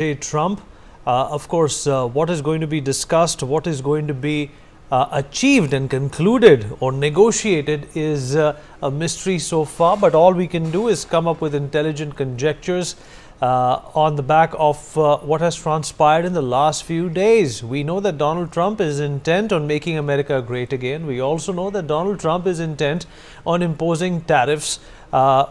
Trump. Of course, what is going to be discussed, what is going to be achieved and concluded or negotiated is a mystery so far, but all we can do is come up with intelligent conjectures on the back of what has transpired in the last few days. We know that Donald Trump is intent on making America great again. We also know that Donald Trump is intent on imposing tariffs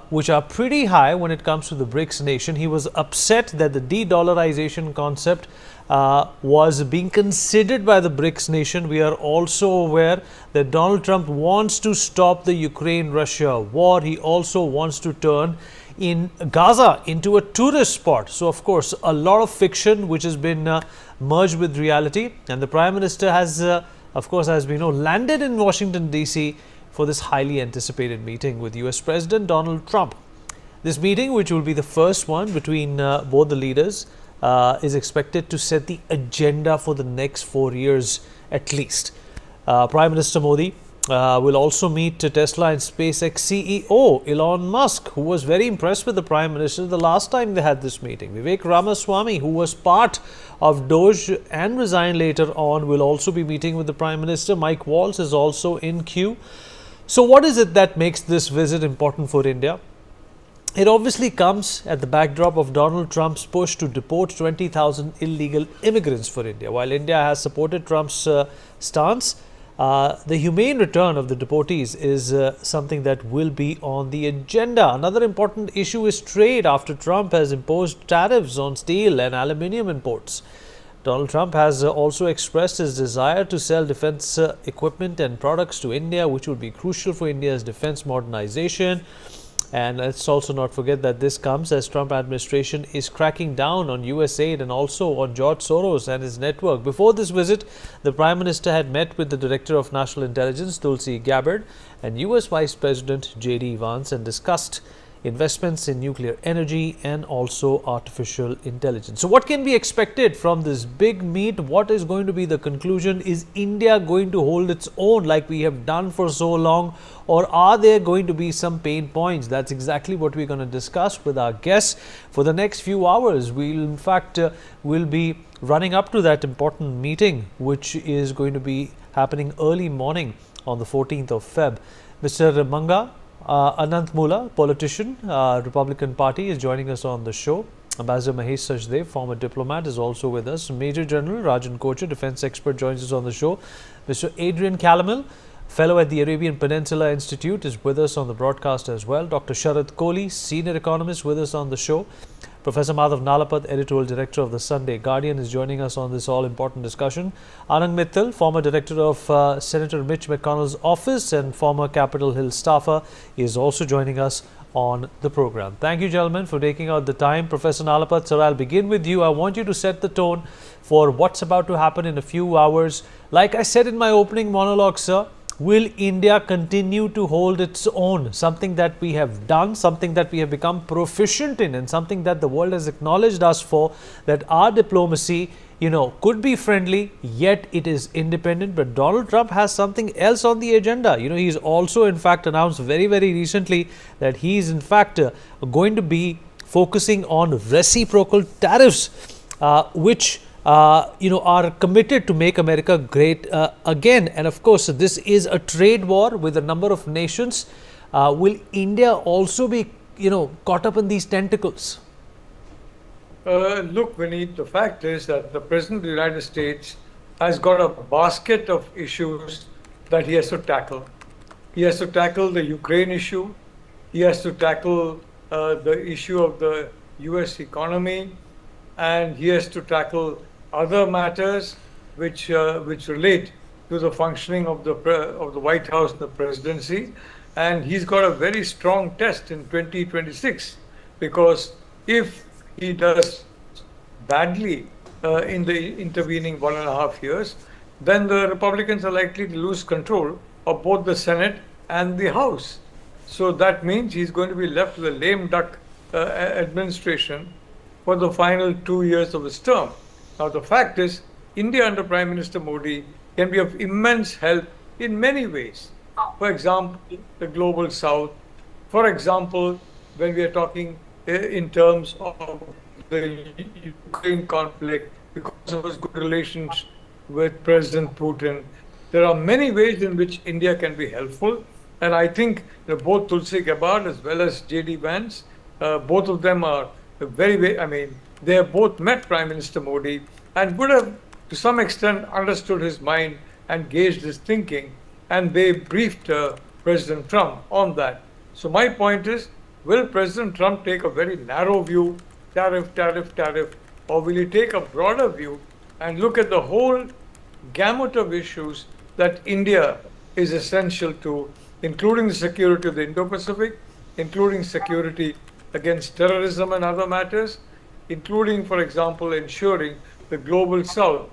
which are pretty high when it comes to the BRICS nation. He was upset that the de-dollarization concept was being considered by the BRICS nation. We are also aware that Donald Trump wants to stop the Ukraine-Russia war. He also wants to turn in Gaza into a tourist spot. So, of course, a lot of fiction which has been merged with reality. And the Prime Minister has, of course, as we know, landed in Washington, D.C. for this highly anticipated meeting with U.S. President Donald Trump. This meeting, which will be the first one between both the leaders, is expected to set the agenda for the next 4 years at least. Prime Minister Modi will also meet Tesla and SpaceX CEO Elon Musk, who was very impressed with the Prime Minister the last time they had this meeting. Vivek Ramaswamy, who was part of Doge and resigned later on, will also be meeting with the Prime Minister. Mike Waltz is also in queue. So what is it that makes this visit important for India? It obviously comes at the backdrop of Donald Trump's push to deport 20,000 illegal immigrants for India. While India has supported Trump's stance, the humane return of the deportees is something that will be on the agenda. Another important issue is trade after Trump has imposed tariffs on steel and aluminium imports. Donald Trump has also expressed his desire to sell defense equipment and products to India, which would be crucial for India's defense modernization. And let's also not forget that this comes as Trump administration is cracking down on US aid and also on George Soros and his network. Before this visit, the Prime Minister had met with the Director of National Intelligence, Tulsi Gabbard, and US Vice President J.D. Vance and discussed investments in nuclear energy and also artificial intelligence. So what can be expected from this big meet? What is going to be the conclusion? Is India going to hold its own like we have done for so long, or are there going to be some pain points? That's exactly what we're going to discuss with our guests for the next few hours. We'll in fact will be running up to that important meeting, which is going to be happening early morning on the 14th of Feb. Mr. Manga Anant Mula, politician, Republican Party, is joining us on the show. Ambassador Mahesh Sachdev, former diplomat, is also with us. Major General Rajan Kochar, defense expert, joins us on the show. Mr. Adrian Calamil, fellow at the Arabian Peninsula Institute, is with us on the broadcast as well. Dr. Sharad Kohli, senior economist, with us on the show. Professor Madhav Nalapat, editorial director of the Sunday Guardian, is joining us on this all-important discussion. Anand Mittal, former director of Senator Mitch McConnell's office and former Capitol Hill staffer, is also joining us on the program. Thank you, gentlemen, for taking out the time. Professor Nalapat, sir, I'll begin with you. I want you to set the tone for what's about to happen in a few hours. Like I said in my opening monologue, sir, will India continue to hold its own? Something that we have done, something that we have become proficient in, and something that the world has acknowledged us for, that our diplomacy, could be friendly, yet it is independent. But Donald Trump has something else on the agenda. He's also, in fact, announced very, very recently that he's, in fact, going to be focusing on reciprocal tariffs, which are committed to make America great again. And of course, this is a trade war with a number of nations. Will India also be, caught up in these tentacles? Look, Vineet, the fact is that the President of the United States has got a basket of issues that he has to tackle. He has to tackle the Ukraine issue. He has to tackle the issue of the US economy. And he has to tackle other matters which relate to the functioning of the White House and the presidency. And he's got a very strong test in 2026, because if he does badly in the intervening 1.5 years, then the Republicans are likely to lose control of both the Senate and the House. So that means he's going to be left with a lame duck administration for the final 2 years of his term. Now, the fact is, India under Prime Minister Modi can be of immense help in many ways. For example, the global south. For example, when we are talking in terms of the Ukraine conflict, because of his good relations with President Putin. There are many ways in which India can be helpful. And I think both Tulsi Gabbard as well as J.D. Vance, both of them are I mean, they have both met Prime Minister Modi and would have, to some extent, understood his mind and gauged his thinking. And they briefed President Trump on that. So my point is, will President Trump take a very narrow view, tariff, tariff, tariff, or will he take a broader view and look at the whole gamut of issues that India is essential to, including the security of the Indo-Pacific, including security against terrorism and other matters, including, for example, ensuring the global South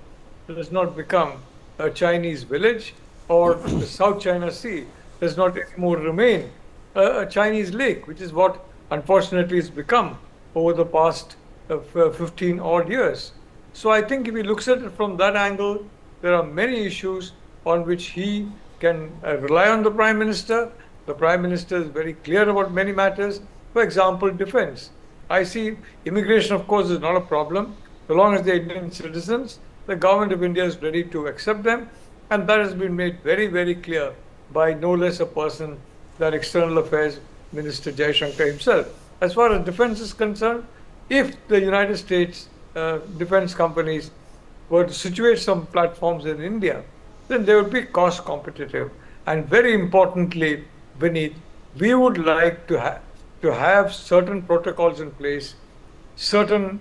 does not become a Chinese village, or the South China Sea does not anymore remain a Chinese lake, which is what unfortunately has become over the past 15 odd years. So I think if he looks at it from that angle, there are many issues on which he can rely on the Prime Minister. The Prime Minister is very clear about many matters. For example, defense. I see immigration, of course, is not a problem. So long as they're Indian citizens, the government of India is ready to accept them. And that has been made very, very clear by no less a person than External Affairs Minister Jaishankar himself. As far as defense is concerned, if the United States defense companies were to situate some platforms in India, then they would be cost competitive. And very importantly, Vineet, we would like to have certain protocols in place, certain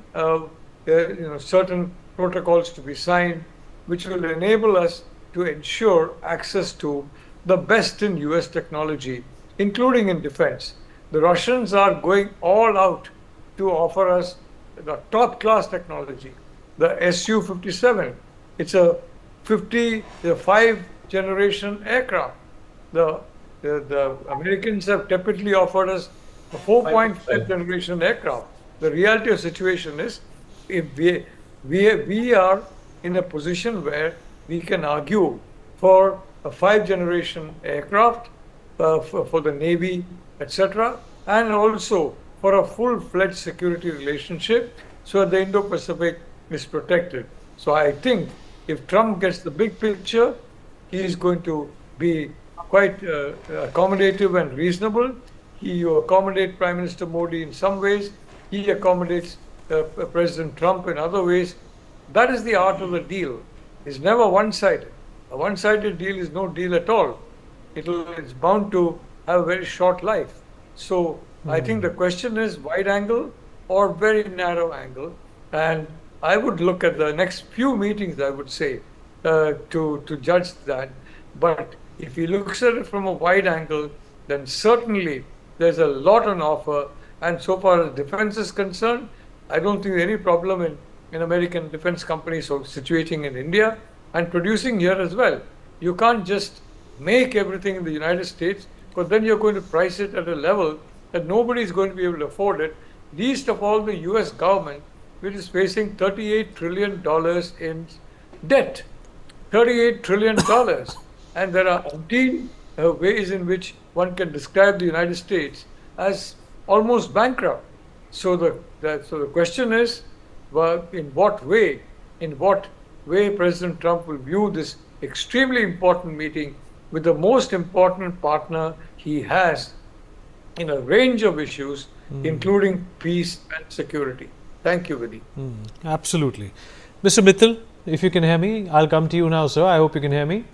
certain protocols to be signed, which will enable us to ensure access to the best in US technology, including in defense. The Russians are going all out to offer us the top class technology, the Su-57. It's a 5th generation aircraft. The Americans have tepidly offered us a 4.5th generation aircraft. The reality of the situation is, if we are in a position where we can argue for a 5th generation aircraft for the Navy, etc., and also for a full-fledged security relationship so that the Indo-Pacific is protected. So I think if Trump gets the big picture, he is going to be quite accommodative and reasonable. He accommodates Prime Minister Modi in some ways. He accommodates President Trump in other ways. That is the art of the deal. It's never one-sided. A one-sided deal is no deal at all. It's bound to have a very short life. So I think the question is wide angle or very narrow angle. And I would look at the next few meetings, I would say, to judge that. But if he looks at it from a wide angle, then certainly there's a lot on offer. And so far as defense is concerned, I don't think there's any problem in American defense companies situating in India and producing here as well. You can't just make everything in the United States, because then you're going to price it at a level that nobody is going to be able to afford it, least of all the US government, which is facing $38 trillion in debt. $38 trillion. And there are 18 ways in which one can describe the United States as almost bankrupt. So the question is, well, in what way President Trump will view this extremely important meeting with the most important partner he has in a range of issues, including peace and security. Thank you, Vidhi. Absolutely. Mr. Mittal, if you can hear me, I'll come to you now, sir. I hope you can hear me.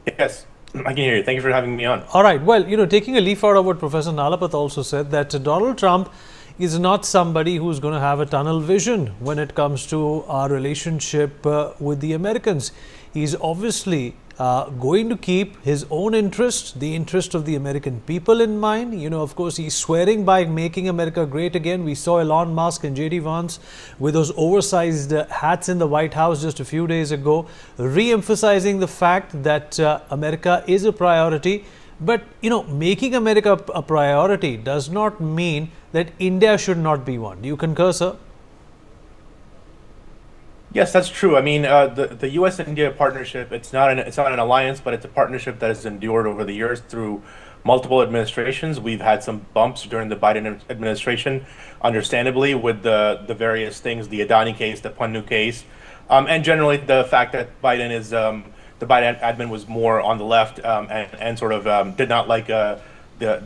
Yes, I can hear you. Thank you for having me on. All right. Well, taking a leaf out of what Professor Nalapat also said, that Donald Trump is not somebody who's going to have a tunnel vision when it comes to our relationship with the Americans. He's obviously going to keep his own interest, the interest of the American people in mind. Of course, he's swearing by making America great again. We saw Elon Musk and J.D. Vance with those oversized hats in the White House just a few days ago, re-emphasizing the fact that America is a priority. But, making America a priority does not mean that India should not be one. Do you concur, sir? Yes, that's true. I mean, the U.S. and India partnership, it's not an alliance, but it's a partnership that has endured over the years through multiple administrations. We've had some bumps during the Biden administration, understandably, with the various things, the Adani case, the Pannu case, and generally the fact that the Biden admin was more on the left, and sort of did not like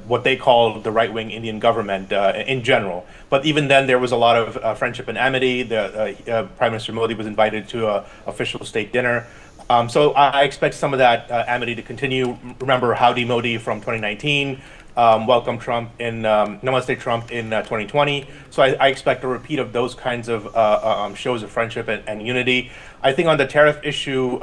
what they call the right-wing Indian government in general. But even then, there was a lot of friendship and amity. Prime Minister Modi was invited to a official state dinner. So I expect some of that amity to continue. Remember Howdy Modi from 2019, welcome Trump in Namaste Trump in 2020. So I expect a repeat of those kinds of shows of friendship and unity. I think on the tariff issue,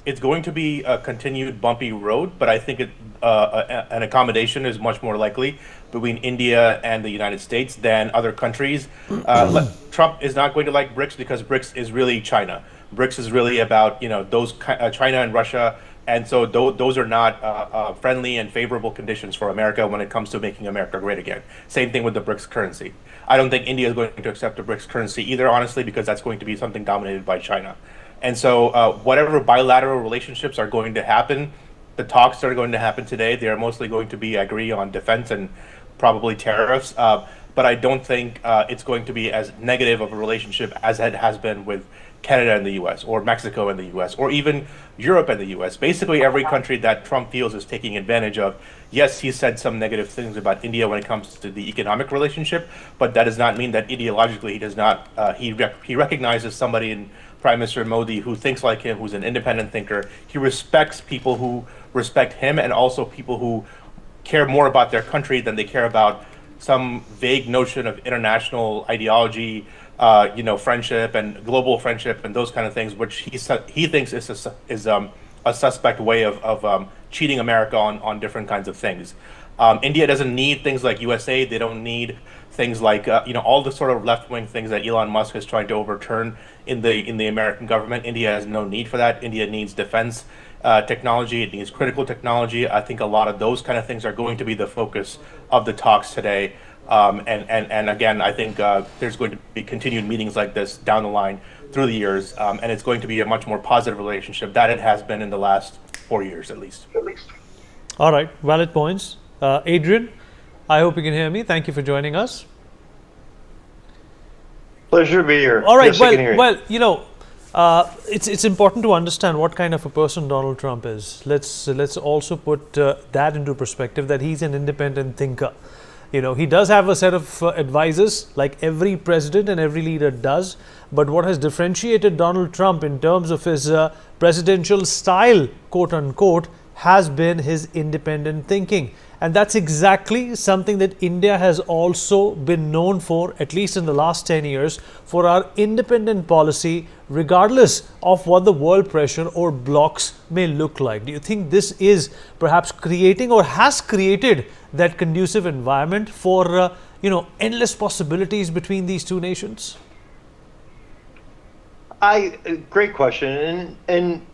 it's going to be a continued bumpy road, but I think an accommodation is much more likely between India and the United States than other countries. Trump is not going to like BRICS because BRICS is really China. BRICS is really about those China and Russia, and so those are not friendly and favorable conditions for America when it comes to making America great again. Same thing with the BRICS currency. I don't think India is going to accept the BRICS currency either, honestly, because that's going to be something dominated by China. And so whatever bilateral relationships are going to happen, the talks that are going to happen today, they are mostly going to be, I agree, on defense and probably tariffs. But I don't think it's going to be as negative of a relationship as it has been with Canada and the U.S. or Mexico and the U.S. or even Europe and the U.S. Basically, every country that Trump feels is taking advantage of. Yes, he said some negative things about India when it comes to the economic relationship, but that does not mean that ideologically he does not. He recognizes somebody in Prime Minister Modi who thinks like him, who's an independent thinker. He respects people who respect him and also people who care more about their country than they care about some vague notion of international ideology, friendship and global friendship and those kind of things, which he thinks is a suspect way of cheating America on different kinds of things. India doesn't need things like USA. They don't need things like all the sort of left-wing things that Elon Musk is trying to overturn in the American government. India has no need for that. India needs defense technology. It needs critical technology. I think a lot of those kind of things are going to be the focus of the talks today. And again, I think there's going to be continued meetings like this down the line through the years, and it's going to be a much more positive relationship than it has been in the last 4 years at least. All right, valid points. Adrian, I hope you can hear me. Thank you for joining us. Pleasure to be here. All right, yes, I can hear you. it's important to understand what kind of a person Donald Trump is. Let's also put that into perspective, that he's an independent thinker. He does have a set of advisors, like every president and every leader does. But what has differentiated Donald Trump in terms of his presidential style, quote unquote, has been his independent thinking. And that's exactly something that India has also been known for, at least in the last 10 years, for our independent policy, regardless of what the world pressure or blocks may look like. Do you think this is perhaps creating or has created that conducive environment for, endless possibilities between these two nations? Great question. And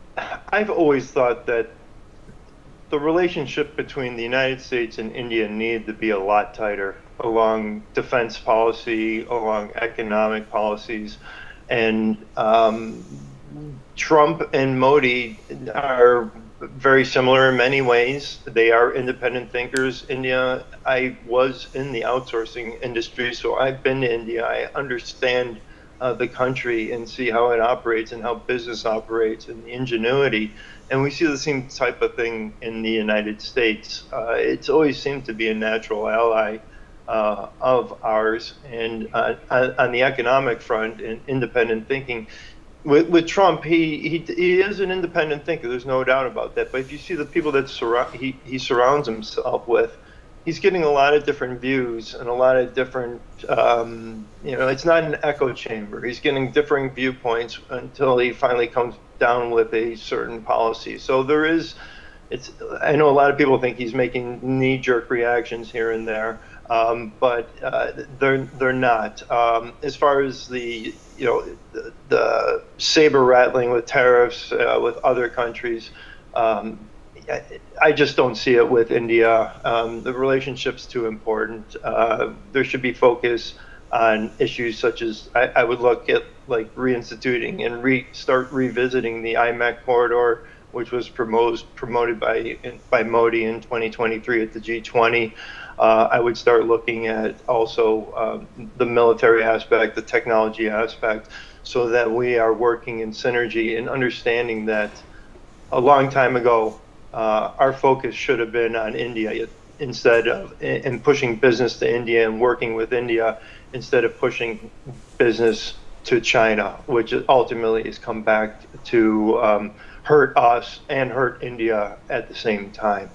I've always thought that the relationship between the United States and India needed to be a lot tighter along defense policy, along economic policies. And Trump and Modi are very similar in many ways. They are independent thinkers. India, I was in the outsourcing industry, so I've been to India. I understand the country and see how it operates and how business operates and the ingenuity. And we see the same type of thing in the United States. It's always seemed to be a natural ally of ours. And on the economic front and independent thinking, with Trump, he is an independent thinker. There's no doubt about that. But if you see the people that he surrounds himself with, he's getting a lot of different views and a lot of different, it's not an echo chamber. He's getting differing viewpoints until he finally comes down with a certain policy. So I know a lot of people think he's making knee-jerk reactions here and there, but they're not. As far as the saber rattling with tariffs with other countries, I just don't see it with India. The relationship's too important. There should be focus on issues such as I would look at like reinstituting and start revisiting the IMEC corridor which was promoted by Modi in 2023 at the G20. I would start looking at also the military aspect, the technology aspect, so that we are working in synergy and understanding that a long time ago, our focus should have been on India instead of in pushing business to India and working with India instead of pushing business to China, which ultimately has come back to hurt us and hurt India at the same time.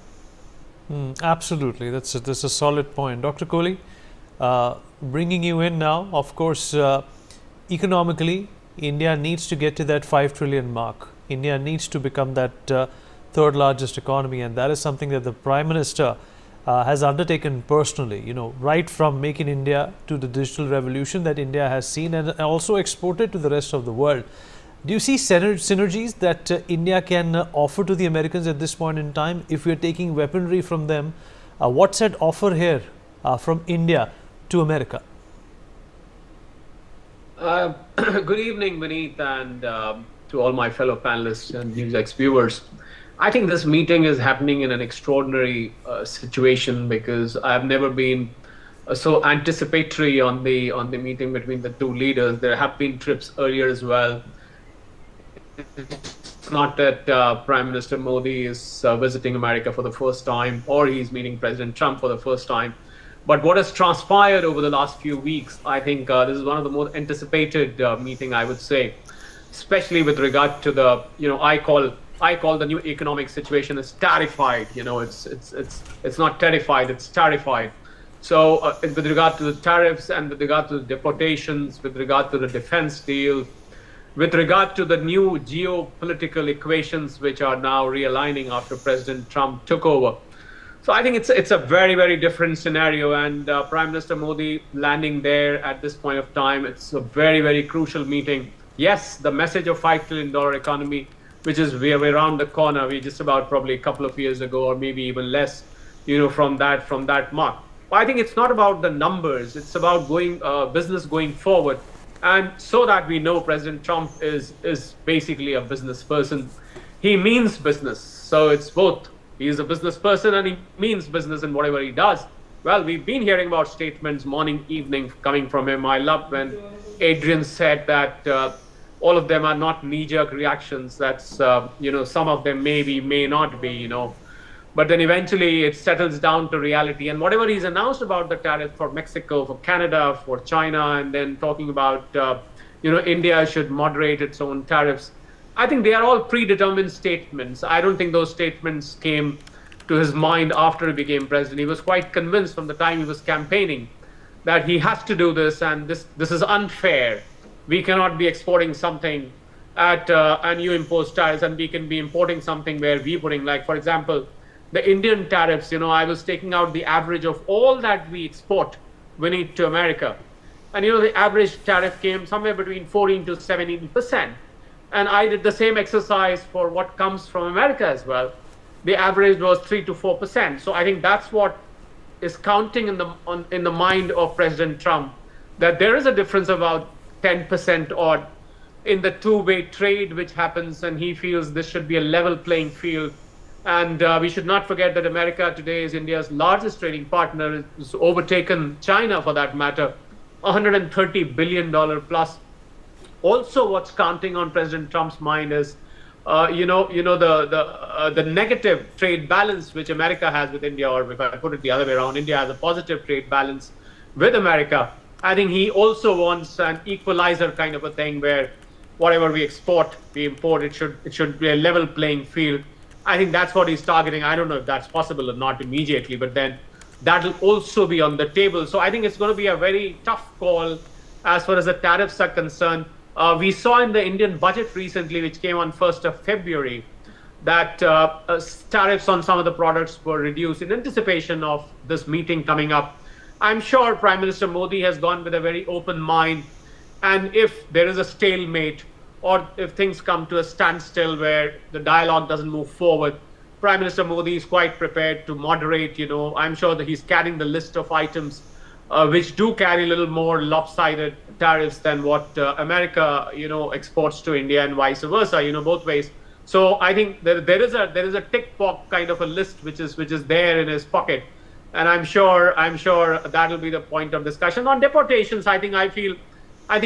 Absolutely, that's a solid point. Dr. Kohli, bringing you in now, of course, economically, India needs to get to that 5 trillion mark. India needs to become that third largest economy, and that is something that the Prime Minister has undertaken personally, right from Make in India to the digital revolution that India has seen and also exported to the rest of the world. Do you see synergies that India can offer to the Americans at this point in time if we are taking weaponry from them? What's that offer here from India to America? Good evening, Vineet, and to all my fellow panelists and NewsX viewers. I think this meeting is happening in an extraordinary situation because I've never been so anticipatory on the meeting between the two leaders. There have been trips earlier as well. It's not that Prime Minister Modi is visiting America for the first time or he's meeting President Trump for the first time. But what has transpired over the last few weeks, I think this is one of the most anticipated meeting, I would say, especially with regard to the, I call the new economic situation as tarified. It's not terrified, it's tarified. So with regard to the tariffs and with regard to the deportations, with regard to the defense deal, with regard to the new geopolitical equations which are now realigning after President Trump took over. So I think it's a very, very different scenario, and Prime Minister Modi landing there at this point of time, it's a very, very crucial meeting. Yes, the message of $5 trillion economy, which is we're around the corner. We're just about probably a couple of years ago, or maybe even less, from that mark. But I think it's not about the numbers. It's about business going forward. And so that we know President Trump is basically a business person. He means business. So it's both. He is a business person and he means business in whatever he does. Well, we've been hearing about statements morning, evening coming from him. I loved when Adrian said that all of them are not knee-jerk reactions. That's, some of them may not be, But then eventually it settles down to reality. And whatever he's announced about the tariff for Mexico, for Canada, for China, and then talking about, India should moderate its own tariffs. I think they are all predetermined statements. I don't think those statements came to his mind after he became president. He was quite convinced from the time he was campaigning that he has to do this, and this is unfair. We cannot be exporting something at and you impose tariffs, and we can be importing something where we're putting, like, for example, the Indian tariffs. I was taking out the average of all that we export, Vinny, to America. And, the average tariff came somewhere between 14 to 17%. And I did the same exercise for what comes from America as well. The average was 3 to 4%. So I think that's what is counting in the mind of President Trump, that there is a difference of about 10% odd in the two-way trade which happens, and he feels this should be a level playing field. And we should not forget that America today is India's largest trading partner. It's overtaken China, for that matter, $130 billion plus. Also, what's counting on President Trump's mind is, the negative trade balance which America has with India, or if I put it the other way around, India has a positive trade balance with America. I think he also wants an equalizer kind of a thing where whatever we export, we import, it should be a level playing field. I think that's what he's targeting. I don't know if that's possible or not immediately, but then that'll also be on the table. So I think it's going to be a very tough call as far as the tariffs are concerned. We saw in the Indian budget recently, which came on 1st of February, that tariffs on some of the products were reduced in anticipation of this meeting coming up. I'm sure Prime Minister Modi has gone with a very open mind. And if there is a stalemate, or if things come to a standstill where the dialogue doesn't move forward, Prime Minister Modi is quite prepared to moderate. I'm sure that he's carrying the list of items which do carry a little more lopsided tariffs than what America, exports to India, and vice versa, both ways. So I think there is a tick box kind of a list which is there in his pocket, and I'm sure that will be the point of discussion. On deportations, I think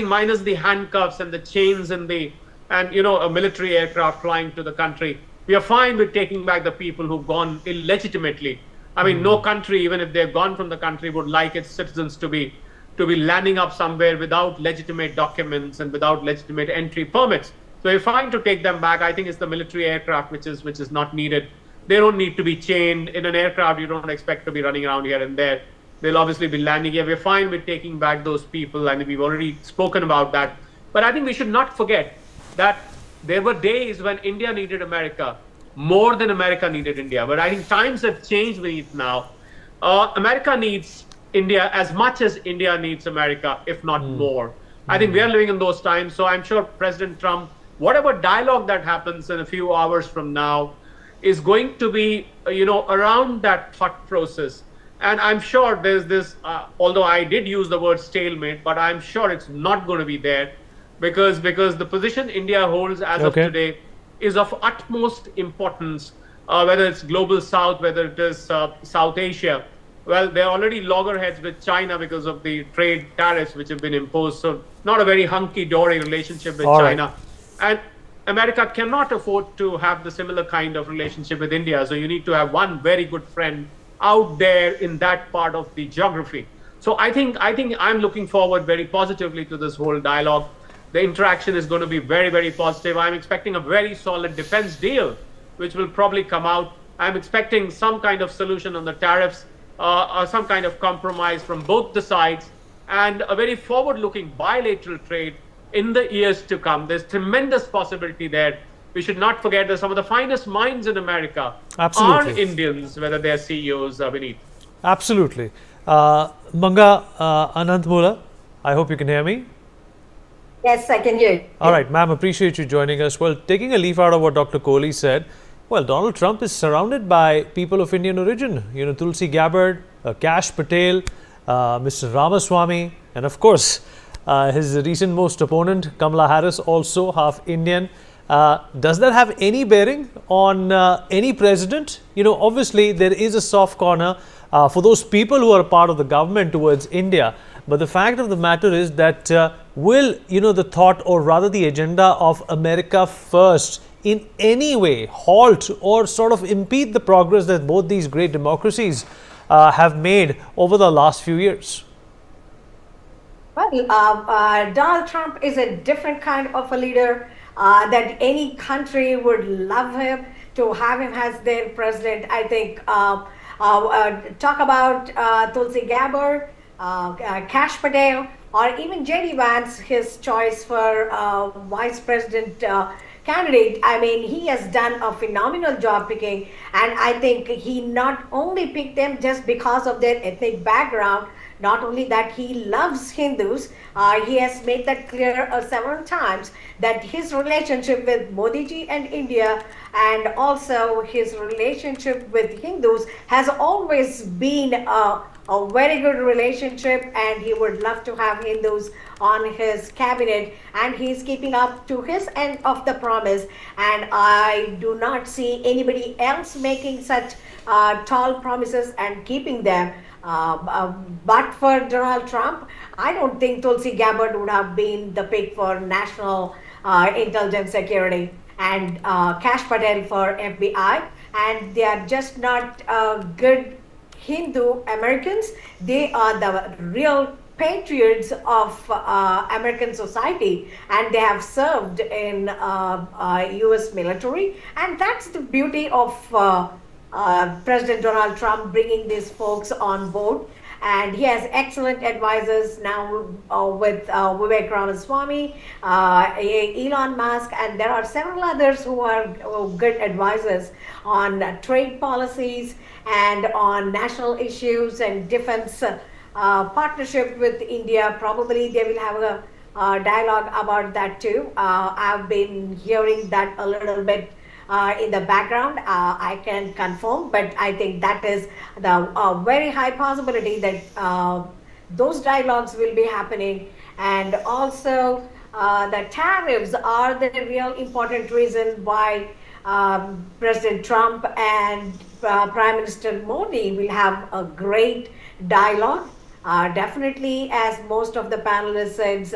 minus the handcuffs and the chains and a military aircraft flying to the country, we are fine with taking back the people who've gone illegitimately. I mean, no country, even if they've gone from the country, would like its citizens to be landing up somewhere without legitimate documents and without legitimate entry permits. So we're fine to take them back. I think it's the military aircraft which is not needed. They don't need to be chained. In an aircraft, you don't expect to be running around here and there. They'll obviously be landing here. We're fine with taking back those people, and we've already spoken about that. But I think we should not forget that there were days when India needed America more than America needed India. But I think times have changed with it now. America needs India as much as India needs America, if not more. I think we are living in those times. So I'm sure President Trump, whatever dialogue that happens in a few hours from now, is going to be, around that thought process. And I'm sure there's this, although I did use the word stalemate, but I'm sure it's not going to be there because the position India holds as of today is of utmost importance, whether it's global south, whether it is South Asia. Well, they're already loggerheads with China because of the trade tariffs which have been imposed. So not a very hunky-dory relationship with China. And America cannot afford to have the similar kind of relationship with India. So you need to have one very good friend out there in that part of the geography. So I think I'm looking forward very positively to this whole dialogue. The interaction is going to be very, very positive. I'm expecting a very solid defense deal, which will probably come out. I'm expecting some kind of solution on the tariffs, or some kind of compromise from both the sides, and a very forward-looking bilateral trade in the years to come. There's tremendous possibility there. We should not forget that some of the finest minds in America are Indians, whether they're CEOs or beneath. Absolutely. Manga Anantmula, I hope you can hear me. Yes, I can hear you. All right, ma'am, appreciate you joining us. Well, taking a leaf out of what Dr. Kohli said, well, Donald Trump is surrounded by people of Indian origin. Tulsi Gabbard, Kash Patel, Mr. Ramaswamy, and of course, his recent most opponent, Kamala Harris, also half Indian. Does that have any bearing on any president? Obviously, there is a soft corner for those people who are part of the government towards India. But the fact of the matter is that will, the thought, or rather the agenda of America first in any way halt or sort of impede the progress that both these great democracies have made over the last few years? Well, Donald Trump is a different kind of a leader that any country would love him to have him as their president. I think talk about Tulsi Gabbard, Kash Patel, or even J.D. Vance, his choice for vice president candidate. I mean, he has done a phenomenal job picking, and I think he not only picked them just because of their ethnic background. Not only that, he loves Hindus. He has made that clear several times that his relationship with Modi ji and India, and also his relationship with Hindus, has always been a very good relationship, and he would love to have Hindus on his cabinet, and he's keeping up to his end of the promise. And I do not see anybody else making such tall promises and keeping them. But for Donald Trump, I don't think Tulsi Gabbard would have been the pick for national intelligence security, and Kash Patel for FBI. And they are just not good Hindu Americans. They are the real patriots of American society, and they have served in U.S. military. And that's the beauty of President Donald Trump bringing these folks on board. And he has excellent advisors now with Vivek Ramaswamy, Elon Musk, and there are several others who are good advisors on trade policies and on national issues and defense partnership with India. Probably they will have a dialogue about that too. I've been hearing that a little bit in the background. I can confirm, but I think that is the very high possibility that those dialogues will be happening. And also the tariffs are the real important reason why President Trump and Prime Minister Modi will have a great dialogue. Definitely, as most of the panelists said,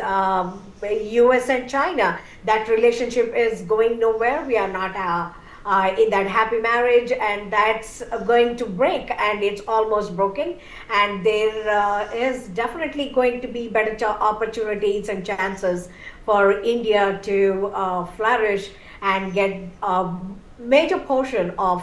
US and China, that relationship is going nowhere. We are not in that happy marriage, and that's going to break, and it's almost broken. And there is definitely going to be better opportunities and chances for India to flourish and get a major portion of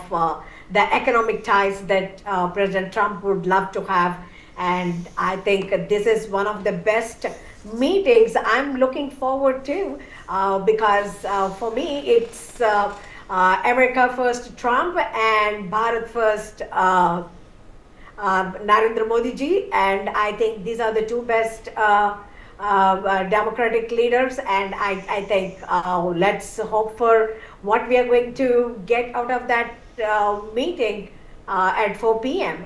the economic ties that President Trump would love to have. And I think this is one of the best meetings I'm looking forward to because for me it's America first Trump and Bharat first Narendra Modi ji, and I think these are the two best democratic leaders, and I think let's hope for what we are going to get out of that meeting at 4 p.m.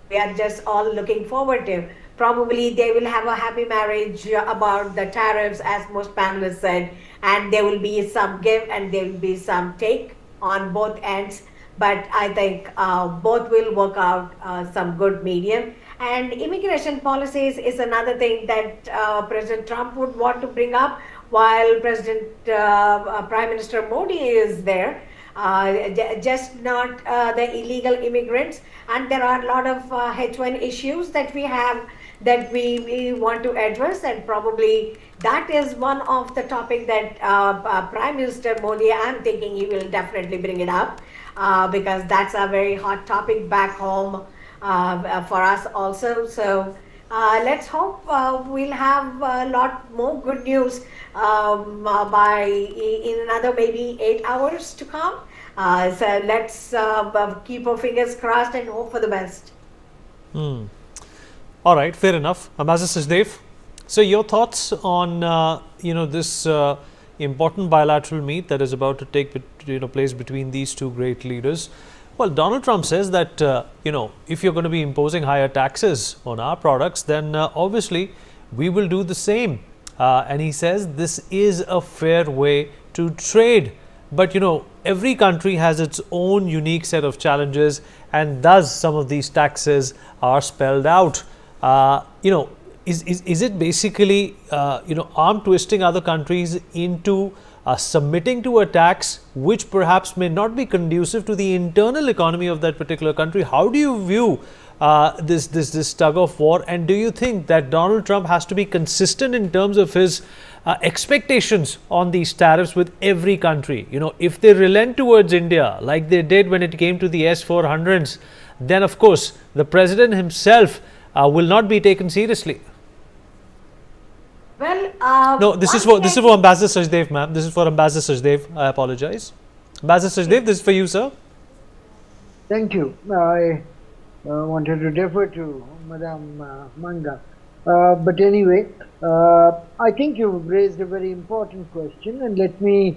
We are just all looking forward to. Probably they will have a happy marriage about the tariffs, as most panelists said, and there will be some give and there will be some take on both ends. But I think both will work out some good medium. And immigration policies is another thing that President Trump would want to bring up while Prime Minister Modi is there. Just not the illegal immigrants, and there are a lot of H1 issues that we have that we want to address, and probably that is one of the topic that Prime Minister Modi, I'm thinking he will definitely bring it up because that's a very hot topic back home for us also. So let's hope we'll have a lot more good news in another maybe 8 hours to come. So let's keep our fingers crossed and hope for the best. All right, fair enough. Ambassador Sachdev, so your thoughts on this important bilateral meet that is about to take place between these two great leaders. Well, Donald Trump says that if you're going to be imposing higher taxes on our products, then obviously we will do the same. And he says this is a fair way to trade. But every country has its own unique set of challenges, and thus some of these taxes are spelled out. Is it basically arm twisting other countries into submitting to a tax which perhaps may not be conducive to the internal economy of that particular country? How do you view this tug of war, and do you think that Donald Trump has to be consistent in terms of his expectations on these tariffs with every country? If they relent towards India like they did when it came to the S-400s, then of course the president himself will not be taken seriously. Well, no, this is for Ambassador Sachdev, ma'am. This is for Ambassador Sachdev. I apologize. Ambassador Sachdev, this is for you, sir. Thank you. I wanted to defer to Madam Manga. But anyway, I think you've raised a very important question, and let me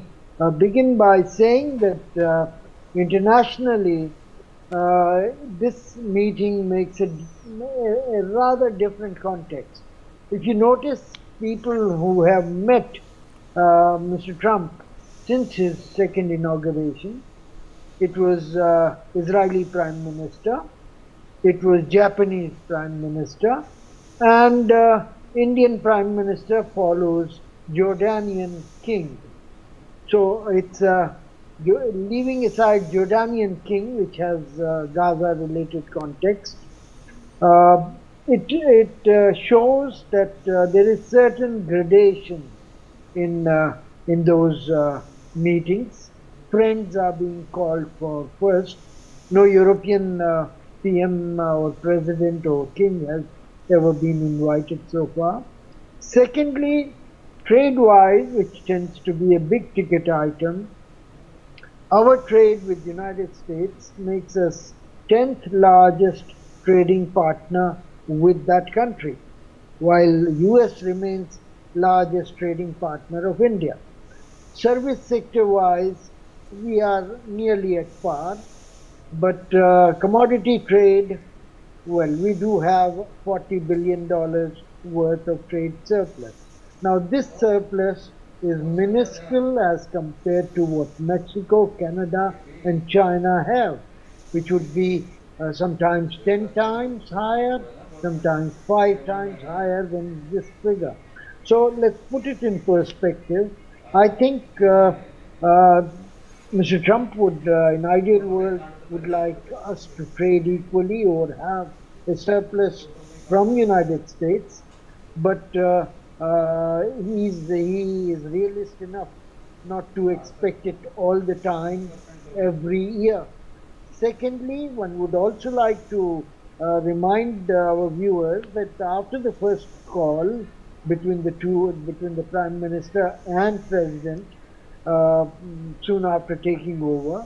begin by saying that internationally, this meeting makes a rather different context. If you notice, people who have met Mr. Trump since his second inauguration, it was Israeli Prime Minister, it was Japanese Prime Minister, and Indian Prime Minister follows Jordanian King. So it's leaving aside Jordanian King, which has Gaza-related context. It shows that there is certain gradation in those meetings. Friends are being called for first. No European PM or president or king has ever been invited so far. Secondly, trade-wise, which tends to be a big ticket item, our trade with the United States makes us 10th largest trading partner with that country, while US remains largest trading partner of India. Service sector wise, we are nearly at par, but commodity trade, well, we do have $40 billion worth of trade surplus. Now this surplus is minuscule as compared to what Mexico, Canada, and China have, which would be sometimes 10 times higher, sometimes 5 times higher than this figure. So let's put it in perspective. I think uh, Mr. Trump would, in ideal world, would like us to trade equally or have a surplus from United States, but he is realist enough not to expect it all the time, every year. Secondly, one would also like to remind our viewers that after the first call between the Prime Minister and President, soon after taking over,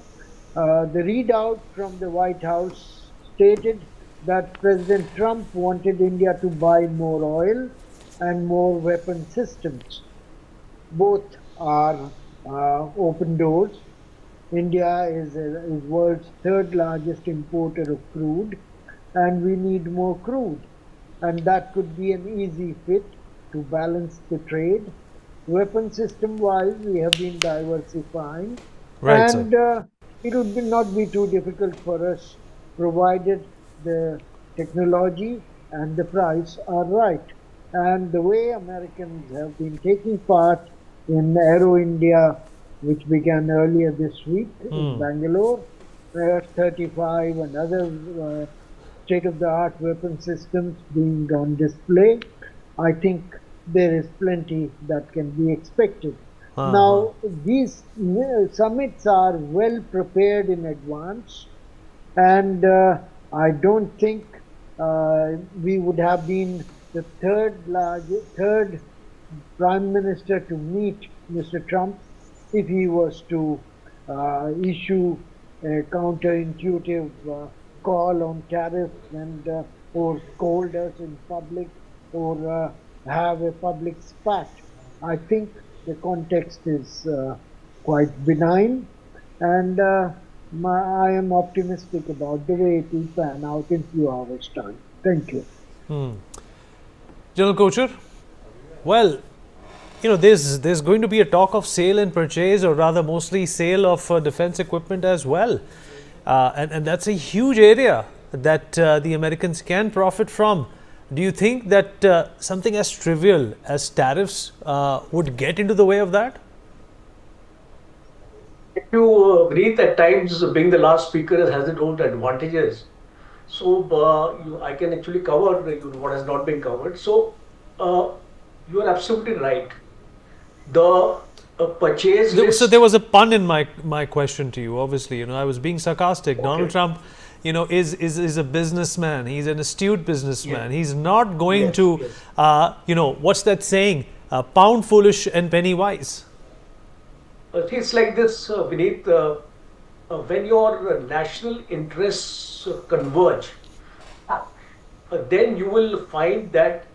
the readout from the White House stated that President Trump wanted India to buy more oil and more weapon systems. Both are open doors. India is world's third largest importer of crude, and we need more crude. And that could be an easy fit to balance the trade. Weapon system wise, we have been diversifying, Right, sir. and it would not be too difficult for us, provided the technology and the price are right. And the way Americans have been taking part in Aero India, which began earlier this week in Bangalore, F-35 and other state-of-the-art weapon systems being on display, I think there is plenty that can be expected. Now, these summits are well prepared in advance, and I don't think we would have been the third prime minister to meet Mr. Trump if he was to issue a counterintuitive call on tariffs and or scold us in public or have a public spat. I think the context is quite benign, and I am optimistic about the way it will pan out in few hours' time. Thank you. General Kocher, well, there's going to be a talk of sale and purchase, or rather mostly sale of defense equipment as well. And that's a huge area that the Americans can profit from. Do you think that something as trivial as tariffs would get into the way of that? If you read at times, being the last speaker has its own advantages. So I can actually cover what has not been covered. So you are absolutely right. The purchase list. So there was a pun in my question to you. Obviously, I was being sarcastic. Okay. Donald Trump, is a businessman. He's an astute businessman. Yeah. He's not going to, yes. What's that saying? Pound foolish and penny wise. It's like this, Vineet. When your national interests converge, then you will find that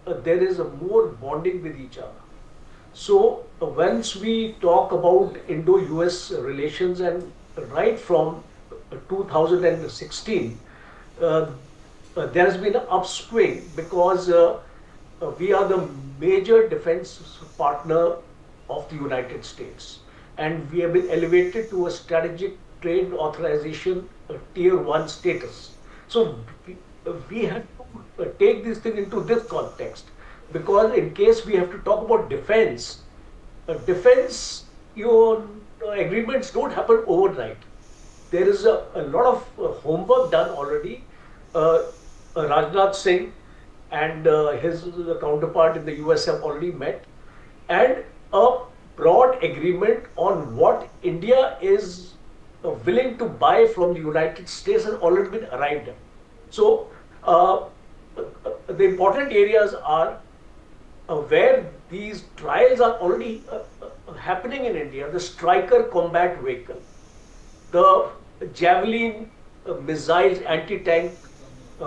there is a more bonding with each other. So once we talk about Indo-U.S. relations, and right from 2016, there has been an upswing because we are the major defense partner of the United States, and we have been elevated to a strategic trade authorization tier 1 status. So we have to take this thing into this context, because in case we have to talk about defense, your agreements don't happen overnight. There is a lot of homework done already. Rajnath Singh and his counterpart in the US have already met, and a broad agreement on what India is willing to buy from the United States has already been arrived at. So the important areas are where these trials are already happening in India: the Striker combat vehicle, the Javelin missiles, anti-tank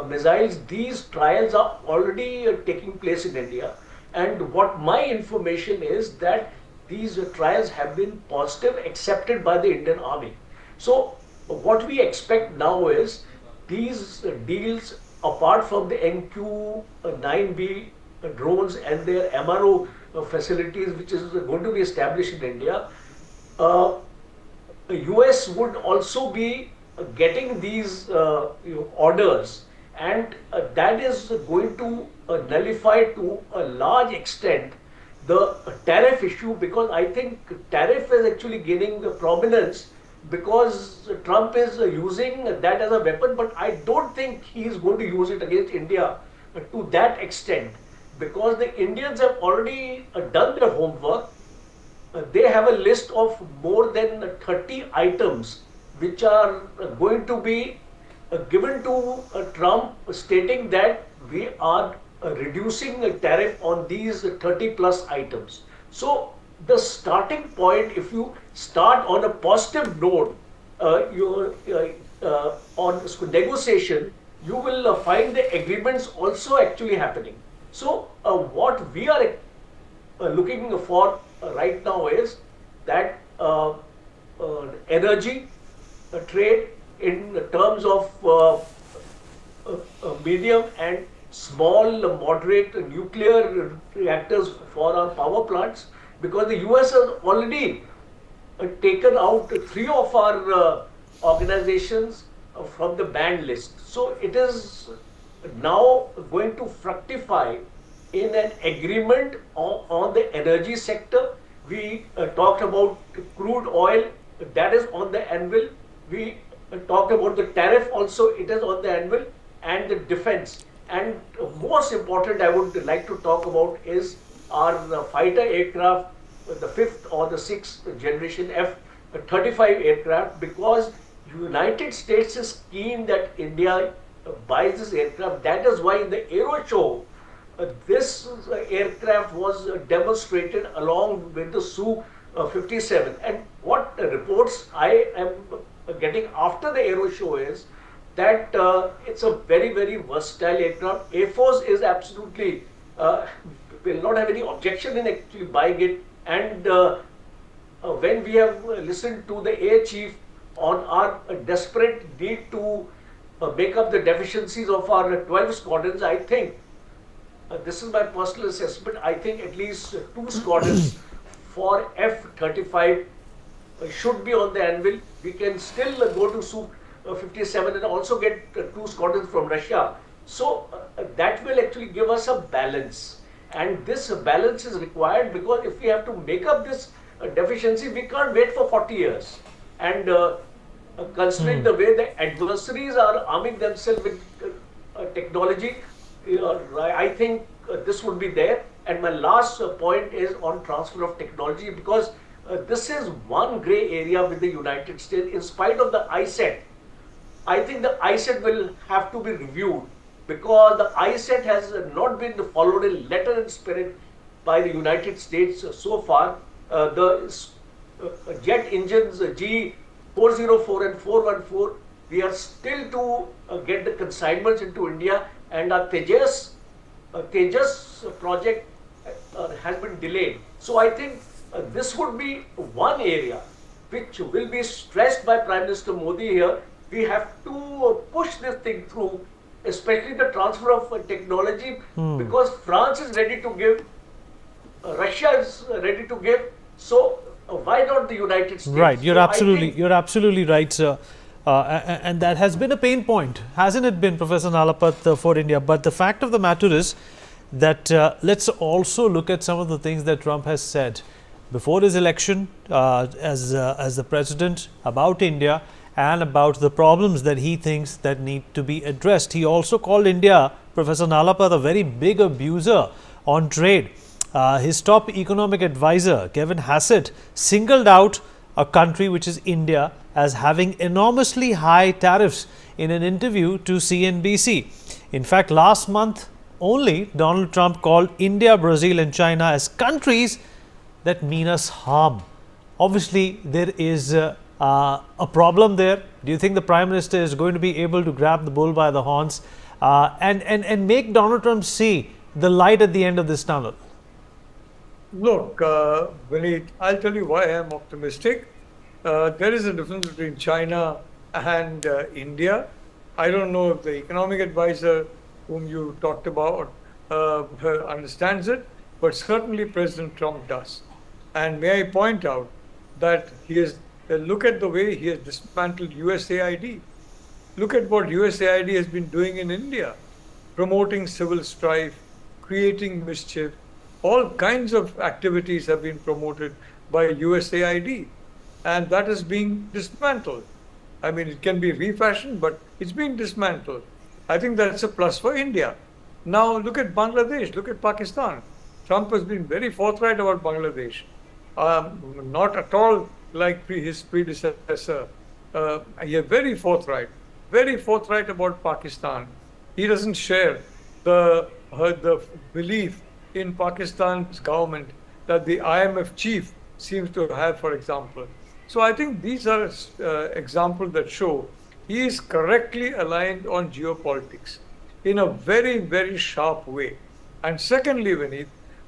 missiles. These trials are already taking place in India, and what my information is that these trials have been positive, accepted by the Indian Army. So what we expect now is these deals, apart from the MQ-9B drones and their MRO facilities which is going to be established in India, the US would also be getting these orders, and that is going to nullify to a large extent the tariff issue, because I think tariff is actually gaining the prominence because Trump is using that as a weapon, but I don't think he is going to use it against India to that extent, because the Indians have already done their homework. They have a list of more than 30 items which are going to be given to Trump, stating that we are reducing the tariff on these 30 plus items. So the starting point, if you start on a positive note, on negotiation, you will find the agreements also actually happening. So what we are looking for right now is that energy trade in terms of medium and small moderate nuclear reactors for our power plants, because the US has already taken out 3 of our organizations from the banned list. So it is now going to fructify in an agreement on the energy sector. We talked about crude oil, that is on the anvil. We talked about the tariff also, it is on the anvil, and the defense. And most important I would like to talk about is our fighter aircraft, the 5th or the 6th generation F-35 aircraft, because United States is keen that India buys this aircraft. That is why in the Aero Show, this aircraft was demonstrated along with the Su-57. And what reports I am getting after the Aero Show is that it's a very, very versatile aircraft. Air Force is absolutely, will not have any objection in actually buying it. And when we have listened to the Air Chief on our desperate need to make up the deficiencies of our 12 squadrons, I think, this is my personal assessment, I think at least 2 squadrons for F-35 should be on the anvil. We can still go to Su-57 and also get 2 squadrons from Russia. So that will actually give us a balance. And this balance is required because if we have to make up this deficiency, we can't wait for 40 years. And considering the way the adversaries are arming themselves with technology, I think this would be there. And my last point is on transfer of technology, because this is one gray area with the United States. In spite of the ISET, I think the ISET will have to be reviewed, because the ISET has not been followed in letter and spirit by the United States so far. The jet engines G404 and 414, we are still to get the consignments into India, and our Tejas project has been delayed. So I think this would be one area which will be stressed by Prime Minister Modi here. We have to push this thing through, especially the transfer of technology, because France is ready to give, Russia is ready to give. So why not the United States? Right, you're So absolutely right, sir. And that has been a pain point, hasn't it been, Professor Nalapat, for India? But the fact of the matter is that let's also look at some of the things that Trump has said before his election as the president about India and about the problems that he thinks that need to be addressed. He also called India, Professor Nalapat, a very big abuser on trade. His top economic advisor, Kevin Hassett, singled out a country, which is India, as having enormously high tariffs in an interview to CNBC. In fact, last month only, Donald Trump called India, Brazil and China as countries that mean us harm. Obviously, there is a problem there. Do you think the Prime Minister is going to be able to grab the bull by the horns and make Donald Trump see the light at the end of this tunnel? Look, Vineet, I'll tell you why I'm optimistic. There is a difference between China and India. I don't know if the economic advisor whom you talked about understands it, but certainly President Trump does. And may I point out that he has, look at the way he has dismantled USAID. Look at what USAID has been doing in India, promoting civil strife, creating mischief. All kinds of activities have been promoted by USAID, and that is being dismantled. I mean, it can be refashioned, but it's being dismantled. I think that's a plus for India. Now, look at Bangladesh, look at Pakistan. Trump has been very forthright about Bangladesh. Not at all like his predecessor. He is very forthright about Pakistan. He doesn't share the belief in Pakistan's government that the IMF chief seems to have, for example. So I think these are examples that show he is correctly aligned on geopolitics in a very, very sharp way. And secondly, Vineet,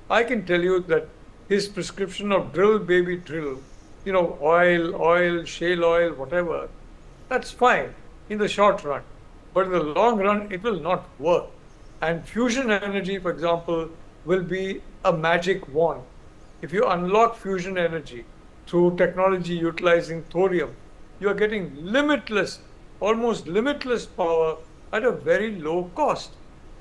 I can tell you that his prescription of drill, baby, drill, oil, shale oil, whatever, that's fine in the short run. But in the long run, it will not work. And fusion energy, for example, will be a magic wand. If you unlock fusion energy through technology utilizing thorium, you are getting limitless, almost limitless power at a very low cost.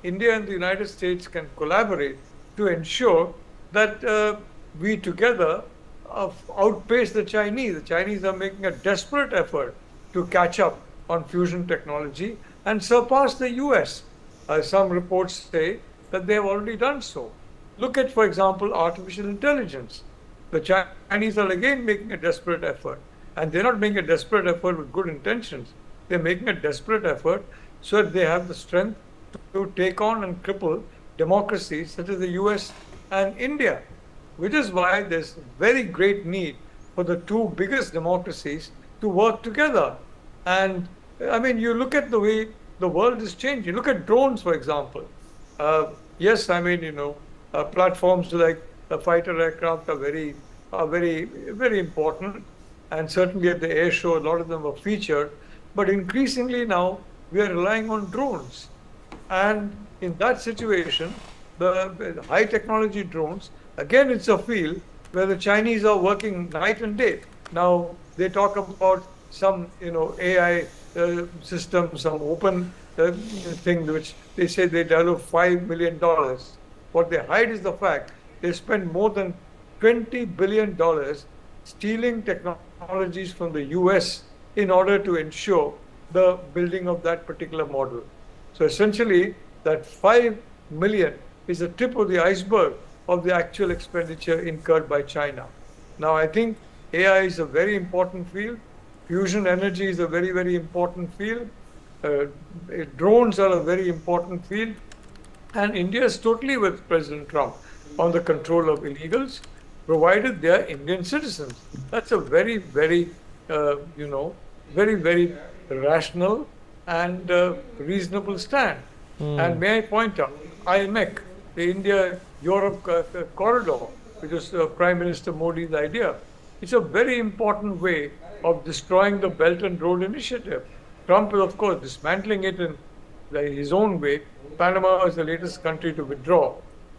India and the United States can collaborate to ensure that we together outpace the Chinese. The Chinese are making a desperate effort to catch up on fusion technology and surpass the U.S. Some reports say that they have already done so. Look at, for example, artificial intelligence. The Chinese are again making a desperate effort. And they're not making a desperate effort with good intentions. They're making a desperate effort so that they have the strength to take on and cripple democracies such as the US and India, which is why there's very great need for the two biggest democracies to work together. And I mean, you look at the way the world is changing. Look at drones, for example. Yes, I mean, platforms like the fighter aircraft are very, very important. And certainly at the air show, a lot of them were featured. But increasingly now, we are relying on drones. And in that situation, the high technology drones, again, it's a field where the Chinese are working night and day. Now, they talk about some, AI system, some open thing, which they say they develop $5 million. What they hide is the fact they spend more than $20 billion stealing technologies from the US in order to ensure the building of that particular model. So essentially, that 5 million is the tip of the iceberg of the actual expenditure incurred by China. Now, I think AI is a very important field. Fusion energy is a very, very important field. Drones are a very important field. And India is totally with President Trump on the control of illegals, provided they are Indian citizens. That's a very, very, very, very rational and reasonable stand. And may I point out, IMEC, the India-Europe corridor, which was Prime Minister Modi's idea, it's a very important way of destroying the Belt and Road Initiative. Trump is, of course, dismantling it in his own way. Panama is the latest country to withdraw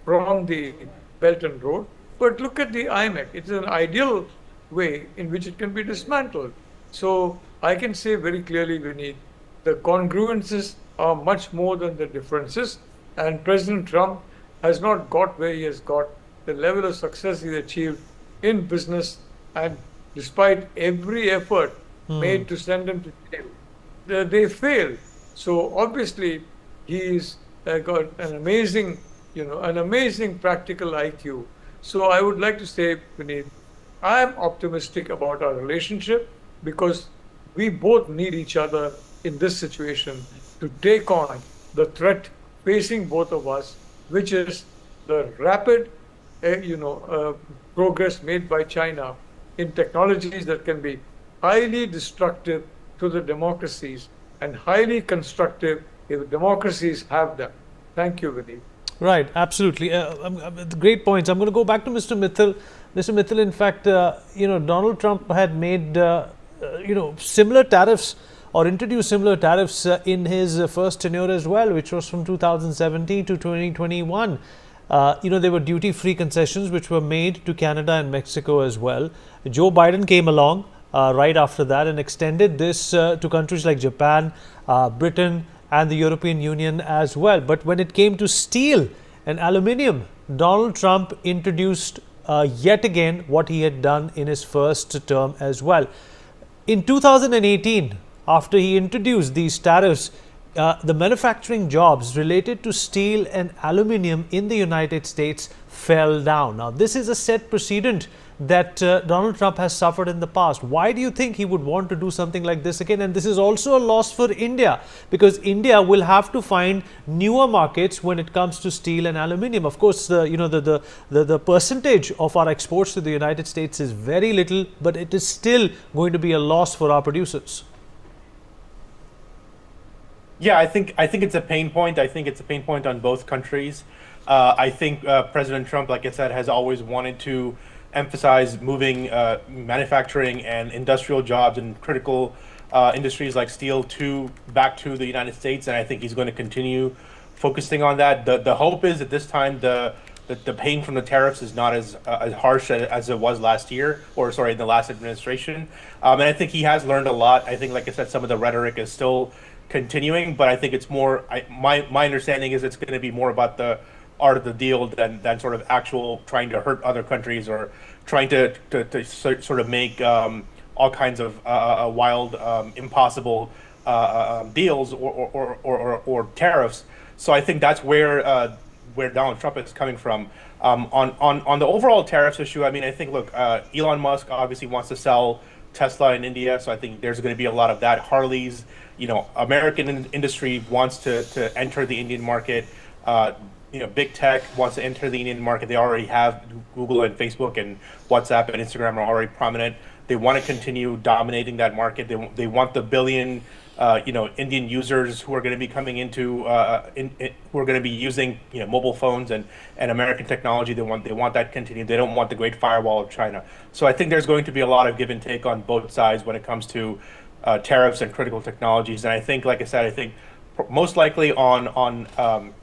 from the Belt and Road. But look at the IMEC. It's an ideal way in which it can be dismantled. So I can say very clearly, Vineet, the congruences are much more than the differences. And President Trump has not got where he has got, the level of success he's achieved in business, and despite every effort made to send him to jail, they failed. So obviously, he's got an amazing, an amazing practical IQ. So I would like to say, Vineet, I am optimistic about our relationship because we both need each other in this situation to take on the threat facing both of us, which is the rapid, progress made by China in technologies that can be highly destructive to the democracies and highly constructive if democracies have them. Thank you, Vineet. Right, absolutely. Great points. I'm going to go back to Mr. Mittal. Mr. Mittal, in fact, Donald Trump had made, similar tariffs or introduced similar tariffs in his first tenure as well, which was from 2017 to 2021. there were duty-free concessions which were made to Canada and Mexico as well. Joe Biden came along right after that and extended this to countries like Japan, Britain, and the European Union as well. But when it came to steel and aluminium, Donald Trump introduced yet again what he had done in his first term as well. In 2018, after he introduced these tariffs, the manufacturing jobs related to steel and aluminium in the United States fell down. Now, this is a set precedent that Donald Trump has suffered in the past. Why do you think he would want to do something like this again? And this is also a loss for India, because India will have to find newer markets when it comes to steel and aluminium. Of course, the percentage of our exports to the United States is very little, but it is still going to be a loss for our producers. Yeah, I think it's a pain point. I think it's a pain point on both countries. I think President Trump, like I said, has always wanted to emphasize moving manufacturing and industrial jobs in critical industries like steel back to the United States, and I think he's going to continue focusing on that. The hope is that this time the pain from the tariffs is not as harsh as it was last year, or sorry, in the last administration. And I think he has learned a lot. I think, like I said, some of the rhetoric is still continuing, but I think it's more. My understanding is it's going to be more about the art of the deal than sort of actual trying to hurt other countries or trying to sort of make all kinds of wild, impossible deals or tariffs. So I think that's where Donald Trump is coming from. On the overall tariffs issue, I mean, I think, look, Elon Musk obviously wants to sell Tesla in India, so I think there's going to be a lot of that. Harley's, American industry wants to enter the Indian market. Big tech wants to enter the Indian market. They already have Google and Facebook and WhatsApp and Instagram are already prominent. They want to continue dominating that market. They want the billion, Indian users who are going to be coming into, who are going to be using, mobile phones and American technology. They want that continued. They don't want the Great Firewall of China. So I think there's going to be a lot of give and take on both sides when it comes to tariffs and critical technologies. And I think, like I said, most likely on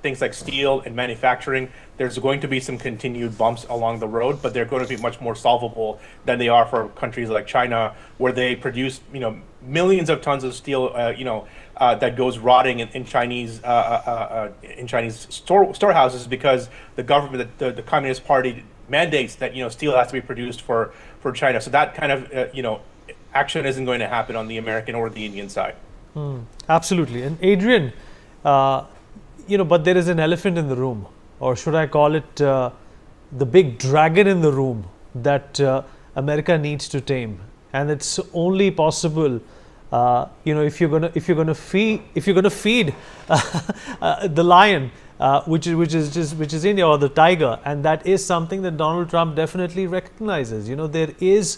things like steel and manufacturing, there's going to be some continued bumps along the road, but they're going to be much more solvable than they are for countries like China, where they produce millions of tons of steel that goes rotting in Chinese storehouses because the government, the Communist Party mandates that steel has to be produced for China. So that kind of action isn't going to happen on the American or the Indian side. Absolutely. And Adrian, but there is an elephant in the room, or should I call it the big dragon in the room that America needs to tame, and it's only possible, if you're gonna feed the lion, which is India, or the tiger, and that is something that Donald Trump definitely recognizes. There is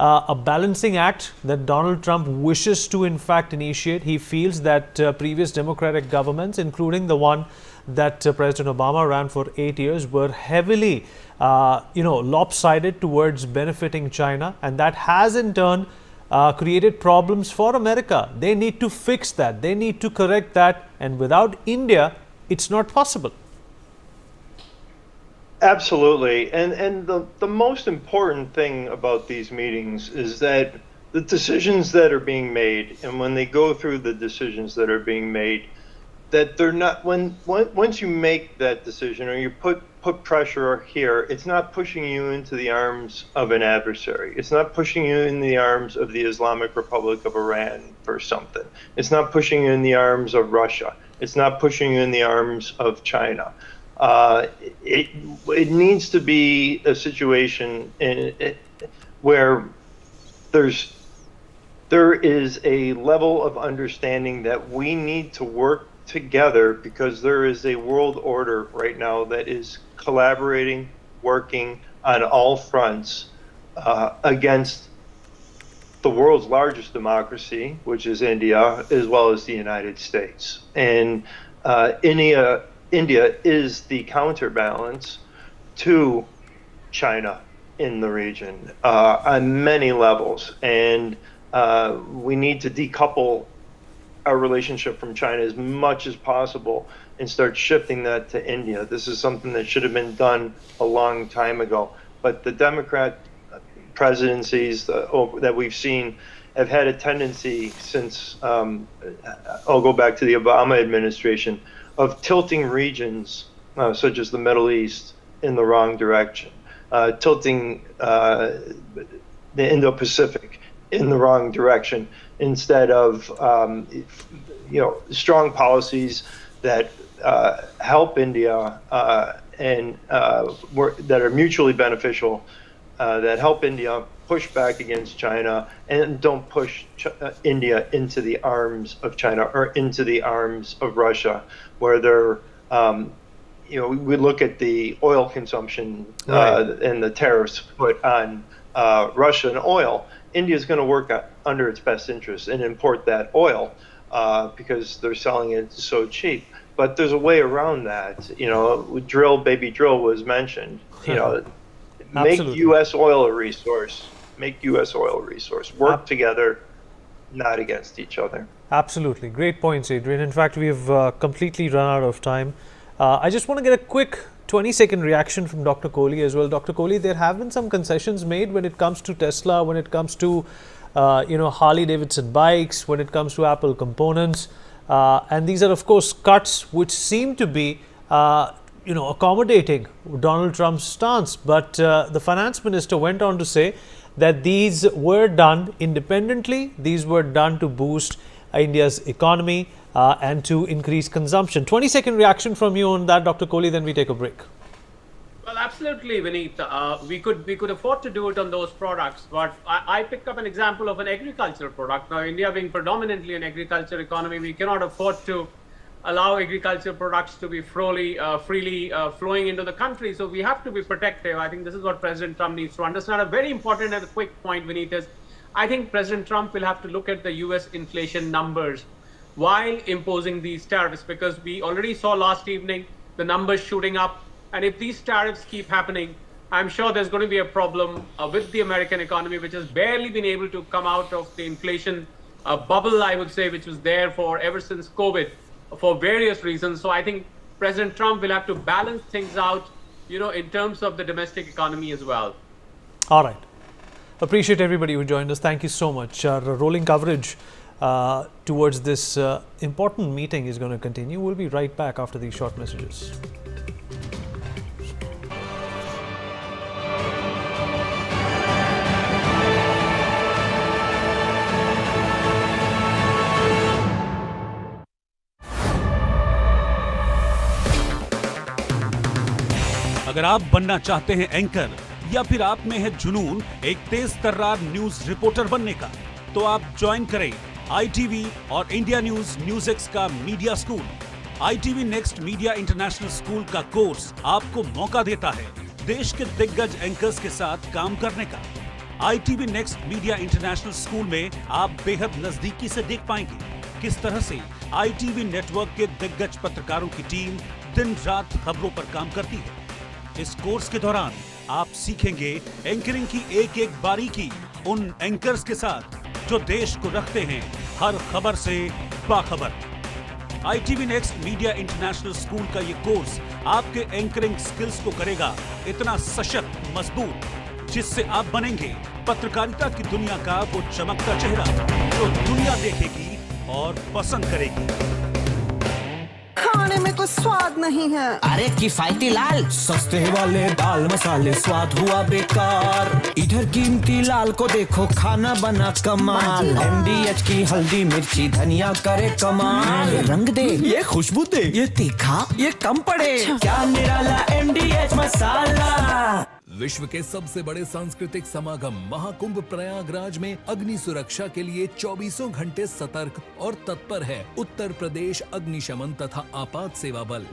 a balancing act that Donald Trump wishes to in fact initiate. He feels that previous Democratic governments, including the one that President Obama ran for 8 years, were heavily lopsided towards benefiting China, and that has in turn created problems for America. They need to fix that. They need to correct that, and without India, it's not possible. Absolutely. And the most important thing about these meetings is that the decisions that are being made, and when they go through the decisions that are being made, that they're not, once you make that decision or you put pressure here, it's not pushing you into the arms of an adversary. It's not pushing you in the arms of the Islamic Republic of Iran for something. It's not pushing you in the arms of Russia. It's not pushing you in the arms of China. It needs to be a situation where there is a level of understanding that we need to work together, because there is a world order right now that is collaborating, working on all fronts against the world's largest democracy, which is India, as well as the United States. And India is the counterbalance to China in the region on many levels, and we need to decouple our relationship from China as much as possible and start shifting that to India. This is something that should have been done a long time ago. But the Democrat presidencies that we've seen have had a tendency since, I'll go back to the Obama administration, of tilting regions such as the Middle East in the wrong direction, tilting the Indo-Pacific in the wrong direction, instead of strong policies that help India and that are mutually beneficial, that help India push back against China and don't push India into the arms of China or into the arms of Russia, where they're we look at the oil consumption and the tariffs put on Russia and oil. India is going to work under its best interest and import that oil because they're selling it so cheap. But there's a way around that. Drill, baby, drill was mentioned. Make U.S. oil a resource. Make U.S. oil a resource. Work together, not against each other. Absolutely. Great points, Adrian. In fact, we've completely run out of time. I just want to get a quick 20-second reaction from Dr. Kohli as well. Dr. Kohli, there have been some concessions made when it comes to Tesla, when it comes to Harley-Davidson bikes, when it comes to Apple components. And these are, of course, cuts which seem to be accommodating Donald Trump's stance. But the finance minister went on to say that these were done independently. These were done to boost India's economy and to increase consumption. 20-second reaction from you on that, Dr. Kohli, then we take a break. Well, absolutely, Vineet. We could afford to do it on those products, but I picked up an example of an agricultural product. Now, India being predominantly an agriculture economy, we cannot afford to allow agriculture products to be freely flowing into the country. So we have to be protective. I think this is what President Trump needs to understand. A very important and a quick point, Vineet, is I think President Trump will have to look at the US inflation numbers while imposing these tariffs, because we already saw last evening the numbers shooting up. And if these tariffs keep happening, I'm sure there's going to be a problem with the American economy, which has barely been able to come out of the inflation bubble, I would say, which was there for ever since COVID for various reasons. So I think President Trump will have to balance things out, in terms of the domestic economy as well. All right. Appreciate everybody who joined us. Thank you so much. Our rolling coverage towards this important meeting is going to continue. We'll be right back after these short messages. अगर आप बनना चाहते हैं anchor या फिर आप में है जुनून एक तेज तर्रार न्यूज रिपोर्टर बनने का, तो आप ज्वाइन करें ITV और इंडिया न्यूज NewsX का media school. ITV next media international school का कोर्स आपको मौका देता है देश के दिग्गज एंकर्स के साथ काम करने का। ITV next media international school में आप बेहद नजदीकी से देख पाएंगे किस तरह से ITV नेटवर्क के दिग्गज पत्रकारों की टीम दिन रात खबरों पर काम करती है। इस कोर्स के दौरान आप सीखेंगे एंकरिंग की एक एक बारीकी उन एंकर्स के साथ जो देश को रखते हैं हर खबर से बाखबर। ITV next media international school का ये कोर्स आपके एंकरिंग स्किल्स को करेगा इतना सशक्त, मजबूत, जिससे आप बनेंगे पत्रकारिता की दुनिया का वो चमकता चेहरा जो दुनिया देखेगी और पसंद करेगी। खाने में कोई स्वाद नहीं है। अरे किफायती लाल सस्ते वाले दाल मसाले स्वाद हुआ बेकार। इधर कीमती लाल को देखो खाना बना कमाल। MDH की हल्दी मिर्ची धनिया करे कमाल। ये रंग दे, ये खुशबू दे, ये तीखा, ये कम पड़े। क्या निराला MDH मसाला। विश्व के सबसे बड़े सांस्कृतिक समागम महाकुंभ प्रयागराज में अग्नि सुरक्षा के लिए 24 घंटे सतर्क और तत्पर है उत्तर प्रदेश अग्निशमन तथा आपात सेवा बल।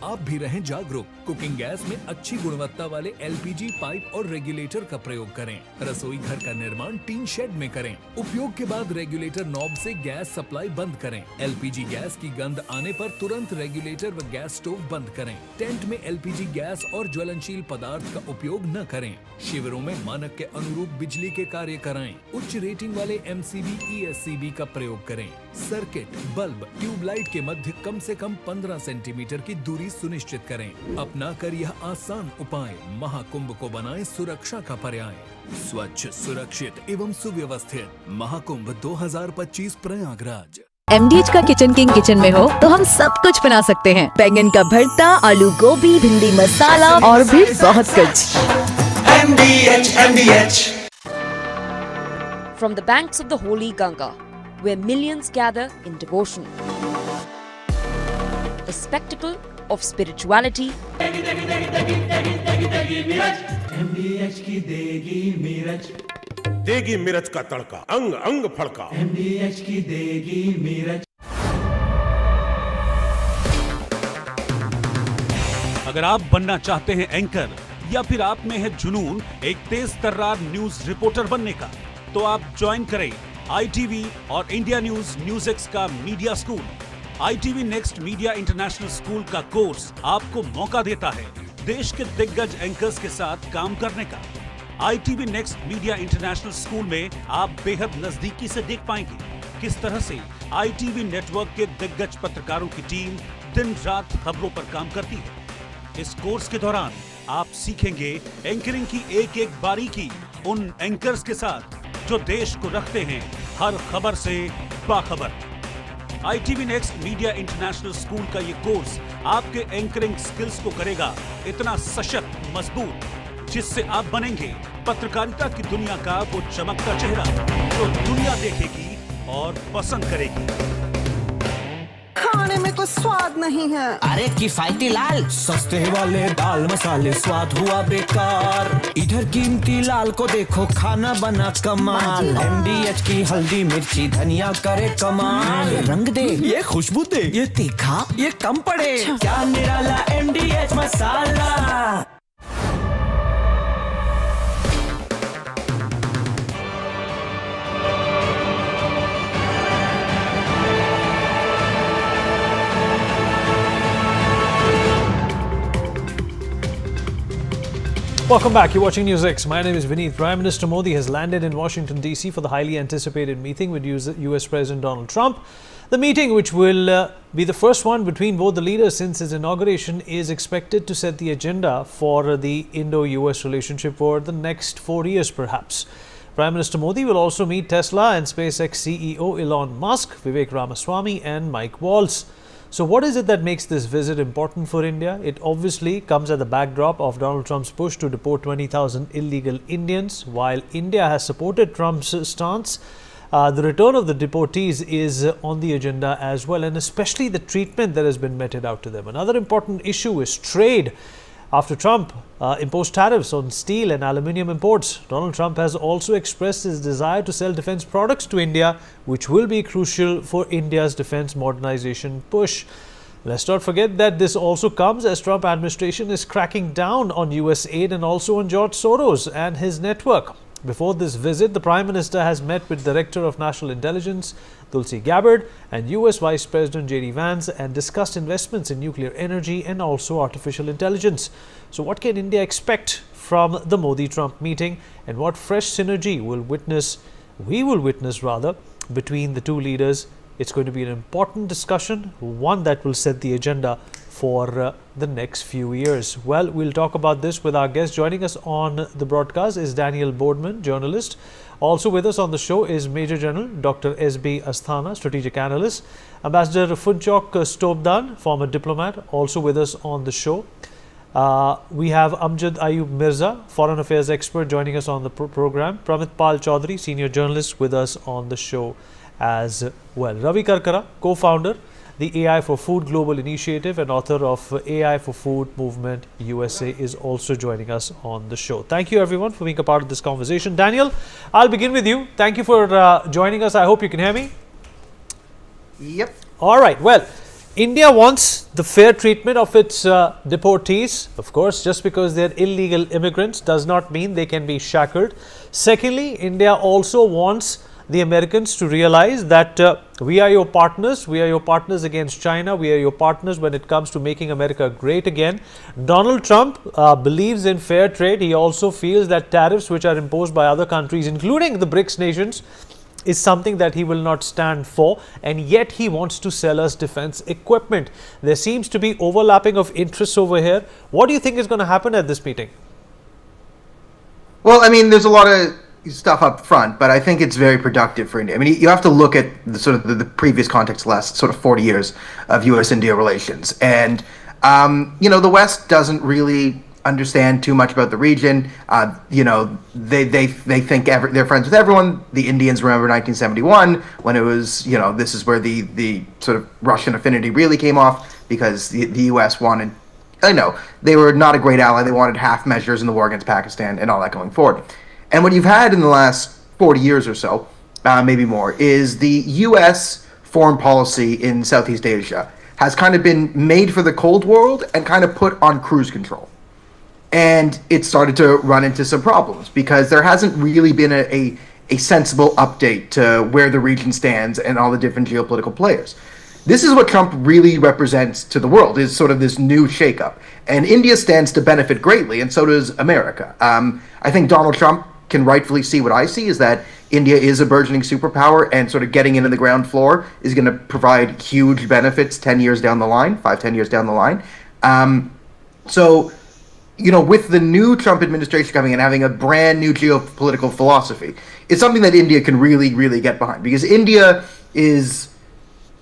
आप भी रहें जागरूक। कुकिंग गैस में अच्छी गुणवत्ता वाले एलपीजी पाइप और रेगुलेटर का प्रयोग करें। रसोई घर का निर्माण टीन शेड में करें। उपयोग के बाद रेगुलेटर नॉब से गैस सप्लाई बंद करें। एलपीजी गैस की गंध आने पर तुरंत रेगुलेटर व गैस स्टोव बंद करें। टेंट में एलपीजी गैस और ज्वलनशील पदार्थ का उपयोग न करें। शिविरों में मानक के अनुरूप बिजली के कार्य कराएं। उच्च रेटिंग वाले एमसीबी ESCB का प्रयोग करें। सर्किट, बल्ब, ट्यूबलाइट के मध्य कम से कम 15 सेंटीमीटर की दूरी सुनिश्चित करें। अपना कर यह आसान उपाय महाकुंभ को बनाए सुरक्षा का पर्याय। स्वच्छ, सुरक्षित एवं सुव्यवस्थित महाकुंभ 2025 प्रयागराज। MDH का किचन किंग किचन में हो तो हम सब कुछ बना सकते हैं। बैंगन का भरता, आलू गोभी, भिंडी मसाला और भी बहुत कुछ। MDH From the banks of the holy Ganga, where millions gather in devotion, the spectacle of spirituality MDH की देगी मिर्च, देगी मिर्च का तड़का, अंग अंग फड़का। MDH की देगी मिर्च। अगर आप बनना चाहते हैं एंकर या फिर आप में है जुनून एक तेज तर्रार न्यूज रिपोर्टर बनने का, तो आप ज्वाइन करें ITV और इंडिया NewsX का media school. ITV next media international school का कोर्स आपको मौका देता है देश के दिग्गज एंकर्स के साथ काम करने का। ITV next media international school में आप बेहद नजदीकी से देख पाएंगे किस तरह से ITV नेटवर्क के दिग्गज पत्रकारों की टीम दिन रात खबरों पर काम करती है। इस कोर्स के दौरान आप सीखेंगे एंकरिंग की एक एक बारीकी उन एंकर्स के साथ जो देश को रखते हैं हर खबर से बाखबर। ITV next media international school का ये कोर्स आपके एंकरिंग स्किल्स को करेगा इतना सशक्त, मजबूत, जिससे आप बनेंगे पत्रकारिता की दुनिया का वो चमकता चेहरा जो दुनिया देखेगी और पसंद करेगी। खाने में कुछ स्वाद नहीं है। अरे किफायती लाल सस्ते वाले दाल मसाले स्वाद हुआ बेकार। इधर कीमती लाल को देखो खाना बना कमाल। MDH की हल्दी मिर्ची धनिया करे कमाल। ये रंग दे, ये खुशबू दे, ये तीखा, ये कम पड़े। क्या निराला MDH masala. Welcome back. You're watching NewsX. My name is Vineet. Prime Minister Modi has landed in Washington, D.C. for the highly anticipated meeting with U.S. President Donald Trump. The meeting, which will be the first one between both the leaders since his inauguration, is expected to set the agenda for the Indo-U.S. relationship for the next 4 years, perhaps. Prime Minister Modi will also meet Tesla and SpaceX CEO Elon Musk, Vivek Ramaswamy and Mike Waltz. So what is it that makes this visit important for India? It obviously comes at the backdrop of Donald Trump's push to deport 20,000 illegal Indians. While India has supported Trump's stance, the return of the deportees is on the agenda as well, and especially the treatment that has been meted out to them. Another important issue is trade. After Trump imposed tariffs on steel and aluminium imports, Donald Trump has also expressed his desire to sell defense products to India, which will be crucial for India's defense modernization push. Let's not forget that this also comes as Trump administration is cracking down on US aid and also on George Soros and his network. Before this visit, the Prime Minister has met with Director of National Intelligence Tulsi Gabbard and US Vice President J.D. Vance and discussed investments in nuclear energy and also artificial intelligence. So what can India expect from the Modi-Trump meeting, and what fresh synergy we will witness between the two leaders? It's going to be an important discussion, one that will set the agenda for the next few years. Well, we'll talk about this with our guest. Joining us on the broadcast is Daniel Boardman, journalist. Also with us on the show is Major General Dr. S.B. Asthana, strategic analyst. Ambassador Funchok Stobdan, former diplomat, also with us on the show. We have Amjad Ayub Mirza, foreign affairs expert, joining us on the program. Pramit Pal Chaudhary, senior journalist, with us on the show as well. Ravi Karkara, co-founder, the AI for Food Global Initiative and author of AI for Food Movement USA, is also joining us on the show. Thank you everyone for being a part of this conversation. Daniel, I'll begin with you. Thank you for joining us. I hope you can hear me. Yep. All right. Well, India wants the fair treatment of its deportees. Of course, just because they're illegal immigrants does not mean they can be shackled. Secondly, India also wants the Americans to realize that we are your partners. We are your partners against China. We are your partners when it comes to making America great again. Donald Trump believes in fair trade. He also feels that tariffs which are imposed by other countries, including the BRICS nations, is something that he will not stand for, and yet he wants to sell us defense equipment. There seems to be overlapping of interests over here. What do you think is going to happen at this meeting? Well, I mean, there's a lot of stuff up front, but I think it's very productive for India. I mean, you have to look at the sort of the previous context, the last sort of 40 years of U.S.-India relations, and the West doesn't really understand too much about the region. They think they're friends with everyone. The Indians remember 1971 when it was, this is where the sort of Russian affinity really came off, because the U.S. wanted, they were not a great ally. They wanted half measures in the war against Pakistan and all that going forward. And what you've had in the last 40 years or so, maybe more, is the U.S. foreign policy in Southeast Asia has kind of been made for the Cold War and kind of put on cruise control. And it started to run into some problems because there hasn't really been a sensible update to where the region stands and all the different geopolitical players. This is what Trump really represents to the world, is sort of this new shakeup. And India stands to benefit greatly, and so does America. I think Donald Trump can rightfully see what I see, is that India is a burgeoning superpower, and sort of getting into the ground floor is going to provide huge benefits 10 years down the line, 5-10 years down the line. With the new Trump administration coming in, having a brand new geopolitical philosophy, it's something that India can really, really get behind, because India is,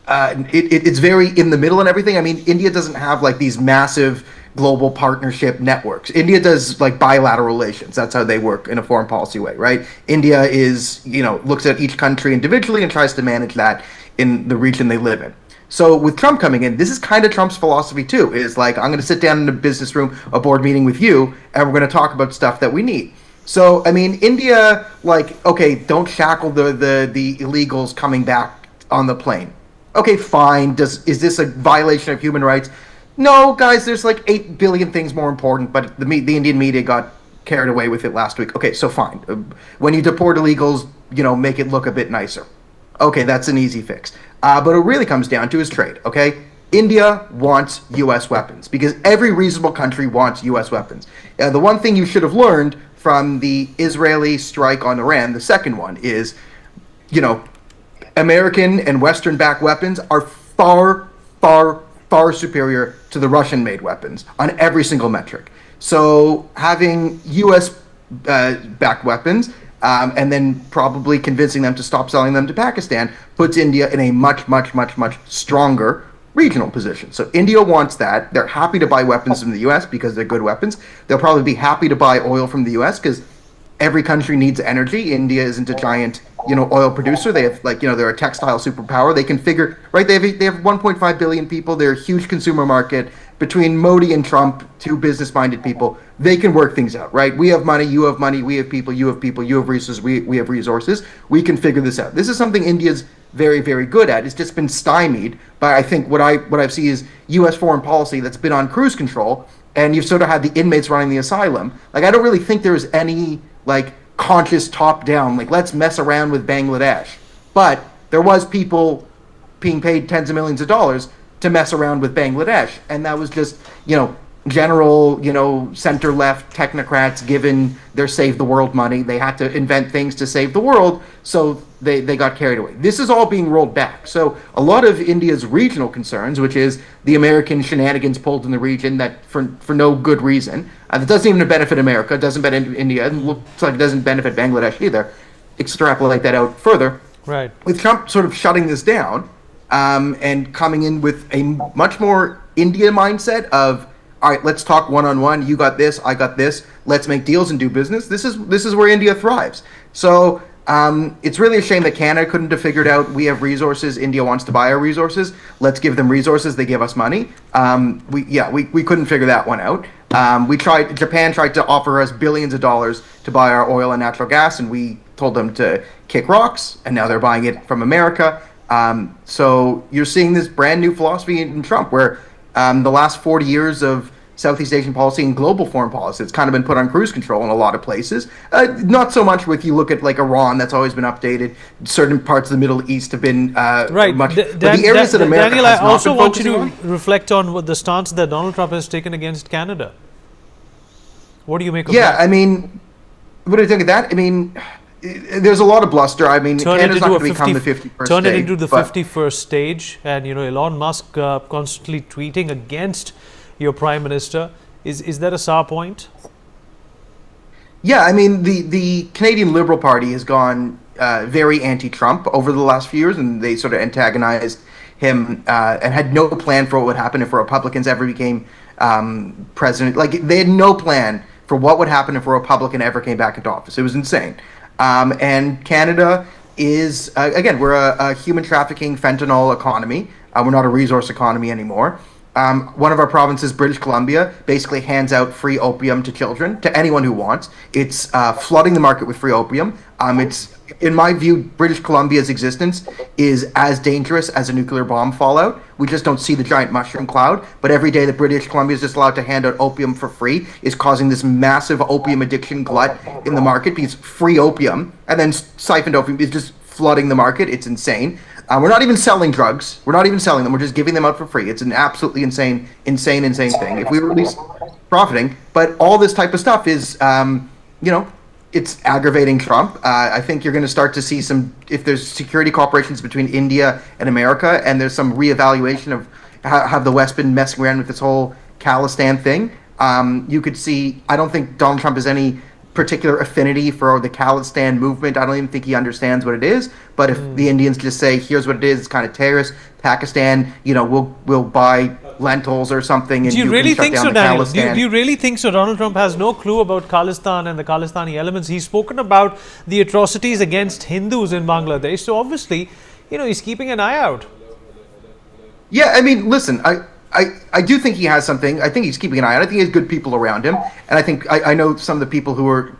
it's very in the middle and everything. I mean, India doesn't have like these massive global partnership networks. India does like bilateral relations. That's how they work in a foreign policy way, right? India is, looks at each country individually and tries to manage that in the region they live in. So with Trump coming in, this is kind of Trump's philosophy too, is like, I'm going to sit down in a business room, a board meeting with you, and we're going to talk about stuff that we need. So, I mean, India, like, okay, don't shackle the illegals coming back on the plane. Okay, fine. Is this a violation of human rights? No, guys, there's like 8 billion things more important, but the Indian media got carried away with it last week. Okay, so fine. When you deport illegals, make it look a bit nicer. Okay, that's an easy fix. But what it really comes down to is trade, okay? India wants U.S. weapons, because every reasonable country wants U.S. weapons. The one thing you should have learned from the Israeli strike on Iran, the second one, is, American and Western-backed weapons are far, far, far superior to the Russian-made weapons on every single metric. So having U.S.-backed weapons, and then probably convincing them to stop selling them to Pakistan, puts India in a much, much, much, much stronger regional position. So India wants that. They're happy to buy weapons from the U.S. because they're good weapons. They'll probably be happy to buy oil from the U.S. because every country needs energy. India isn't a giant, oil producer. They have, they're a textile superpower. They can figure, right? They have 1.5 billion people. They're a huge consumer market. Between Modi and Trump, two business-minded people, they can work things out, right? We have money, you have money, we have people, you have resources, we have resources. We can figure this out. This is something India's very, very good at. It's just been stymied by, I think, what I've seen is U.S. foreign policy that's been on cruise control, and you've sort of had the inmates running the asylum. Like, I don't really think there's any, conscious top-down, let's mess around with Bangladesh. But there was people being paid tens of millions of dollars to mess around with Bangladesh, and that was just, general, center-left technocrats given their save the world money. They had to invent things to save the world, so they got carried away. This is all being rolled back. So a lot of India's regional concerns, which is the American shenanigans pulled in the region that for no good reason, that doesn't even benefit America, doesn't benefit India, and looks like it doesn't benefit Bangladesh either. Extrapolate that out further. Right. With Trump sort of shutting this down, and coming in with a much more India mindset of, all right, let's talk one-on-one. You got this, I got this. Let's make deals and do business. This is where India thrives. So it's really a shame that Canada couldn't have figured out, we have resources, India wants to buy our resources. Let's give them resources, they give us money. We couldn't figure that one out. Japan tried to offer us billions of dollars to buy our oil and natural gas, and we told them to kick rocks, and now they're buying it from America. So you're seeing this brand new philosophy in Trump, where the last 40 years of Southeast Asian policy and global foreign policy, it's kind of been put on cruise control in a lot of places. Not so much with, you look at like Iran, that's always been updated. Certain parts of the Middle East have been right. much. But the areas that America Daniel, has I not also been want you to focusing reflect on what the stance that Donald Trump has taken against Canada. What do you make of Yeah, that? I mean, what do you think of that? I mean, there's a lot of bluster. I mean, Canada's not going to become the 51st turn state. it into the but- 51st stage, and Elon Musk constantly tweeting against your prime minister. Is that a sour point? Yeah, I mean, the Canadian Liberal Party has gone very anti-Trump over the last few years, and they sort of antagonized him and had no plan for what would happen if Republicans ever became president. Like, they had no plan for what would happen if a Republican ever came back into office. It was insane. And Canada is, again, we're a human trafficking fentanyl economy. We're not a resource economy anymore. One of our provinces, British Columbia, basically hands out free opium to children, to anyone who wants. It's flooding the market with free opium. It's, in my view, British Columbia's existence is as dangerous as a nuclear bomb fallout. We just don't see the giant mushroom cloud. But every day that British Columbia is just allowed to hand out opium for free is causing this massive opium addiction glut in the market, because free opium and then siphoned opium is just flooding the market. It's insane. We're not even selling drugs. We're not even selling them. We're just giving them out for free. It's an absolutely insane thing. If we were at least profiting, but all this type of stuff is, it's aggravating Trump. I think you're going to start to see if there's security cooperations between India and America, and there's some reevaluation of how the West been messing around with this whole Khalistan thing. You could see, I don't think Donald Trump has any particular affinity for the Khalistan movement. I don't even think he understands what it is. But if the Indians just say, here's what it is, it's kind of terrorist. Pakistan, we'll buy lentils or something, and do you really think so, down Daniel? Khalistan. Do you really think so? Donald Trump has no clue about Khalistan and the Khalistani elements. He's spoken about the atrocities against Hindus in Bangladesh. So obviously, he's keeping an eye out. Yeah, I mean, listen, I do think he has something. I think he's keeping an eye on it. I think he has good people around him. And I think I know some of the people who are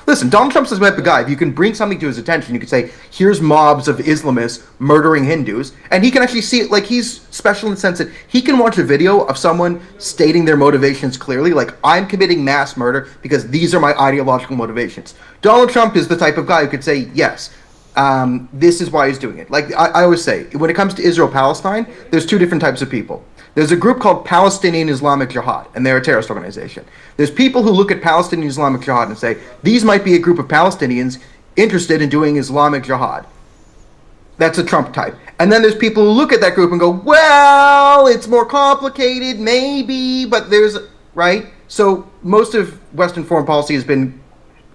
listen, Donald Trump's the type of guy, if you can bring something to his attention, you could say, here's mobs of Islamists murdering Hindus. And he can actually see it. Like, he's special in the sense that he can watch a video of someone stating their motivations clearly. Like, I'm committing mass murder because these are my ideological motivations. Donald Trump is the type of guy who could say, yes, this is why he's doing it. Like, I always say, when it comes to Israel-Palestine, there's two different types of people. There's a group called Palestinian Islamic Jihad, and they're a terrorist organization. There's people who look at Palestinian Islamic Jihad and say, these might be a group of Palestinians interested in doing Islamic Jihad. That's a Trump type. And then there's people who look at that group and go, well, it's more complicated, maybe, but there's, right? So most of Western foreign policy has been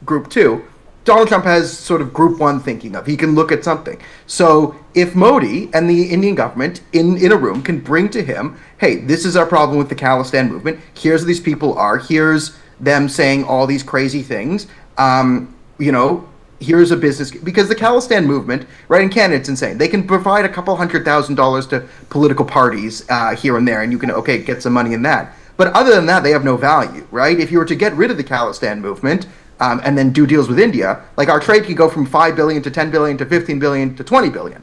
group two. Donald Trump has sort of group one thinking of. He can look at something. So if Modi and the Indian government in a room can bring to him, hey, this is our problem with the Khalistan movement. Here's who these people are. Here's them saying all these crazy things. Here's a business. Because the Khalistan movement, right, in Canada, it's insane. They can provide a couple $100,000 to political parties here and there, and you can, get some money in that. But other than that, they have no value, right? If you were to get rid of the Khalistan movement, and then do deals with India, like our trade could go from 5 billion to 10 billion to 15 billion to 20 billion.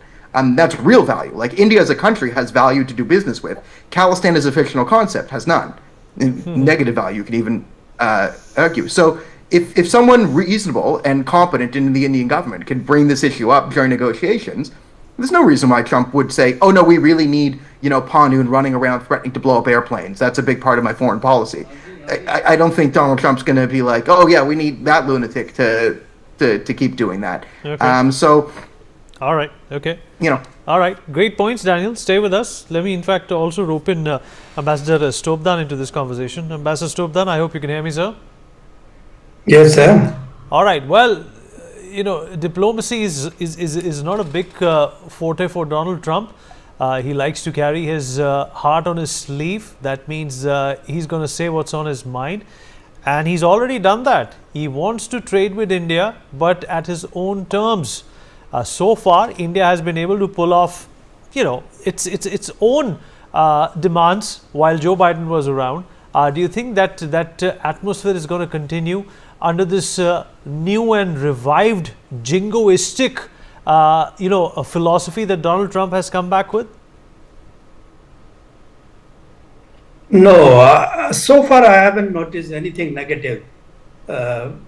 That's real value. Like, India as a country has value to do business with. Khalistan as a fictional concept has none. Negative value, you can even argue. So if someone reasonable and competent in the Indian government can bring this issue up during negotiations, there's no reason why Trump would say, oh no, we really need, Panoon running around threatening to blow up airplanes. That's a big part of my foreign policy. I don't think Donald Trump's going to be like, oh yeah, we need that lunatic to keep doing that. Okay. All right. Okay. All right. Great points, Daniel. Stay with us. Let me, in fact, also rope in Ambassador Stobdan into this conversation. Ambassador Stobdan, I hope you can hear me, sir. Yes, sir. All right. Well, diplomacy is not a big forte for Donald Trump. He likes to carry his heart on his sleeve. That means he's going to say what's on his mind. And he's already done that. He wants to trade with India, but at his own terms. So far, India has been able to pull off, its own demands while Joe Biden was around. Do you think that atmosphere is going to continue under this new and revived jingoistic a philosophy that Donald Trump has come back with? No, so far I haven't noticed anything negative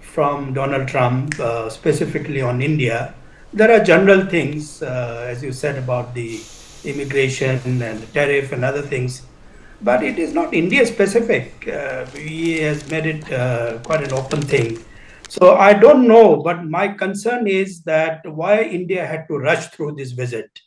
from Donald Trump, specifically on India. There are general things, as you said, about the immigration and the tariff and other things, but it is not India specific. He has made it quite an open thing. So I don't know, but my concern is that why India had to rush through this visit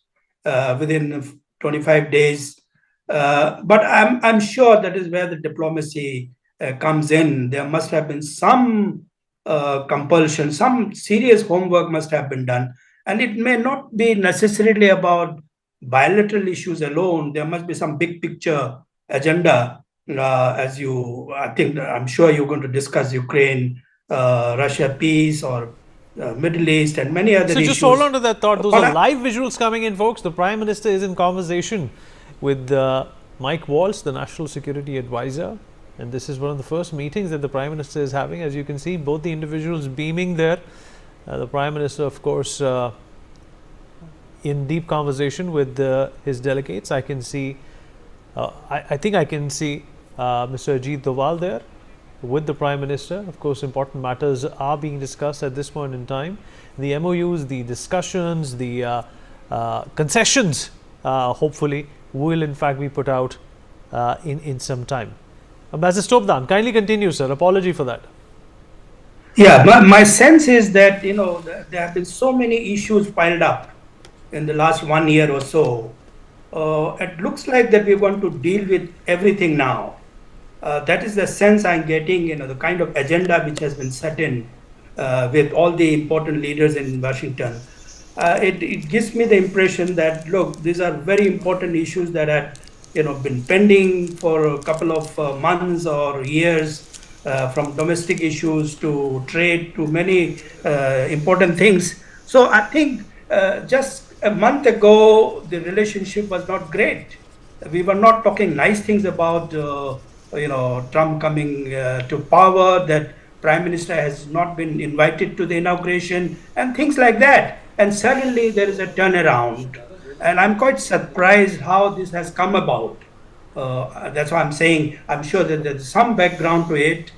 within 25 days. But I'm sure that is where the diplomacy comes in. There must have been some compulsion, some serious homework must have been done. And it may not be necessarily about bilateral issues alone. There must be some big picture agenda, I'm sure you're going to discuss Ukraine, Russia peace, or Middle East, and many other issues. So just hold on to that thought. Those are live visuals coming in, folks. The Prime Minister is in conversation with Mike Waltz, the National Security Advisor. And this is one of the first meetings that the Prime Minister is having. As you can see, both the individuals beaming there. The Prime Minister, of course, in deep conversation with his delegates. I can see, I think I can see Mr. Ajit Doval there with the Prime Minister. Of course, important matters are being discussed at this point in time. The MOUs, the discussions, the concessions, hopefully, will in fact be put out in some time. Ambassador Stobdan, kindly continue, sir. Apology for that. Yeah, my sense is that, there have been so many issues piled up in the last 1 year or so. It looks like that we're going to deal with everything now. That is the sense I'm getting, the kind of agenda which has been set in with all the important leaders in Washington. It gives me the impression that, look, these are very important issues that had been pending for a couple of months or years, from domestic issues to trade to many important things. So I think just a month ago, the relationship was not great. We were not talking nice things about Trump coming to power, that Prime Minister has not been invited to the inauguration and things like that. And suddenly there is a turnaround. And I'm quite surprised how this has come about. That's why I'm saying I'm sure that there's some background to it.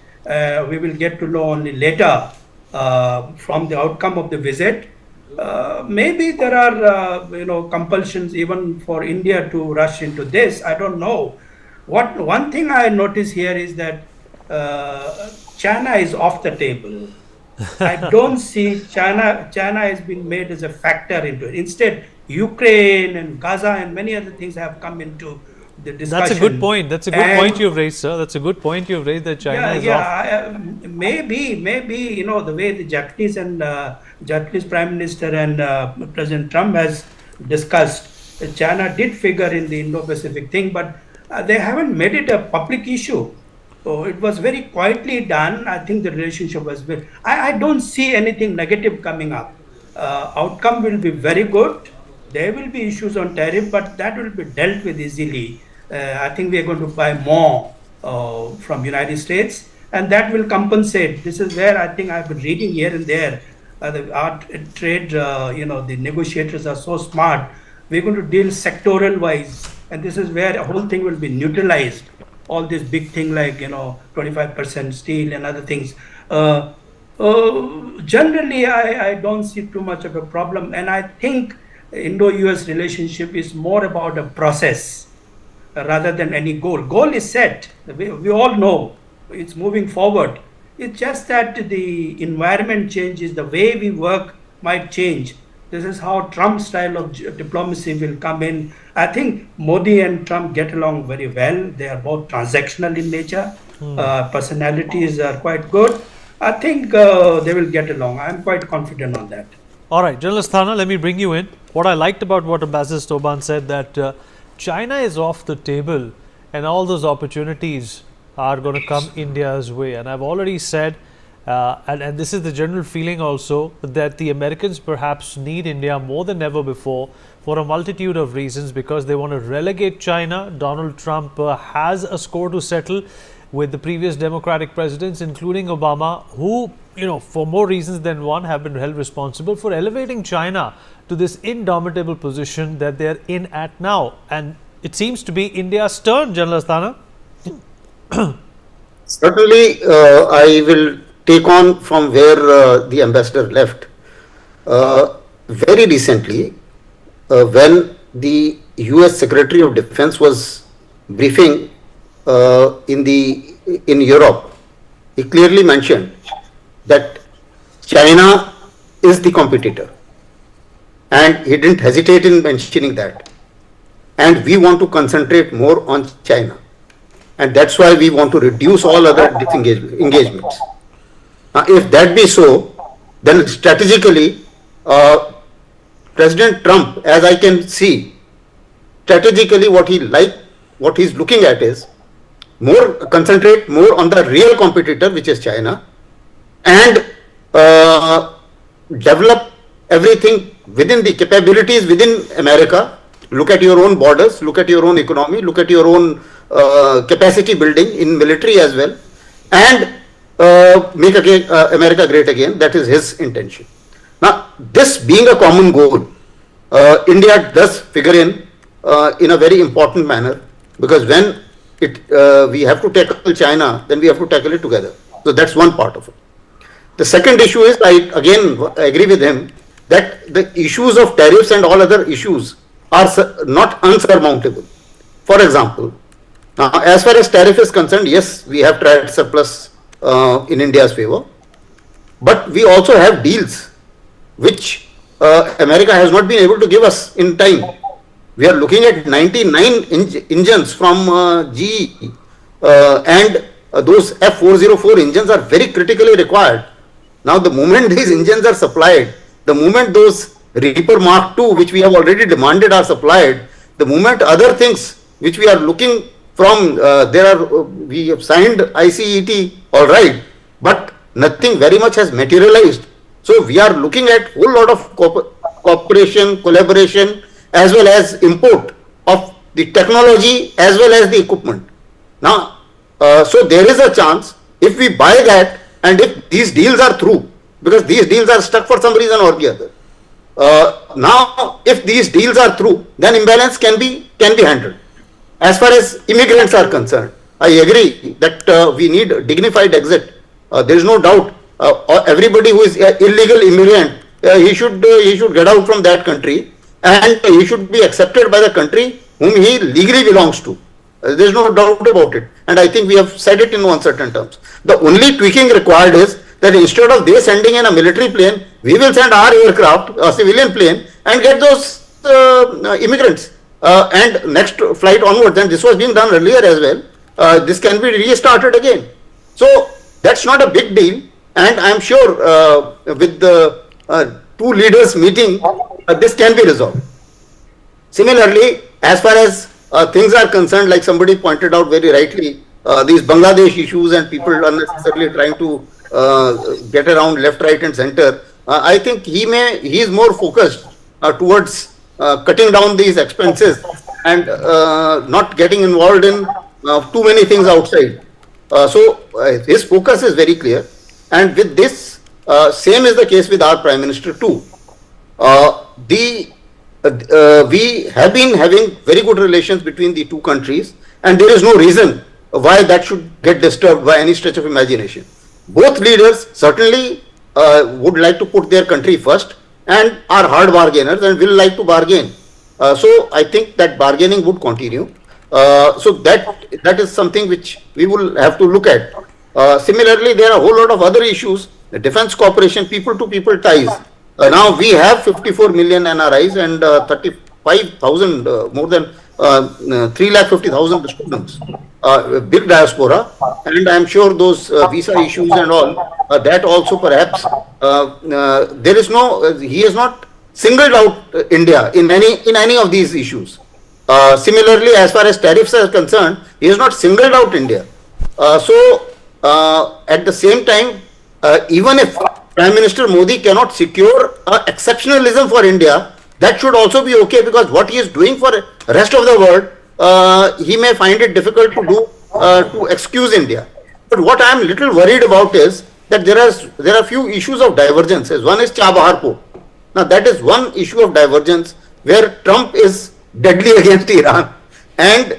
We will get to know only later from the outcome of the visit. Maybe there are compulsions even for India to rush into this. I don't know. One thing I notice here is that China is off the table. I don't see China has been made as a factor into it. Instead, Ukraine and Gaza and many other things have come into the discussion. That's a good point. That's a good point you've raised, sir. That's a good point you've raised, that China is off. Maybe the way the Japanese and Japanese Prime Minister and President Trump has discussed, China did figure in the Indo-Pacific thing, but they haven't made it a public issue. So it was very quietly done. I think the relationship was very. I don't see anything negative coming up. Outcome will be very good. There will be issues on tariff, but that will be dealt with easily. I think we are going to buy more from United States, and that will compensate. This is where I think I've been reading here and there. Our trade, the negotiators are so smart. We're going to deal sectoral wise, and this is where the whole thing will be neutralized. All this big thing like 25% steel and other things. Generally, I don't see too much of a problem, and I think Indo-U.S. relationship is more about a process rather than any goal. Goal is set. We all know it's moving forward. It's just that the environment changes, the way we work might change. This is how Trump's style of diplomacy will come in. I think Modi and Trump get along very well. They are both transactional in nature. Personalities are quite good. I think they will get along. I'm quite confident on that. All right, Journalist Thana, let me bring you in. What I liked about what Ambassador Stobdan said, that China is off the table and all those opportunities are going to come India's way. And I've already said, and this is the general feeling also, that the Americans perhaps need India more than ever before for a multitude of reasons, because they want to relegate China. Donald Trump has a score to settle. with the previous Democratic presidents, including Obama, who, for more reasons than one, have been held responsible for elevating China to this indomitable position that they are in at now. And it seems to be India's turn, General Asthana. Certainly, I will take on from where the ambassador left. Very recently, when the U.S. Secretary of Defense was briefing in Europe, he clearly mentioned that China is the competitor, and he didn't hesitate in mentioning that. And we want to concentrate more on China, and that's why we want to reduce all other engagements. If that be so, then strategically, President Trump, as I can see, strategically what he's looking at is concentrate more on the real competitor, which is China, and develop everything within the capabilities within America. Look at your own borders, look at your own economy, look at your own capacity building in military as well, and make America great again. That is his intention. Now, this being a common goal, India does figure in a very important manner, because when we have to tackle China, then we have to tackle it together. So that's one part of it. The second issue is, I agree with him that the issues of tariffs and all other issues are not unsurmountable. For example, now as far as tariff is concerned, yes, we have trade surplus in India's favor, but we also have deals which America has not been able to give us in time. We are looking at 99 engines from GE, and those F404 engines are very critically required. Now, the moment these engines are supplied, the moment those Reaper Mark II, which we have already demanded, are supplied, the moment other things which we are looking from, we have signed ICET, all right, but nothing very much has materialized. So we are looking at whole lot of cooperation, collaboration, as well as import of the technology as well as the equipment. Now, so there is a chance, if we buy that, and if these deals are through, because these deals are stuck for some reason or the other. Now, if these deals are through, then imbalance can be handled. As far as immigrants are concerned, I agree that we need a dignified exit. There is no doubt. Everybody who is an illegal immigrant, he should get out from that country, and he should be accepted by the country whom he legally belongs to. There is no doubt about it, and I think we have said it in uncertain terms. The only tweaking required is that instead of they sending in a military plane, we will send our aircraft, a civilian plane, and get those immigrants. And next flight onwards, and this was being done earlier as well, this can be restarted again. So that's not a big deal, and I am sure with the two leaders meeting, this can be resolved. Similarly, as far as things are concerned, like somebody pointed out very rightly, these Bangladesh issues and people unnecessarily trying to get around left, right and center, I think he is more focused towards cutting down these expenses and not getting involved in too many things outside. So his focus is very clear, and with this, same is the case with our Prime Minister too. We have been having very good relations between the two countries, and there is no reason why that should get disturbed by any stretch of imagination. Both leaders certainly would like to put their country first and are hard bargainers and will like to bargain. So I think that bargaining would continue. So that is something which we will have to look at. Similarly, there are a whole lot of other issues. The defense cooperation, people-to-people ties. Now we have 54 million NRIs and 35,000, more than 350,000 students, big diaspora, and I am sure those visa issues and all, that also perhaps, there is no, he has not singled out India in any of these issues. Similarly, as far as tariffs are concerned, he has not singled out India. So at the same time, even if Prime Minister Modi cannot secure exceptionalism for India, that should also be okay, because what he is doing for the rest of the world, he may find it difficult to do to excuse India. But what I am little worried about is that there are few issues of divergences. One is Chabahar Port. Now that is one issue of divergence where Trump is deadly against Iran, and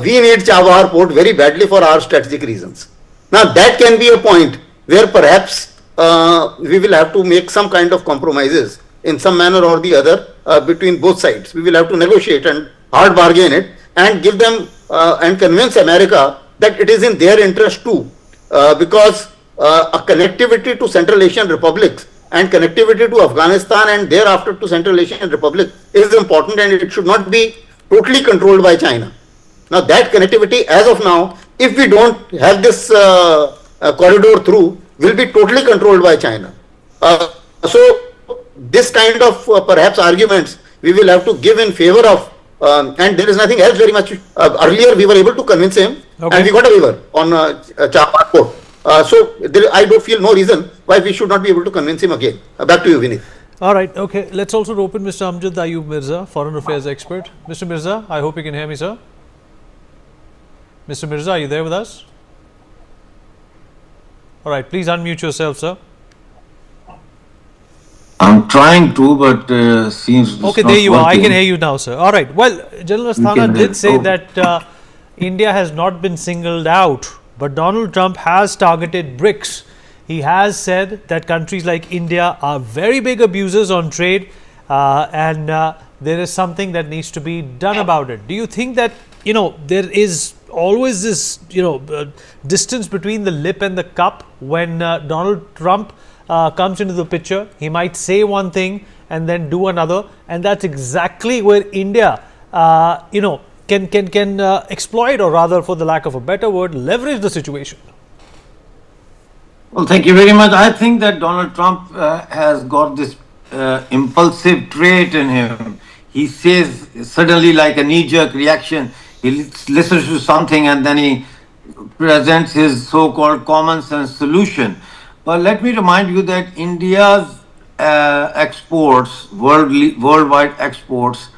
we need Chabahar Port very badly for our strategic reasons. Now that can be a point where perhaps we will have to make some kind of compromises in some manner or the other between both sides. We will have to negotiate and hard bargain it and give them and convince America that it is in their interest too, because a connectivity to Central Asian republics and connectivity to Afghanistan and thereafter to Central Asian Republic is important, and it should not be totally controlled by China. Now that connectivity as of now, if we don't have this corridor through, will be totally controlled by China. So this kind of perhaps arguments we will have to give in favor of, and there is nothing else very much. Earlier we were able to convince him, and we got a waiver on Chabahar Port. So I don't feel no reason why we should not be able to convince him again. Back to you, Vineet. All right, okay. Let's also open Mr. Amjad Ayub Mirza, Foreign Affairs expert. Mr. Mirza, I hope you can hear me, sir. Mr. Mirza, are you there with us? All right, please unmute yourself, sir. I'm trying to, but seems okay. There you are. I can hear you now, sir. All right. Well, General Asthana did say that India has not been singled out, but Donald Trump has targeted BRICS. He has said that countries like India are very big abusers on trade, and there is something that needs to be done about it. Do you think that there is always this distance between the lip and the cup when Donald Trump comes into the picture? He might say one thing and then do another, and that's exactly where India can exploit, or rather, for the lack of a better word, leverage the situation. Well, thank you very much. I think that Donald Trump has got this impulsive trait in him. He says suddenly, like a knee-jerk reaction, he listens to something and then he presents his so-called common sense solution. But let me remind you that India's exports, worldwide exports,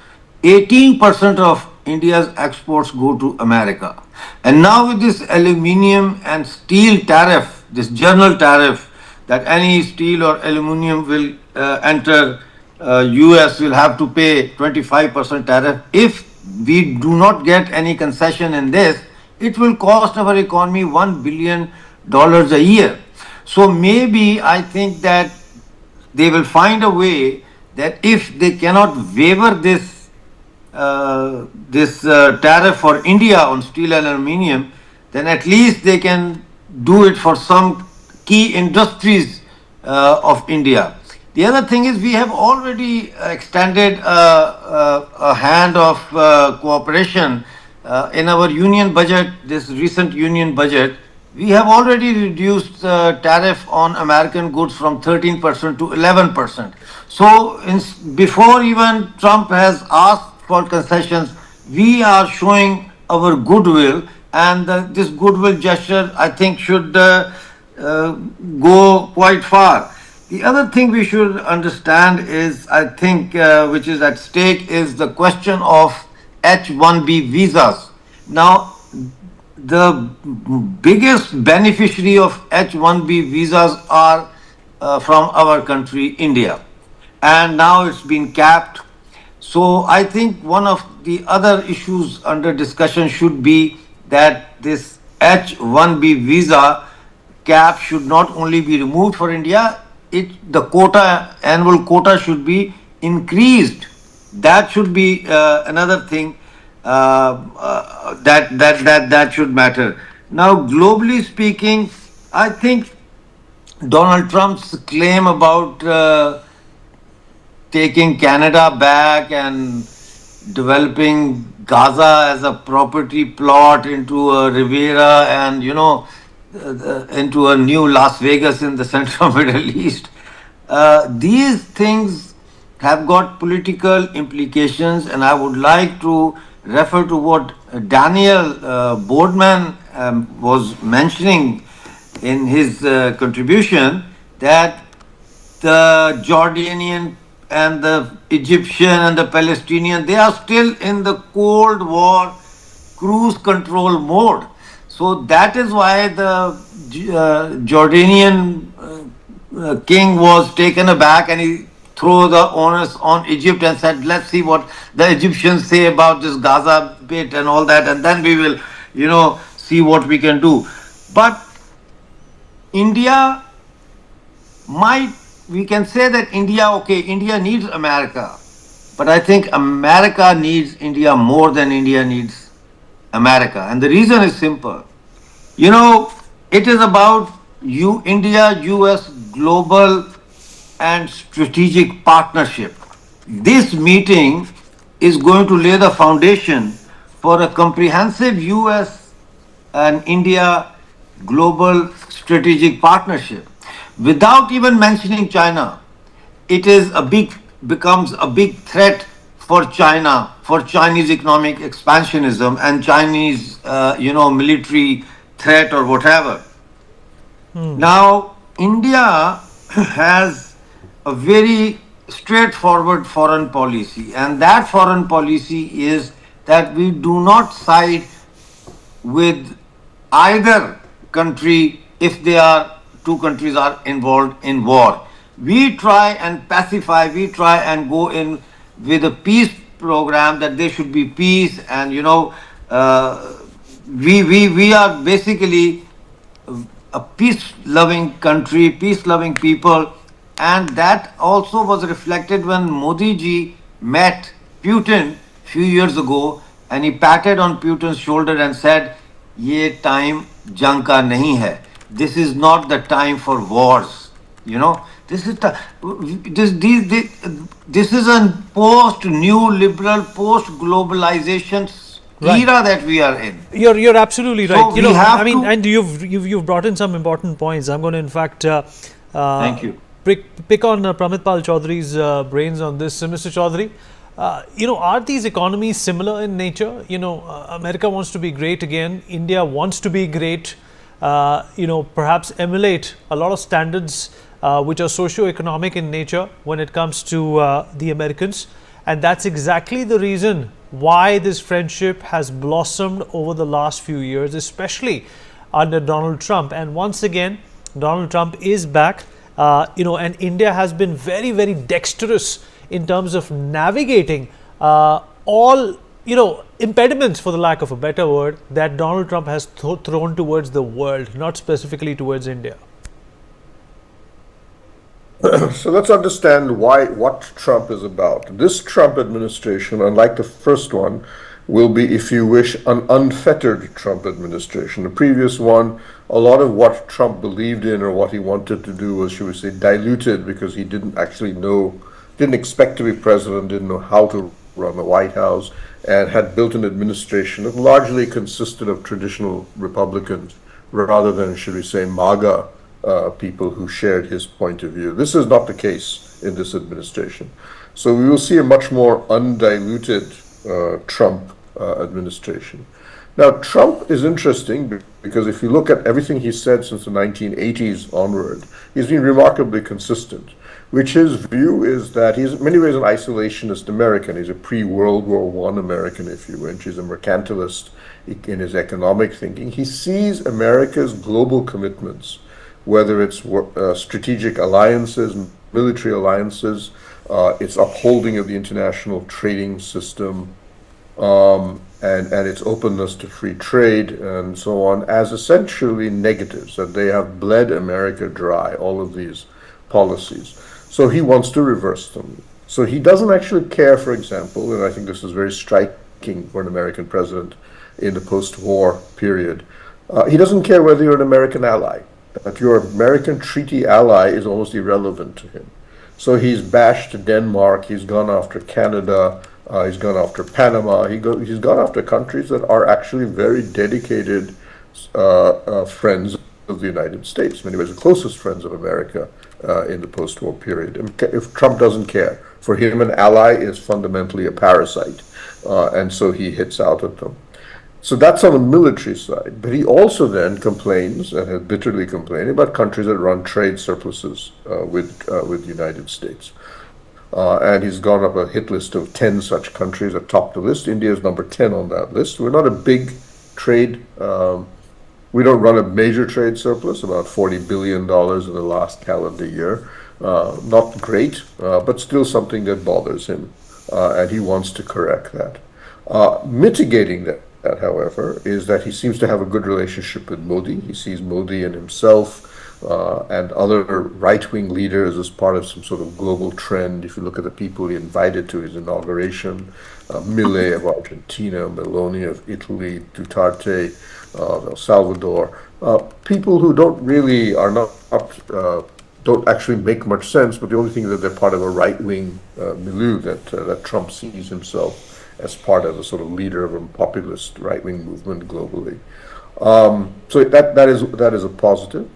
18% of India's exports go to America. And now with this aluminium and steel tariff, this general tariff, that any steel or aluminium will enter U.S. will have to pay 25% tariff. If we do not get any concession in this, it will cost our economy $1 billion a year. So maybe I think that they will find a way that if they cannot waiver this tariff for India on steel and aluminium, then at least they can do it for some key industries of India. The other thing is we have already extended a hand of cooperation in our union budget, this recent union budget. We have already reduced tariff on American goods from 13% to 11%. So before even Trump has asked for concessions, we are showing our goodwill, and this goodwill gesture, I think, should go quite far. The other thing we should understand is, I think, which is at stake, is the question of H-1B visas. Now, the biggest beneficiary of H-1B visas are from our country, India. And now it's been capped. So I think one of the other issues under discussion should be that this H-1B visa cap should not only be removed for India, the annual quota should be increased. That should be another thing that should matter. Now, globally speaking, I think Donald Trump's claim about taking Canada back and developing Gaza as a property plot into a Riviera and, into a new Las Vegas in the central Middle East. These things have got political implications, and I would like to refer to what Daniel Boardman was mentioning in his contribution, that the Jordanian and the Egyptian and the Palestinian, they are still in the Cold War cruise control mode. So that is why the Jordanian king was taken aback, and he threw the onus on Egypt and said, let's see what the Egyptians say about this Gaza bit and all that, and then we will, see what we can do. But India we can say that India needs America, but I think America needs India more than India needs America. And the reason is simple. It is about India-U.S. global and strategic partnership. This meeting is going to lay the foundation for a comprehensive U.S. and India global strategic partnership. Without even mentioning China, it becomes a big threat for China, for Chinese economic expansionism and Chinese, military threat or whatever. Now, India has a very straightforward foreign policy, and that foreign policy is that we do not side with either country if two countries are involved in war. We try and pacify, we try and go in with a peace program that there should be peace, and we are basically a peace-loving country, peace-loving people, and that also was reflected when Modi ji met Putin few years ago, and he patted on Putin's shoulder and said, "Ye time jang ka nahi hai. This is not the time for wars." This is a post-new liberal, post-globalization era that we are in. You're absolutely right. So and you've brought in some important points. I'm going to, in fact, thank you. Pick on Pramit Pal Chaudhary's brains on this. Mr. Chaudhary, are these economies similar in nature? America wants to be great again. India wants to be great. Perhaps emulate a lot of standards which are socio-economic in nature when it comes to the Americans. And that's exactly the reason why this friendship has blossomed over the last few years, especially under Donald Trump. And once again, Donald Trump is back, and India has been very, very dexterous in terms of navigating all, impediments, for the lack of a better word, that Donald Trump has thrown towards the world, not specifically towards India. So let's understand what Trump is about. This Trump administration, unlike the first one, will be, if you wish, an unfettered Trump administration. The previous one, a lot of what Trump believed in or what he wanted to do was, should we say, diluted, because he didn't actually didn't expect to be president, didn't know how to run the White House, and had built an administration that largely consisted of traditional Republicans rather than, should we say, MAGA people who shared his point of view. This is not the case in this administration. So we will see a much more undiluted Trump administration. Now, Trump is interesting because if you look at everything he's said since the 1980s onward, he's been remarkably consistent, which his view is that he's in many ways an isolationist American. He's a pre-World War I American, if you wish. He's a mercantilist in his economic thinking. He sees America's global commitments, whether it's strategic alliances, military alliances, its upholding of the international trading system, and its openness to free trade and so on, as essentially negatives, that they have bled America dry, all of these policies. So he wants to reverse them. So he doesn't actually care, for example, and I think this is very striking for an American president in the post-war period, he doesn't care whether you're an American ally. That your American treaty ally is almost irrelevant to him. So he's bashed Denmark, he's gone after Canada, he's gone after Panama, he's gone after countries that are actually very dedicated friends of the United States, in many ways the closest friends of America in the post-war period. If Trump doesn't care, for him an ally is fundamentally a parasite, and so he hits out at them. So that's on the military side. But he also then complains, and has bitterly complained, about countries that run trade surpluses with the United States. And he's gone up a hit list of 10 such countries that top the list. India is number 10 on that list. We're not a big trade We don't run a major trade surplus, about $40 billion in the last calendar year. Not great, but still something that bothers him, and he wants to correct that. Mitigating that, however, is that he seems to have a good relationship with Modi. He sees Modi and himself and other right-wing leaders as part of some sort of global trend. If you look at the people he invited to his inauguration, Milei of Argentina, Meloni of Italy, Duterte of El Salvador, people who don't actually make much sense, but the only thing is that they're part of a right-wing milieu that Trump sees himself as part of a sort of leader of a populist right-wing movement globally. So that is a positive.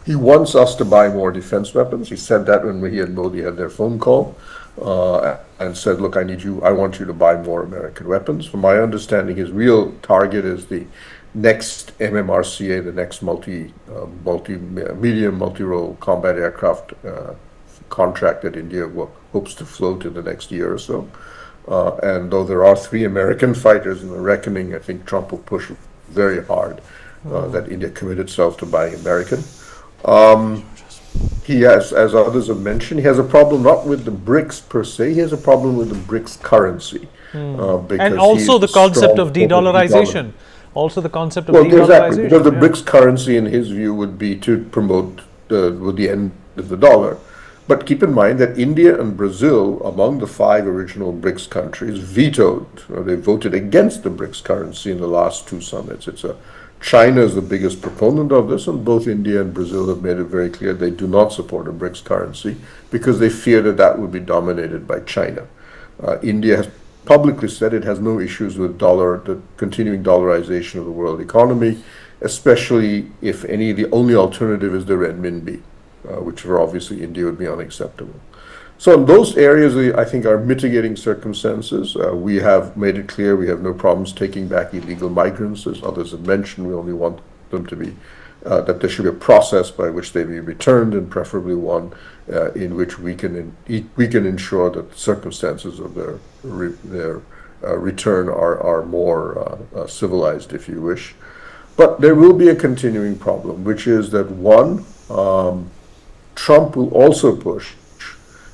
He wants us to buy more defense weapons. He said that when he and Modi had their phone call, and said, look, I want you to buy more American weapons. From my understanding, his real target is the next MMRCA, the next medium multi-role combat aircraft contract that India hopes to float in the next year or so. And though there are 3 American fighters in the reckoning, I think Trump will push very hard that India commit itself to buying American. He has, as others have mentioned, he has a problem not with the BRICS per se, he has a problem with the BRICS currency. And also the concept of de-dollarization. Also the concept of de-dollarization. Exactly, because the yeah. BRICS currency, in his view, would be to promote with the end of the dollar. But keep in mind that India and Brazil, among the 5 original BRICS countries, they voted against the BRICS currency in the last 2 summits. China is the biggest proponent of this, and both India and Brazil have made it very clear they do not support a BRICS currency because they fear that would be dominated by China. India has publicly said it has no issues with the continuing dollarization of the world economy, especially if the only alternative is the renminbi, which for obviously India would be unacceptable. So in those areas, I think are mitigating circumstances. We have made it clear we have no problems taking back illegal migrants, as others have mentioned. We only want them to be, that there should be a process by which they be returned, and preferably one in which we can ensure that the circumstances of their return are more civilized, if you wish. But there will be a continuing problem, which is that one, Trump will also push,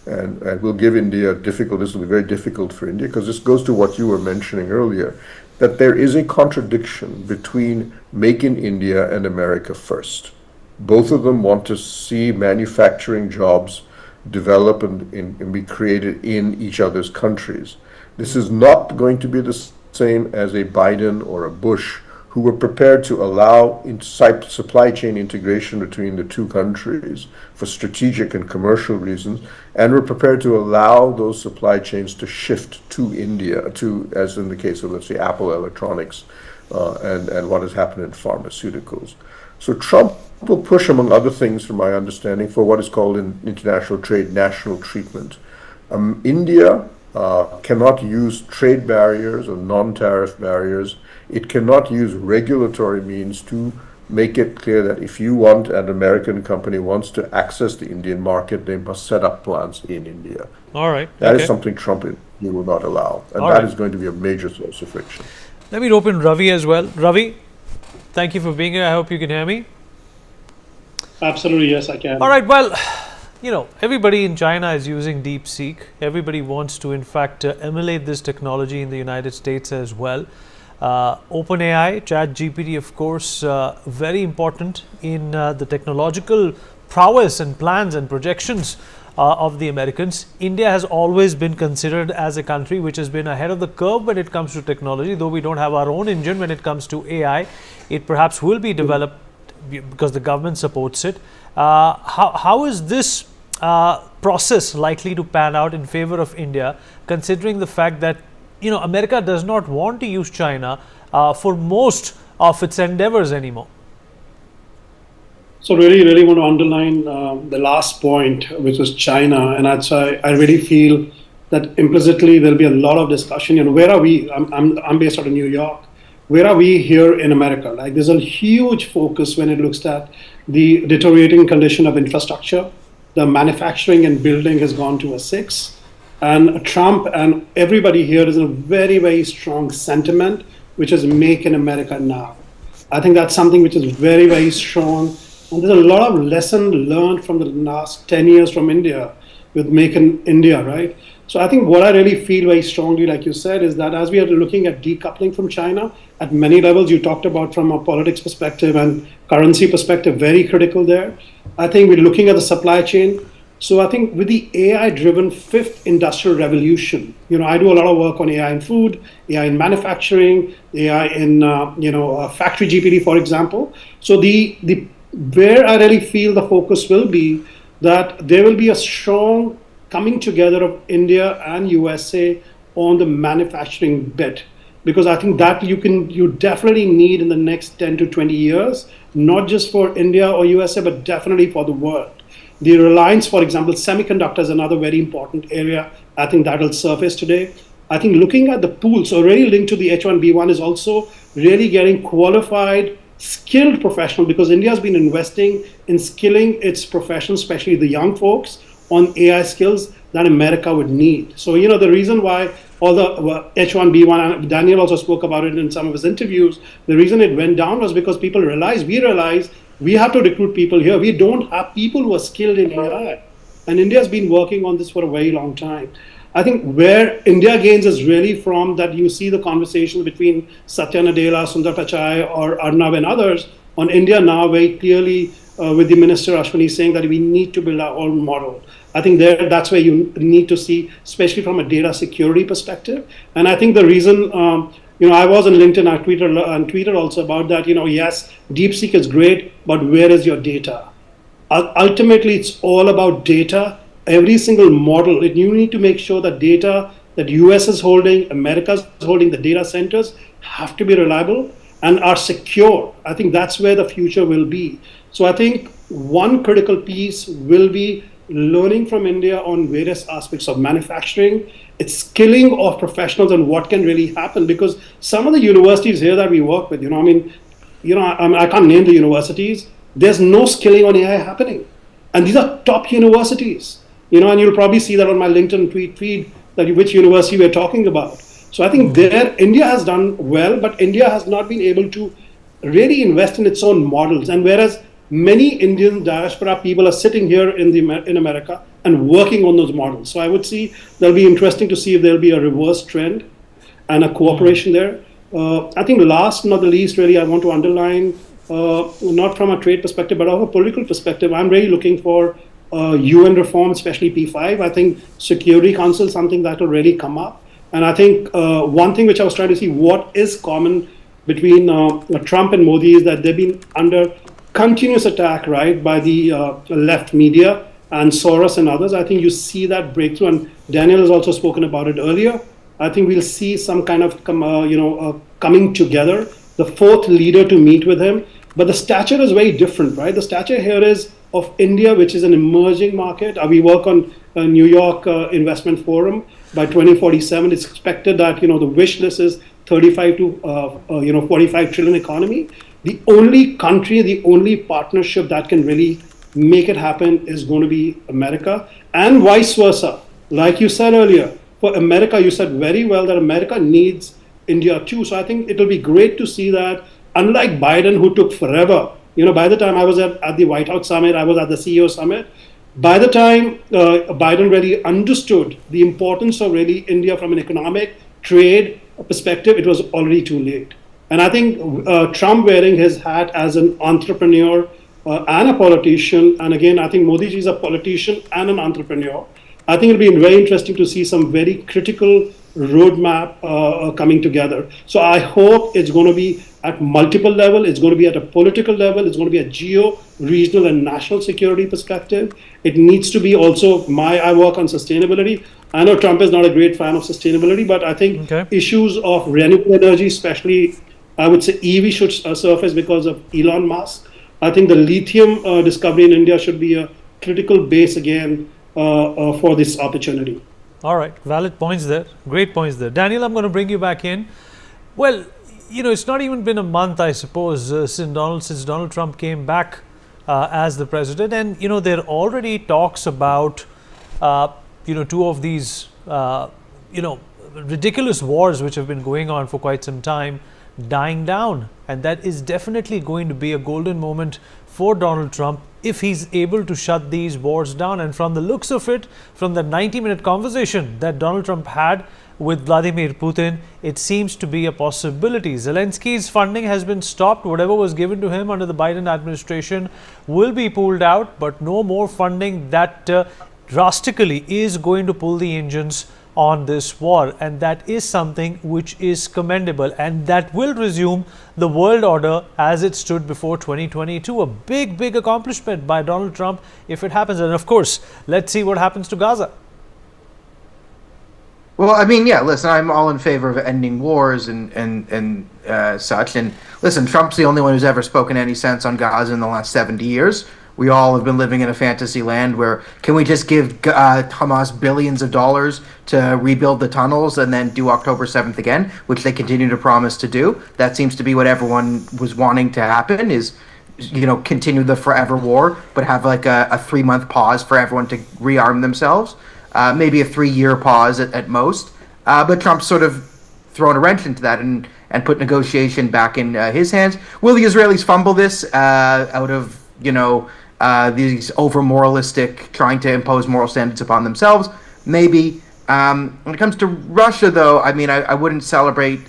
and will give India this will be very difficult for India, because this goes to what you were mentioning earlier, that there is a contradiction between Make in India and America First. Both of them want to see manufacturing jobs develop and be created in each other's countries. This is not going to be the same as a Biden or a Bush, who were prepared to allow supply chain integration between the 2 countries for strategic and commercial reasons, and were prepared to allow those supply chains to shift to India, as in the case of, let's say, Apple Electronics and what has happened in pharmaceuticals. So Trump will push, among other things, from my understanding, for what is called in international trade national treatment. India cannot use trade barriers or non-tariff barriers. It cannot use regulatory means to make it clear that if an American company wants to access the Indian market, they must set up plants in India. All right. That is something Trump will not allow. And that is going to be a major source of friction. Let me rope in Ravi as well. Ravi, thank you for being here. I hope you can hear me. Absolutely, yes, I can. All right. Well, everybody in China is using DeepSeek. Everybody wants to, in fact, emulate this technology in the United States as well. OpenAI, ChatGPT, of course, very important in the technological prowess and plans and projections of the Americans. India has always been considered as a country which has been ahead of the curve when it comes to technology. Though we don't have our own engine when it comes to AI, it perhaps will be developed because the government supports it. How is this process likely to pan out in favor of India, considering the fact that America does not want to use China for most of its endeavors anymore? So really want to underline the last point, which was China. And that's why I really feel that implicitly there'll be a lot of discussion. Where are we? I'm based out of New York. Where are we here in America? Like, there's a huge focus when it looks at the deteriorating condition of infrastructure. The manufacturing and building has gone to a 6. And Trump and everybody here is in a very, very strong sentiment, which is make in America now. I think that's something which is very, very strong. And there's a lot of lesson learned from the last 10 years from India with Make in India, right? So I think what I really feel very strongly, like you said, is that as we are looking at decoupling from China at many levels, you talked about from a politics perspective and currency perspective, very critical there. I think we're looking at the supply chain. So I think with the AI-driven fifth industrial revolution, I do a lot of work on AI in food, AI in manufacturing, AI in factory GPT, for example. So the where I really feel the focus will be that there will be a strong coming together of India and USA on the manufacturing bit, because I think that you definitely need in the next 10 to 20 years, not just for India or USA, but definitely for the world. The reliance, for example, semiconductors is another very important area. I think that will surface today. I think looking at the pools already linked to the H1B1 is also really getting qualified, skilled professional, because India has been investing in skilling its professionals, especially the young folks, on AI skills that America would need. So, the reason why all the H1B1, and Daniel also spoke about it in some of his interviews, the reason it went down was because we realized we have to recruit people here. We don't have people who are skilled in AI. And India has been working on this for a very long time. I think where India gains is really from that you see the conversation between Satya Nadella, Sundar Pichai, or Arnav and others on India now very clearly with the Minister Ashwini saying that we need to build our own model. I think that's where you need to see, especially from a data security perspective. And I think the reason, I was on LinkedIn, I tweeted also about that, yes, DeepSeek is great, but where is your data? Ultimately, it's all about data. Every single model, you need to make sure that data that US is holding, America is holding, the data centers have to be reliable and are secure. I think that's where the future will be. So I think one critical piece will be learning from India on various aspects of manufacturing, its skilling of professionals and what can really happen. Because some of the universities here that we work with, I can't name the universities, there's no skilling on AI happening. And these are top universities, and you'll probably see that on my LinkedIn tweet feed, that which university we're talking about. So I think there, India has done well, but India has not been able to really invest in its own models. And whereas many Indian diaspora people are sitting here in America and working on those models. So I would see that'll be interesting to see if there'll be a reverse trend and a cooperation there. I think last but not the least, really, I want to underline, not from a trade perspective, but from a political perspective, I'm really looking for UN reform, especially P5. I think Security Council is something that will really come up. And I think one thing which I was trying to see what is common between Trump and Modi is that they've been under continuous attack, right, by the left media and Soros and others. I think you see that breakthrough, and Daniel has also spoken about it earlier. I think we'll see some kind of coming together, the fourth leader to meet with him. But the stature is very different, right? The stature here is of India, which is an emerging market. We work on New York Investment Forum. By 2047, it's expected that the wish list is 35 to 45 trillion economy. The only country, the only partnership that can really make it happen is going to be America, and vice versa. Like you said earlier, for America, you said very well that America needs India too. So I think it'll be great to see that, unlike Biden, who took forever. By the time I was at the White House summit, I was at the CEO summit. By the time Biden really understood the importance of really India from an economic trade perspective, it was already too late. And I think Trump wearing his hat as an entrepreneur and a politician, and again, I think Modi ji is a politician and an entrepreneur. I think it'll be very interesting to see some very critical roadmap coming together. So I hope it's going to be at multiple level. It's going to be at a political level. It's going to be a geo, regional, and national security perspective. It needs to be also I work on sustainability. I know Trump is not a great fan of sustainability, but I think issues of renewable energy, especially I would say EV should surface because of Elon Musk. I think the lithium discovery in India should be a critical base again for this opportunity. All right, valid points there. Great points there. Daniel, I'm going to bring you back in. Well, it's not even been a month, I suppose, since Donald Trump came back as the president. And, there are already talks about, two of these, ridiculous wars which have been going on for quite some time dying down. And that is definitely going to be a golden moment for Donald Trump if he's able to shut these wars down. And from the looks of it, from the 90-minute conversation that Donald Trump had with Vladimir Putin, it seems to be a possibility. Zelensky's funding has been stopped. Whatever was given to him under the Biden administration will be pulled out, but no more funding that drastically is going to pull the engines on this war. And that is something which is commendable, and that will resume the world order as it stood before 2022. A big accomplishment by Donald Trump if it happens. And of course, let's see what happens to Gaza. Well, I mean, yeah, listen, I'm all in favor of ending wars and such. And listen, Trump's the only one who's ever spoken any sense on Gaza in the last 70 years. We all have been living in a fantasy land where can we just give Hamas billions of dollars to rebuild the tunnels and then do October 7th again, which they continue to promise to do. That seems to be what everyone was wanting to happen, is, you know, continue the forever war, but have like a 3-month pause for everyone to rearm themselves. Maybe a 3-year pause at most. But Trump's sort of thrown a wrench into that and put negotiation back in his hands. Will the Israelis fumble this out of, you know, these over-moralistic, trying to impose moral standards upon themselves? Maybe. When it comes to Russia, though, I mean, I wouldn't celebrate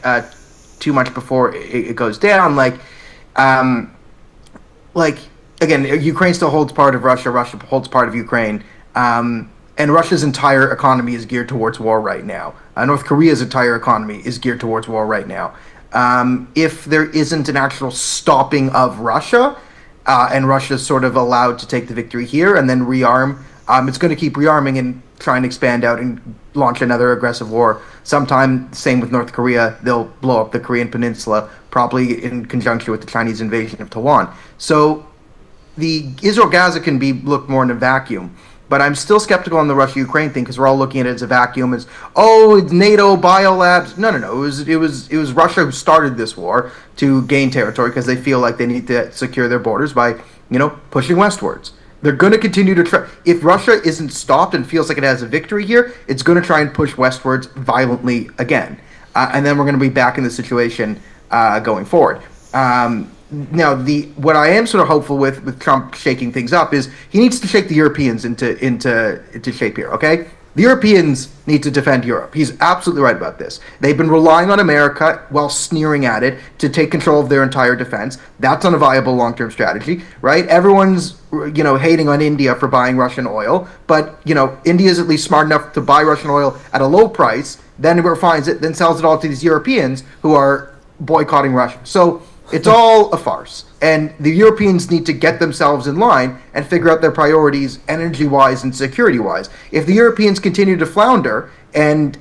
too much before it goes down. Like, again, Ukraine still holds part of Russia. Russia holds part of Ukraine. And Russia's entire economy is geared towards war right now. North Korea's entire economy is geared towards war right now. If there isn't an actual stopping of Russia, and Russia's sort of allowed to take the victory here and then rearm, it's going to keep rearming and try and expand out and launch another aggressive war. Sometime, same with North Korea, they'll blow up the Korean Peninsula, probably in conjunction with the Chinese invasion of Taiwan. So the Israel-Gaza can be looked more in a vacuum. But I'm still skeptical on the Russia-Ukraine thing because we're all looking at it as a vacuum, as, oh, it's NATO, biolabs. No. It was Russia who started this war to gain territory because they feel like they need to secure their borders by, you know, pushing westwards. They're going to continue to try. If Russia isn't stopped and feels like it has a victory here, it's going to try and push westwards violently again. And then we're going to be back in the situation going forward. Now, what I am sort of hopeful with Trump shaking things up is he needs to shake the Europeans into shape here, okay? The Europeans need to defend Europe. He's absolutely right about this. They've been relying on America while sneering at it to take control of their entire defense. That's not a viable long-term strategy, right? Everyone's, you know, hating on India for buying Russian oil, but, you know, India's at least smart enough to buy Russian oil at a low price, then refines it, then sells it all to these Europeans who are boycotting Russia. So it's all a farce, and the Europeans need to get themselves in line and figure out their priorities energy-wise and security-wise. If the Europeans continue to flounder and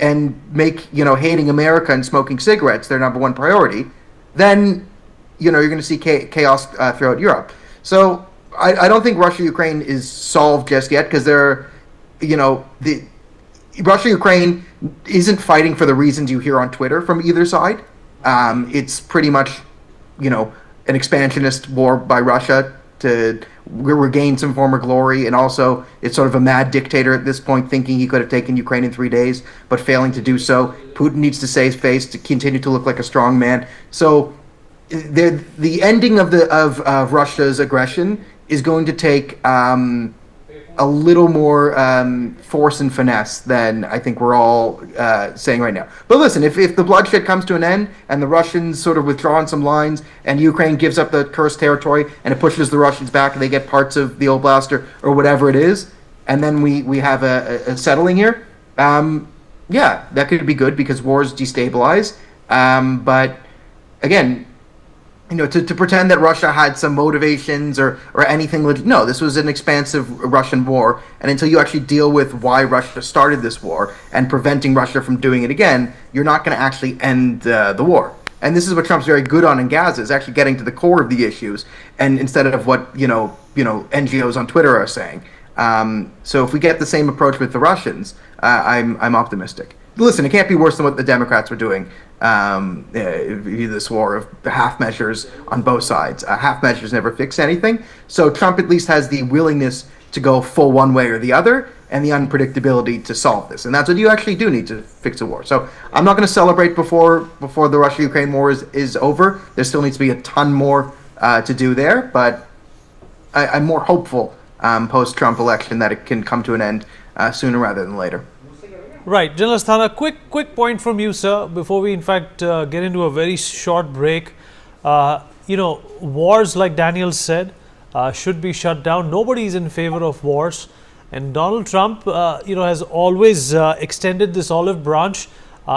make, you know, hating America and smoking cigarettes their number one priority, then, you know, you're going to see chaos throughout Europe. So I don't think Russia-Ukraine is solved just yet because they're, you know, the Russia-Ukraine isn't fighting for the reasons you hear on Twitter from either side. It's pretty much, you know, an expansionist war by Russia to regain some former glory, and also it's sort of a mad dictator at this point, thinking he could have taken Ukraine in 3 days, but failing to do so. Putin needs to save face to continue to look like a strong man. So the ending of Russia's aggression is going to take a little more force and finesse than I think we're all saying right now. But listen, if the bloodshed comes to an end and the Russians sort of withdraw on some lines and Ukraine gives up the cursed territory and it pushes the Russians back and they get parts of the Oblast or whatever it is, and then we have a settling here, yeah, that could be good because wars destabilize. But again, you know, to pretend that Russia had some motivations or anything, no, this was an expansive Russian war, and until you actually deal with why Russia started this war and preventing Russia from doing it again, you're not going to actually end the war. And this is what Trump's very good on in Gaza, is actually getting to the core of the issues, and instead of what you know NGOs on Twitter are saying. So if we get the same approach with the Russians, I'm optimistic. Listen, it can't be worse than what the Democrats were doing. This war of half measures on both sides. Half measures never fix anything. So Trump at least has the willingness to go full one way or the other. and the unpredictability to solve this. And that's what you actually do need to fix a war. So I'm not going to celebrate before the Russia-Ukraine war is over. There still needs to be a ton more to do there, but I'm more hopeful post-Trump election that it can come to an end sooner rather than later. Right. General Asthana, quick point from you, sir, before we in fact get into a very short break. Wars, like Daniel said, should be shut down. Nobody is in favor of wars. And Donald Trump, has always extended this olive branch,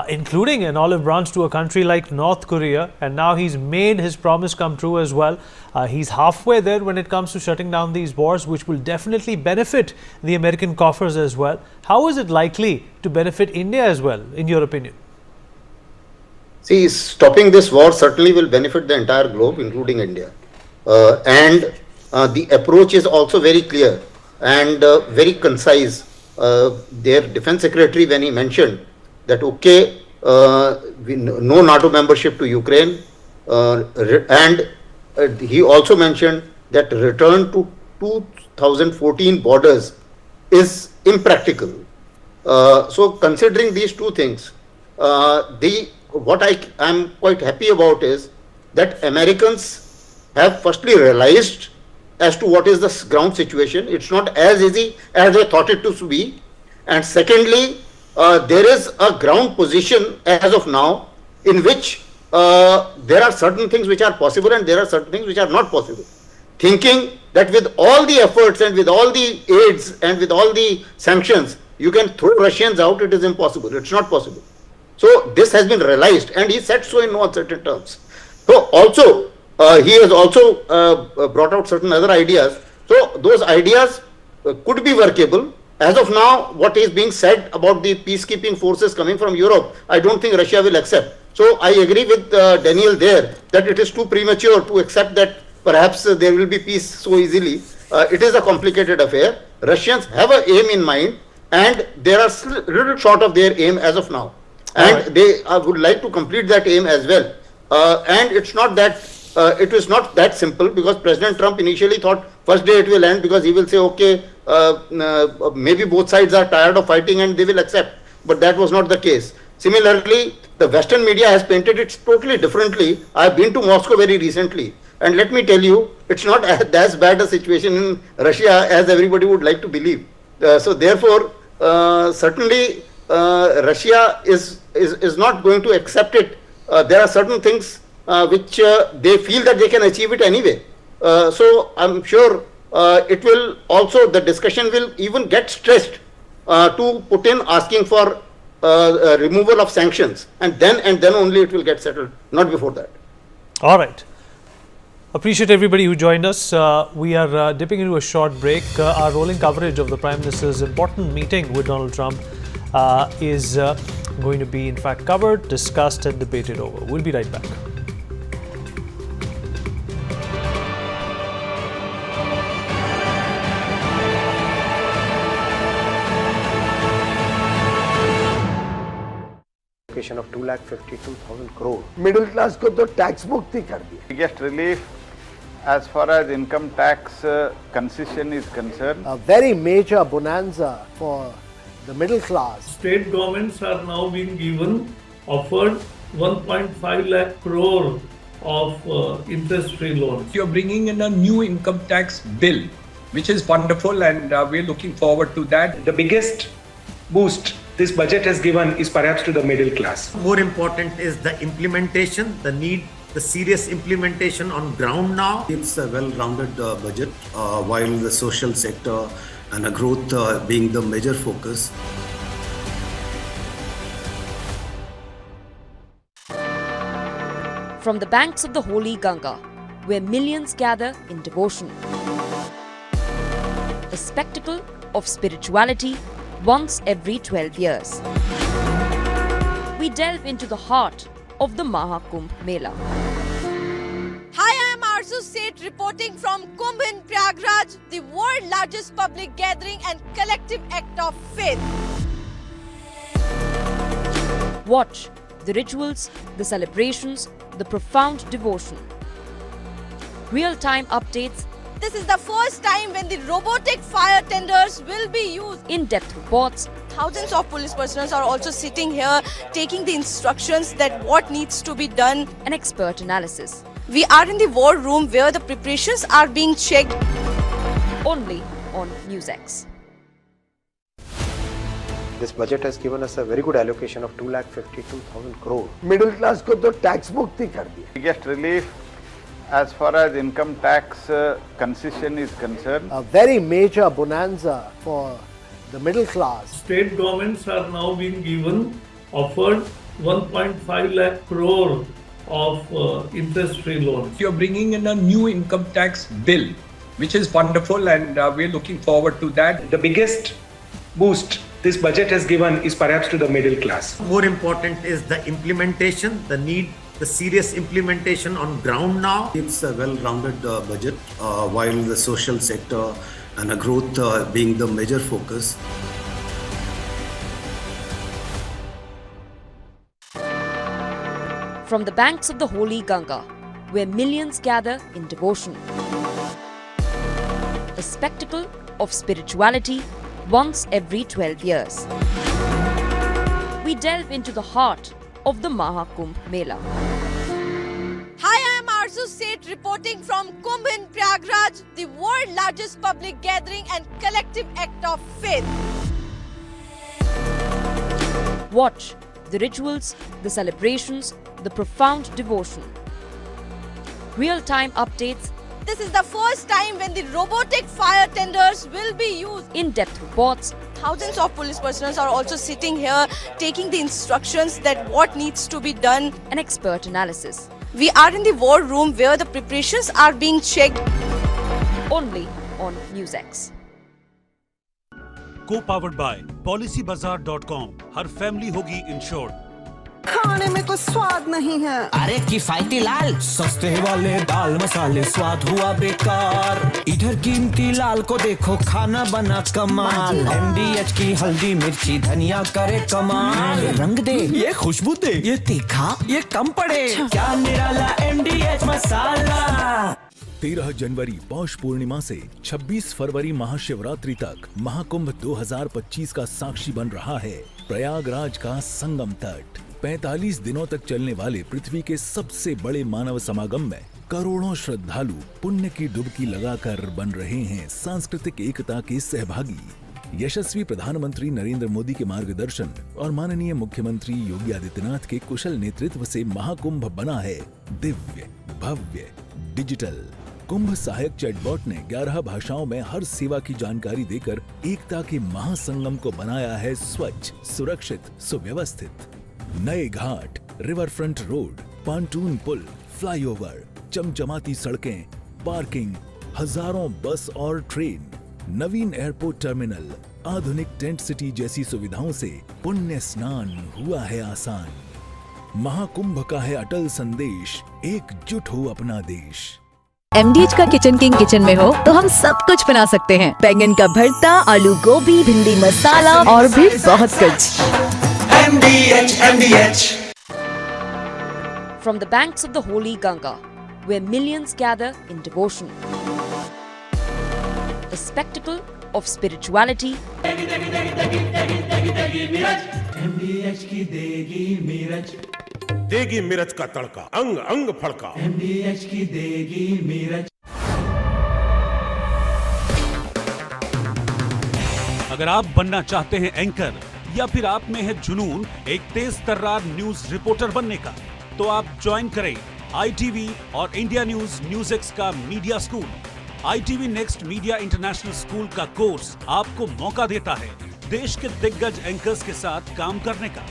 including an olive branch to a country like North Korea. And now he's made his promise come true as well. He's halfway there when it comes to shutting down these wars, which will definitely benefit the American coffers as well. How is it likely to benefit India as well, in your opinion? See, stopping this war certainly will benefit the entire globe, including India. And the approach is also very clear and very concise. Their defense secretary, when he mentioned that, no NATO membership to Ukraine, and he also mentioned that return to 2014 borders is impractical. So considering these two things, what I'm quite happy about is that Americans have firstly realized as to what is the ground situation. It's not as easy as they thought it to be. And secondly, there is a ground position as of now in which there are certain things which are possible and there are certain things which are not possible. Thinking that with all the efforts and with all the aids and with all the sanctions, you can throw Russians out, it is impossible. It's not possible. So this has been realized, and he said so in no uncertain terms. So also, he has also brought out certain other ideas. So those ideas could be workable. As of now, what is being said about the peacekeeping forces coming from Europe, I don't think Russia will accept. So I agree with Daniel there that it is too premature to accept that perhaps there will be peace so easily. It is a complicated affair. Russians have an aim in mind, and they are little short of their aim as of now. And they would like to complete that aim as well. And it's not that it was not that simple, because President Trump initially thought first day it will end because he will say, okay, maybe both sides are tired of fighting and they will accept. But that was not the case. Similarly, the Western media has painted it totally differently. I've been to Moscow very recently, and let me tell you, it's not as bad a situation in Russia as everybody would like to believe. So therefore, certainly Russia is not going to accept it. There are certain things which they feel that they can achieve it anyway. So I'm sure it will also, the discussion will even get stressed to Putin asking for removal of sanctions, and then only it will get settled, not before that. All right. Appreciate everybody who joined us. We are dipping into a short break. Our rolling coverage of the Prime Minister's important meeting with Donald Trump is going to be in fact covered, discussed and debated over. We'll be right back. of 2,52,000 crore. Middle class को तो tax मुक्ति कर दी. Biggest relief as far as income tax concession is concerned. A very major bonanza for the middle class. State governments are now being offered 1.5 lakh crore of interest-free loans. You're bringing in a new income tax bill, which is wonderful, and we're looking forward to that. The biggest boost this budget has given is perhaps to the middle class. More important is the implementation, the serious implementation on ground now. It's a well-rounded budget, while the social sector and the growth being the major focus. From the banks of the holy Ganga, where millions gather in devotion, the spectacle of spirituality once every 12 years. We delve into the heart of the Mahakumbh Mela. Hi, I am Arzu Seth reporting from Kumbh in Prayagraj, the world's largest public gathering and collective act of faith. Watch the rituals, the celebrations, the profound devotion. Real-time updates This is the first time when the robotic fire tenders will be used. In-depth reports. Thousands of police personnel are also sitting here taking the instructions that what needs to be done. An expert analysis. We are in the war room where the preparations are being checked. Only on NewsX. This budget has given us a very good allocation of 2,52,000 crore. Middle class को तो tax मुक्ति कर दिया. Biggest relief as far as income tax concession is concerned. A very major bonanza for the middle class. State governments are now being offered 1.5 lakh crore of interest-free loans. You're bringing in a new income tax bill, which is wonderful, and we're looking forward to that. The biggest boost this budget has given is perhaps to the middle class. More important is the implementation, the serious implementation on ground now. It's a well-rounded budget, while the social sector and growth being the major focus. From the banks of the holy Ganga, where millions gather in devotion. A spectacle of spirituality once every 12 years. We delve into the heart of the Mahakumbh Mela. Hi, I am Arzu Seth reporting from Kumbh in Prayagraj, the world's largest public gathering and collective act of faith. Watch the rituals, the celebrations, the profound devotion. Real-time updates. This is the first time when the robotic fire tenders will be used. In-depth reports. Thousands of police personnel are also sitting here taking the instructions that what needs to be done. An expert analysis. We are in the war room where the preparations are being checked. Only on NewsX. Co-powered by PolicyBazaar.com. Her family होगी insured. खाने में कुछ स्वाद नहीं है. अरे किफायती लाल सस्ते वाले दाल मसाले स्वाद हुआ बेकार. इधर कीमती लाल को देखो खाना बना कमाल. NewsX की हल्दी मिर्ची धनिया करे कमाल. ये रंग दे, ये खुशबू दे, ये तीखा, ये कम पड़े. क्या निराला NewsX मसाला. 13 जनवरी पौष पूर्णिमा से 26 फरवरी महाशिवरात्रि तक महाकुंभ 2025 का साक्षी बन रहा है प्रयागराज का संगम तट. 45 दिनों तक चलने वाले पृथ्वी के सबसे बड़े मानव समागम में करोड़ों श्रद्धालु पुण्य की डुबकी लगाकर बन रहे हैं सांस्कृतिक एकता के सहभागी. यशस्वी प्रधानमंत्री नरेंद्र मोदी के मार्गदर्शन और माननीय मुख्यमंत्री योगी आदित्यनाथ के कुशल नेतृत्व से महाकुंभ बना है दिव्य, भव्य, डिजिटल. कुंभ सहायक चैटबॉट ने 11 भाषाओं में हर सेवा की जानकारी देकर एकता के महासंगम को बनाया है स्वच्छ, सुरक्षित, सुव्यवस्थित. नए घाट, रिवर फ्रंट रोड, पांटून पुल, फ्लाईओवर, चमचमाती सड़कें, पार्किंग, हजारों बस और ट्रेन, नवीन एयरपोर्ट टर्मिनल, आधुनिक टेंट सिटी जैसी सुविधाओं से पुण्य स्नान हुआ है आसान. महाकुंभ का है अटल संदेश, एकजुट हो अपना देश. MDH का किचन किंग किचन में हो तो हम सब कुछ बना सकते हैं. बैंगन का भरता, आलू गोभी, भिंडी मसाला और भी बहुत कुछ. MDH. From the banks of the holy Ganga, where millions gather in devotion. A spectacle of spirituality. MDH की देगी मिर्च. देगी मिर्च का तड़का, अंग अंग फड़का. MDH की देगी मिर्च. अगर आप बनना चाहते हैं एंकर या फिर आप में है जुनून एक तेज तर्रार न्यूज रिपोर्टर बनने का, तो आप ज्वाइन करें ITV और इंडिया न्यूज NewsX का media school. ITV next media international school का कोर्स आपको मौका देता है देश के दिग्गज एंकर्स के साथ काम करने का.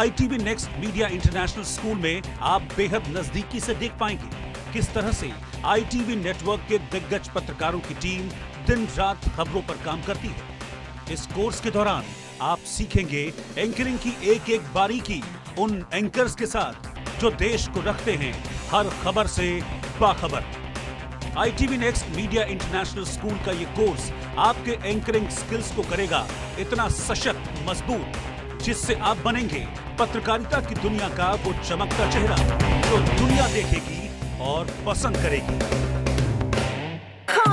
ITV next media international school में आप बेहद नजदीकी से देख पाएंगे किस तरह से ITV नेटवर्क के दिग्गज पत्रकारों की टीम दिन रात खबरों पर काम करती है. इस कोर्स के दौरान आप सीखेंगे एंकरिंग की एक एक बारीकी उन एंकर्स के साथ जो देश को रखते हैं हर खबर से बाखबर. ITV next media international school का ये कोर्स आपके एंकरिंग स्किल्स को करेगा इतना सशक्त, मजबूत, जिससे आप बनेंगे पत्रकारिता की दुनिया का वो चमकता चेहरा जो दुनिया देखेगी और पसंद करेगी.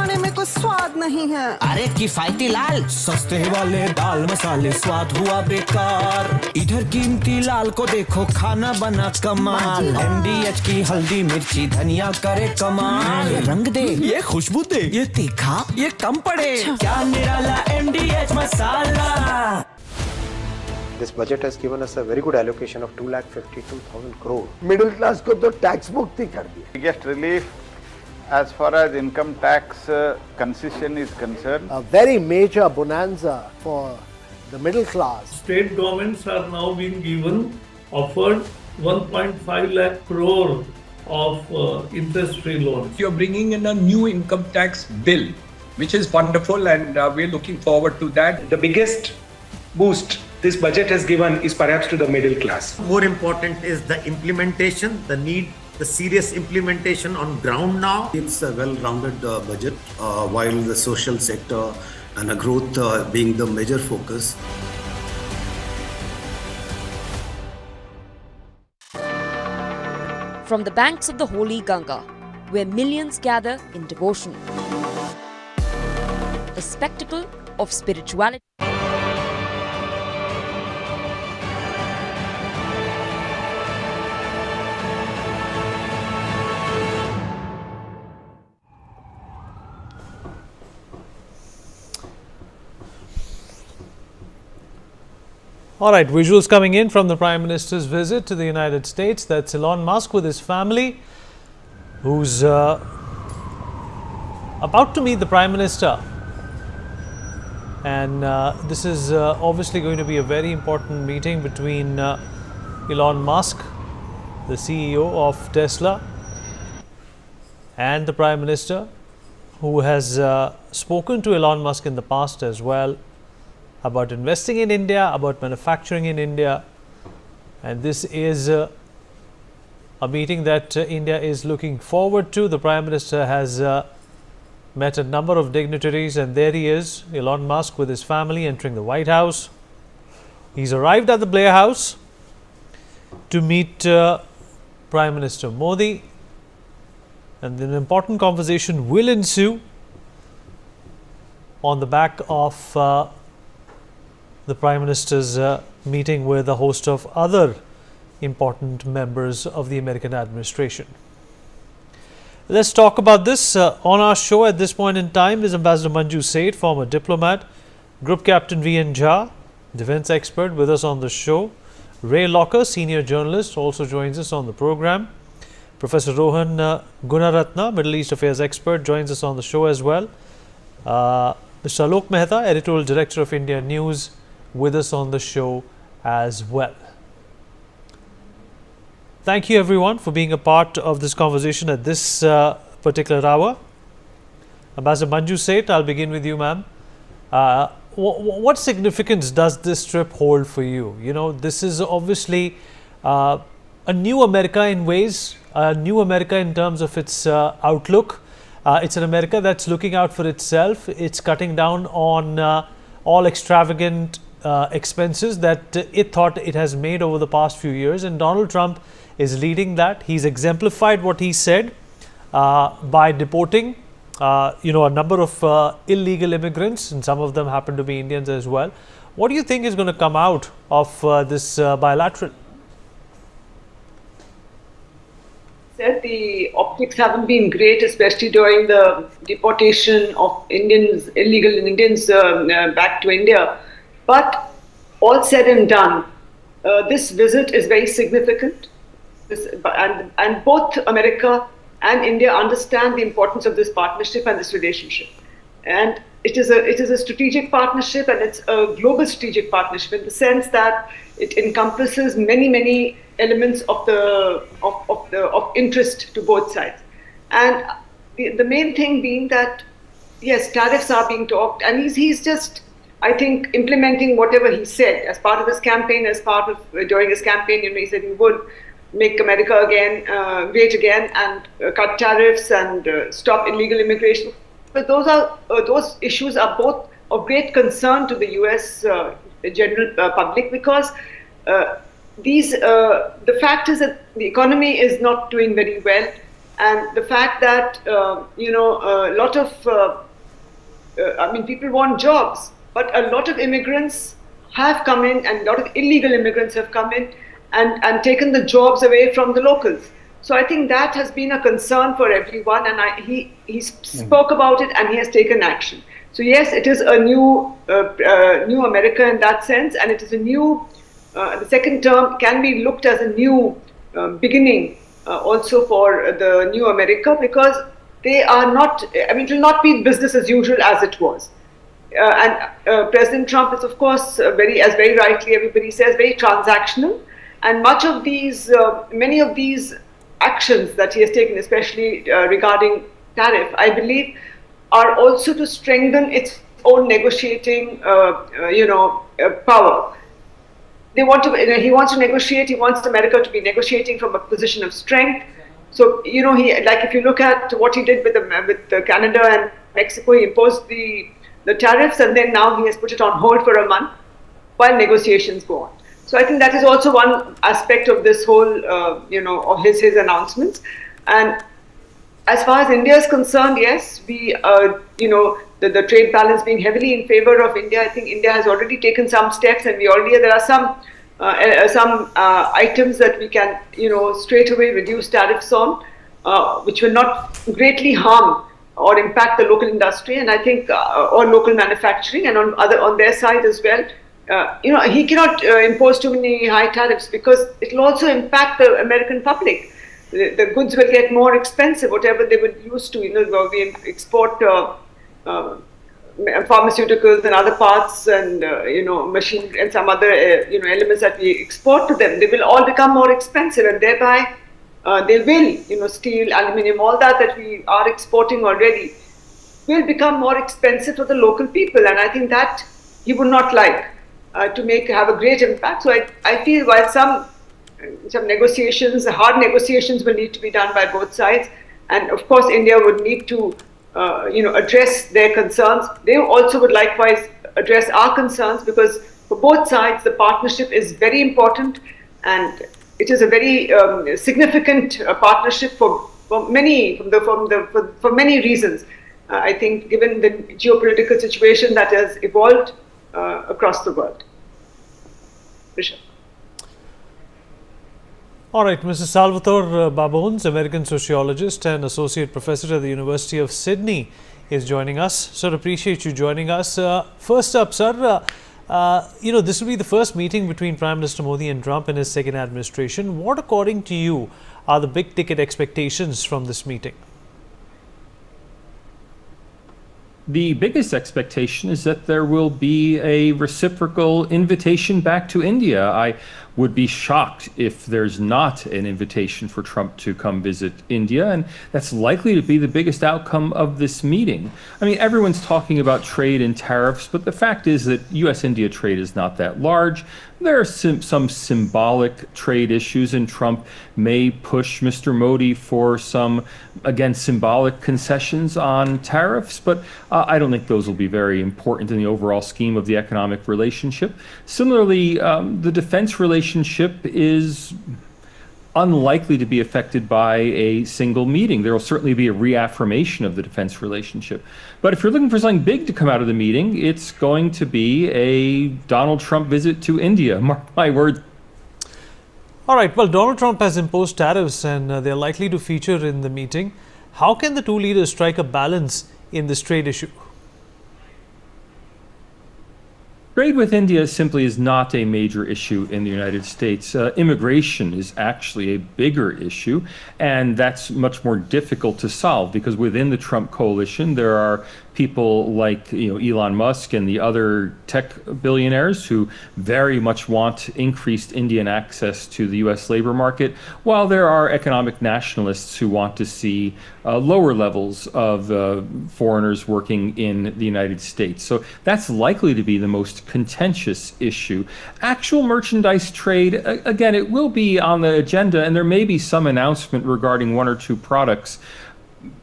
खाने में कुछ स्वाद नहीं है। अरे किफायती लाल सस्ते वाले दाल मसाले स्वाद हुआ बेकार। इधर कीमती लाल को देखो खाना बना कमाल। NDH की हल्दी मिर्ची धनिया करे कमाल। ये रंग दे, ये खुशबू दे, ये तीखा, ये कम पड़े। क्या निराला NDH masala. This budget has given us a very good allocation of 2,52,000 crore. Middle class को तो टैक्स मुक्ति कर दिया। Biggest relief as far as income tax concession is concerned. A very major bonanza for the middle class. State governments are now being offered 1.5 lakh crore of interest-free loans. You're bringing in a new income tax bill, which is wonderful, and we're looking forward to that. The biggest boost this budget has given is perhaps to the middle class. More important is the implementation, the serious implementation on ground now. It's a well-rounded budget, while the social sector and growth being the major focus. From the banks of the holy Ganga, where millions gather in devotion, the spectacle of spirituality. All right, visuals coming in from the Prime Minister's visit to the United States. That's Elon Musk with his family, who's about to meet the Prime Minister. And this is obviously going to be a very important meeting between Elon Musk, the CEO of Tesla, and the Prime Minister, who has spoken to Elon Musk in the past as well about investing in India, about manufacturing in India. And this is a meeting that India is looking forward to. The Prime Minister has met a number of dignitaries, and there he is, Elon Musk with his family entering the White House. He's arrived at the Blair House to meet Prime Minister Modi, and an important conversation will ensue on the back of the Prime Minister's meeting with a host of other important members of the American administration. Let's talk about this. On our show at this point in time is Ambassador Manju Seth, former diplomat, Group Captain V.N. Jha, defense expert, with us on the show. Ray Locker, senior journalist, also joins us on the program. Professor Rohan Gunaratna, Middle East affairs expert, joins us on the show as well. Mr. Alok Mehta, editorial director of India-U.S, with us on the show as well. Thank you everyone for being a part of this conversation at this particular hour. Ambassador Manju Seth, I'll begin with you, ma'am. What significance does this trip hold for you? You know, this is obviously a new America in ways, a new America in terms of its outlook. It's an America that's looking out for itself. It's cutting down on all extravagant expenses that it thought it has made over the past few years, and Donald Trump is leading that. He's exemplified what he said by deporting a number of illegal immigrants, and some of them happen to be Indians as well. What do you think is going to come out of this bilateral? Said the optics haven't been great, especially during the deportation of illegal Indians back to India. But all said and done, this visit is very significant. And both America and India understand the importance of this partnership and this relationship. And it is a strategic partnership, and it's a global strategic partnership in the sense that it encompasses many elements of interest to both sides. And the main thing being that yes, tariffs are being talked, and he's just, I think, implementing whatever he said as part of his campaign. During his campaign, he said he would make America great again, and cut tariffs and stop illegal immigration. But those issues are both of great concern to the U.S. General public, because the fact is that the economy is not doing very well. And the fact that, a lot of, people want jobs, but a lot of immigrants have come in and a lot of illegal immigrants have come in and taken the jobs away from the locals. So I think that has been a concern for everyone, and he spoke about it and he has taken action. So yes, it is a new America in that sense, and it is a new, the second term can be looked as a new beginning also for the new America, because they are not, it will not be business as usual as it was. President Trump is, of course, as very rightly everybody says, very transactional, and much of these, many of these actions that he has taken, especially regarding tariff, I believe, are also to strengthen its own negotiating, power. They want to. He wants to negotiate. He wants America to be negotiating from a position of strength. So if you look at what he did with Canada and Mexico, he imposed the tariffs, and then now he has put it on hold for a month while negotiations go on. So I think that is also one aspect of this whole, of his announcements. And as far as India is concerned, yes, we, the trade balance being heavily in favor of India, I think India has already taken some steps, and there are some items that we can, straight away reduce tariffs on, which will not greatly harm or impact the local industry, and I think, or local manufacturing, and on their side as well. He cannot impose too many high tariffs, because it will also impact the American public. The goods will get more expensive, whatever they were used to. We export pharmaceuticals and other parts, and machine and some other elements that we export to them. They will all become more expensive, and thereby they will, steel, aluminium, all that we are exporting already will become more expensive for the local people, and I think that he would not like to have a great impact. So I feel while some negotiations, hard negotiations will need to be done by both sides, and of course India would need to address their concerns. They also would likewise address our concerns, because for both sides the partnership is very important, and it is a very significant partnership for many reasons. I think, given the geopolitical situation that has evolved across the world. Rishabh. All right, Mr. Salvatore Babones, American sociologist and associate professor at the University of Sydney, is joining us. Sir, appreciate you joining us. First up, sir, this will be the first meeting between Prime Minister Modi and Trump in his second administration. What, according to you, are the big ticket expectations from this meeting? The biggest expectation is that there will be a reciprocal invitation back to India. I would be shocked if there's not an invitation for Trump to come visit India, and that's likely to be the biggest outcome of this meeting. I mean, everyone's talking about trade and tariffs, but the fact is that U.S.-India trade is not that large. There are some symbolic trade issues, and Trump may push Mr. Modi for some, again, symbolic concessions on tariffs, but I don't think those will be very important in the overall scheme of the economic relationship. Similarly, the defense relationship is unlikely to be affected by a single meeting. There will certainly be a reaffirmation of the defense relationship. But if you're looking for something big to come out of the meeting, it's going to be a Donald Trump visit to India. Mark my words. All right. Well, Donald Trump has imposed tariffs, and they're likely to feature in the meeting. How can the two leaders strike a balance in this trade issue? Trade with India simply is not a major issue in the United States. Immigration is actually a bigger issue, and that's much more difficult to solve because within the Trump coalition, there are people like Elon Musk and the other tech billionaires who very much want increased Indian access to the U.S. labor market, while there are economic nationalists who want to see lower levels of foreigners working in the United States. So that's likely to be the most contentious issue. Actual merchandise trade, again, it will be on the agenda, and there may be some announcement regarding one or two products.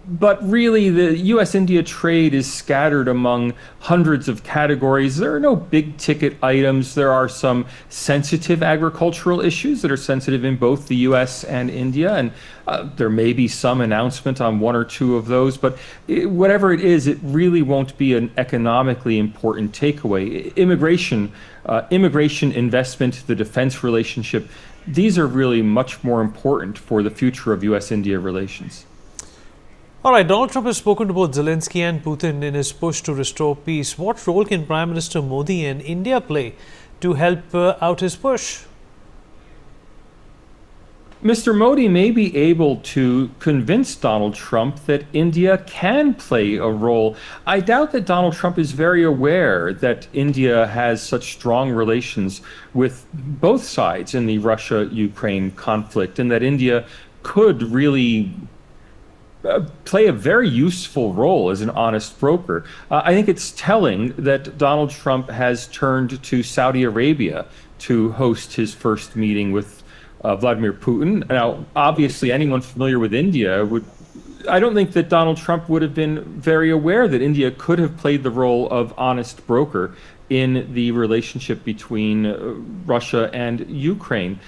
But really, the U.S.-India trade is scattered among hundreds of categories. There are no big-ticket items. There are some sensitive agricultural issues that are sensitive in both the U.S. and India, and there may be some announcement on one or two of those. But whatever it is, it really won't be an economically important takeaway. Immigration, investment, the defense relationship, these are really much more important for the future of U.S.-India relations. All right, Donald Trump has spoken to both Zelensky and Putin in his push to restore peace. What role can Prime Minister Modi and India play to help out his push? Mr. Modi may be able to convince Donald Trump that India can play a role. I doubt that Donald Trump is very aware that India has such strong relations with both sides in the Russia-Ukraine conflict, and that India could really play a very useful role as an honest broker. I think it's telling that Donald Trump has turned to Saudi Arabia to host his first meeting with Vladimir Putin. Now, obviously, anyone familiar with India I don't think that Donald Trump would have been very aware that India could have played the role of honest broker in the relationship between Russia and Ukraine.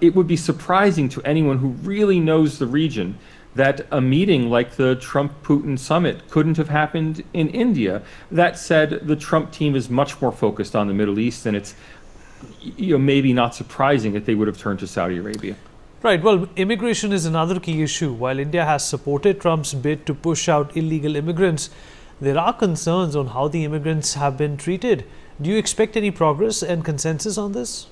It would be surprising to anyone who really knows the region that a meeting like the Trump-Putin summit couldn't have happened in India. That said, the Trump team is much more focused on the Middle East, and it's maybe not surprising that they would have turned to Saudi Arabia. Right. Well, immigration is another key issue. While India has supported Trump's bid to push out illegal immigrants, there are concerns on how the immigrants have been treated. Do you expect any progress and consensus on this?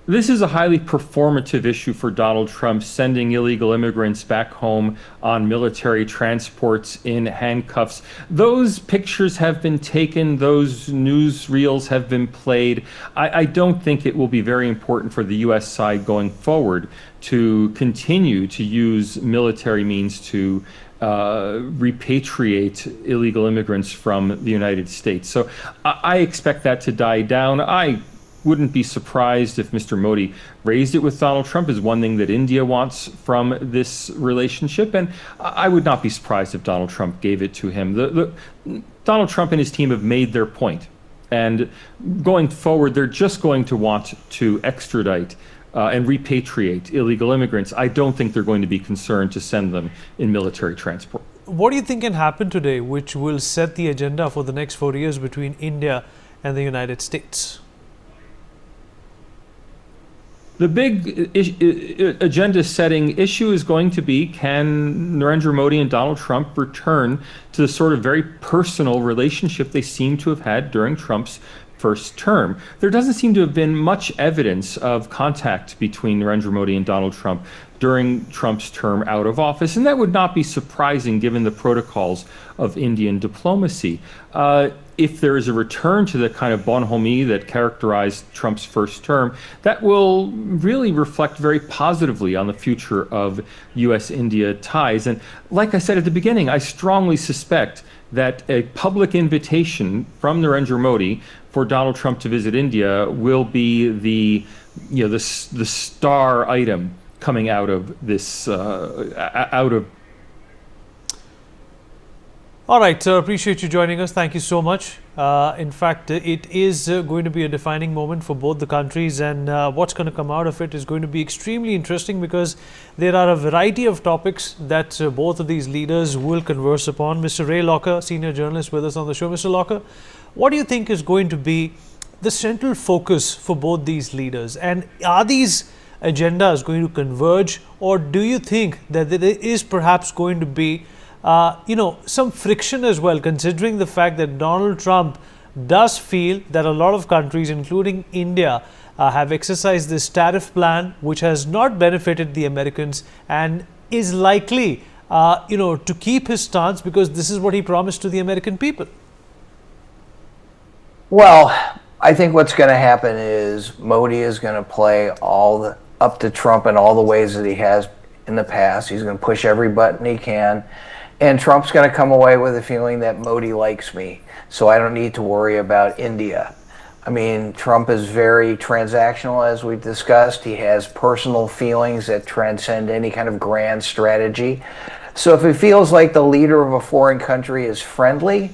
This is a highly performative issue for Donald Trump, sending illegal immigrants back home on military transports in handcuffs. Those pictures have been taken, those newsreels have been played. I don't think it will be very important for the U.S. side going forward to continue to use military means to repatriate illegal immigrants from the United States. So I expect that to die down. I wouldn't be surprised if Mr. Modi raised it with Donald Trump as one thing that India wants from this relationship, and I would not be surprised if Donald Trump gave it to him. Donald Trump and his team have made their point, and going forward, they're just going to want to extradite and repatriate illegal immigrants. I don't think they're going to be concerned to send them in military transport. What do you think can happen today which will set the agenda for the next 4 years between India and the United States? The big agenda-setting issue is going to be, can Narendra Modi and Donald Trump return to the sort of very personal relationship they seem to have had during Trump's first term? There doesn't seem to have been much evidence of contact between Narendra Modi and Donald Trump during Trump's term out of office, and that would not be surprising given the protocols of Indian diplomacy. If there is a return to the kind of bonhomie that characterized Trump's first term, that will really reflect very positively on the future of U.S.-India ties. And like I said at the beginning, I strongly suspect that a public invitation from Narendra Modi for Donald Trump to visit India will be the star item coming out of this, All right, sir, appreciate you joining us. Thank you so much. In fact, it is going to be a defining moment for both the countries, and what's going to come out of it is going to be extremely interesting because there are a variety of topics that both of these leaders will converse upon. Mr. Ray Locker, senior journalist with us on the show. Mr. Locker, what do you think is going to be the central focus for both these leaders? And are these agendas going to converge, or do you think that there is perhaps going to be some friction as well, considering the fact that Donald Trump does feel that a lot of countries, including India, have exercised this tariff plan, which has not benefited the Americans, and is likely, to keep his stance because this is what he promised to the American people? Well, I think what's going to happen is Modi is going to play up to Trump in all the ways that he has in the past. He's going to push every button he can. And Trump's going to come away with a feeling that Modi likes me, so I don't need to worry about India. I mean, Trump is very transactional, as we've discussed. He has personal feelings that transcend any kind of grand strategy. So if he feels like the leader of a foreign country is friendly,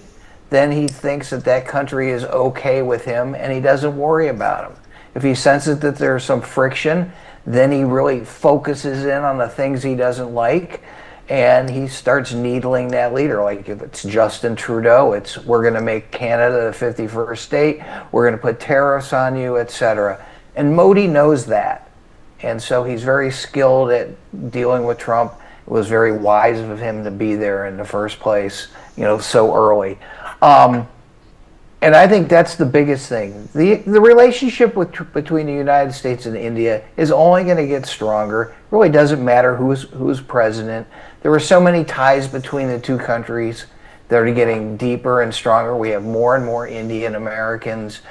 then he thinks that that country is okay with him and he doesn't worry about him. If he senses that there's some friction, then he really focuses in on the things he doesn't like and he starts needling that leader. Like if it's Justin Trudeau, it's we're going to make Canada the 51st state, we're going to put tariffs on you, etc. And Modi knows that. And so he's very skilled at dealing with Trump. It was very wise of him to be there in the first place, so early. And I think that's the biggest thing. The relationship between the United States and India is only going to get stronger. It really doesn't matter who's president. There were so many ties between the two countries that are getting deeper and stronger. We have more and more Indian Americans,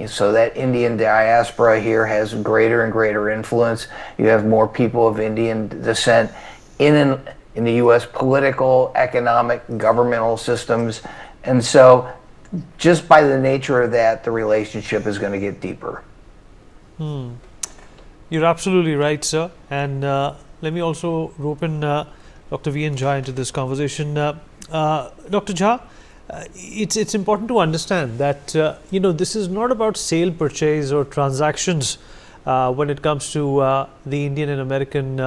so that Indian diaspora here has greater and greater influence. You have more people of Indian descent in the U.S. political, economic, governmental systems. And so just by the nature of that, the relationship is going to get deeper. You're absolutely right, sir. And let me also rope in Dr. V.N. Jha into this conversation. Dr. Jha, it's important to understand that this is not about sale, purchase, or transactions when it comes to the Indian and American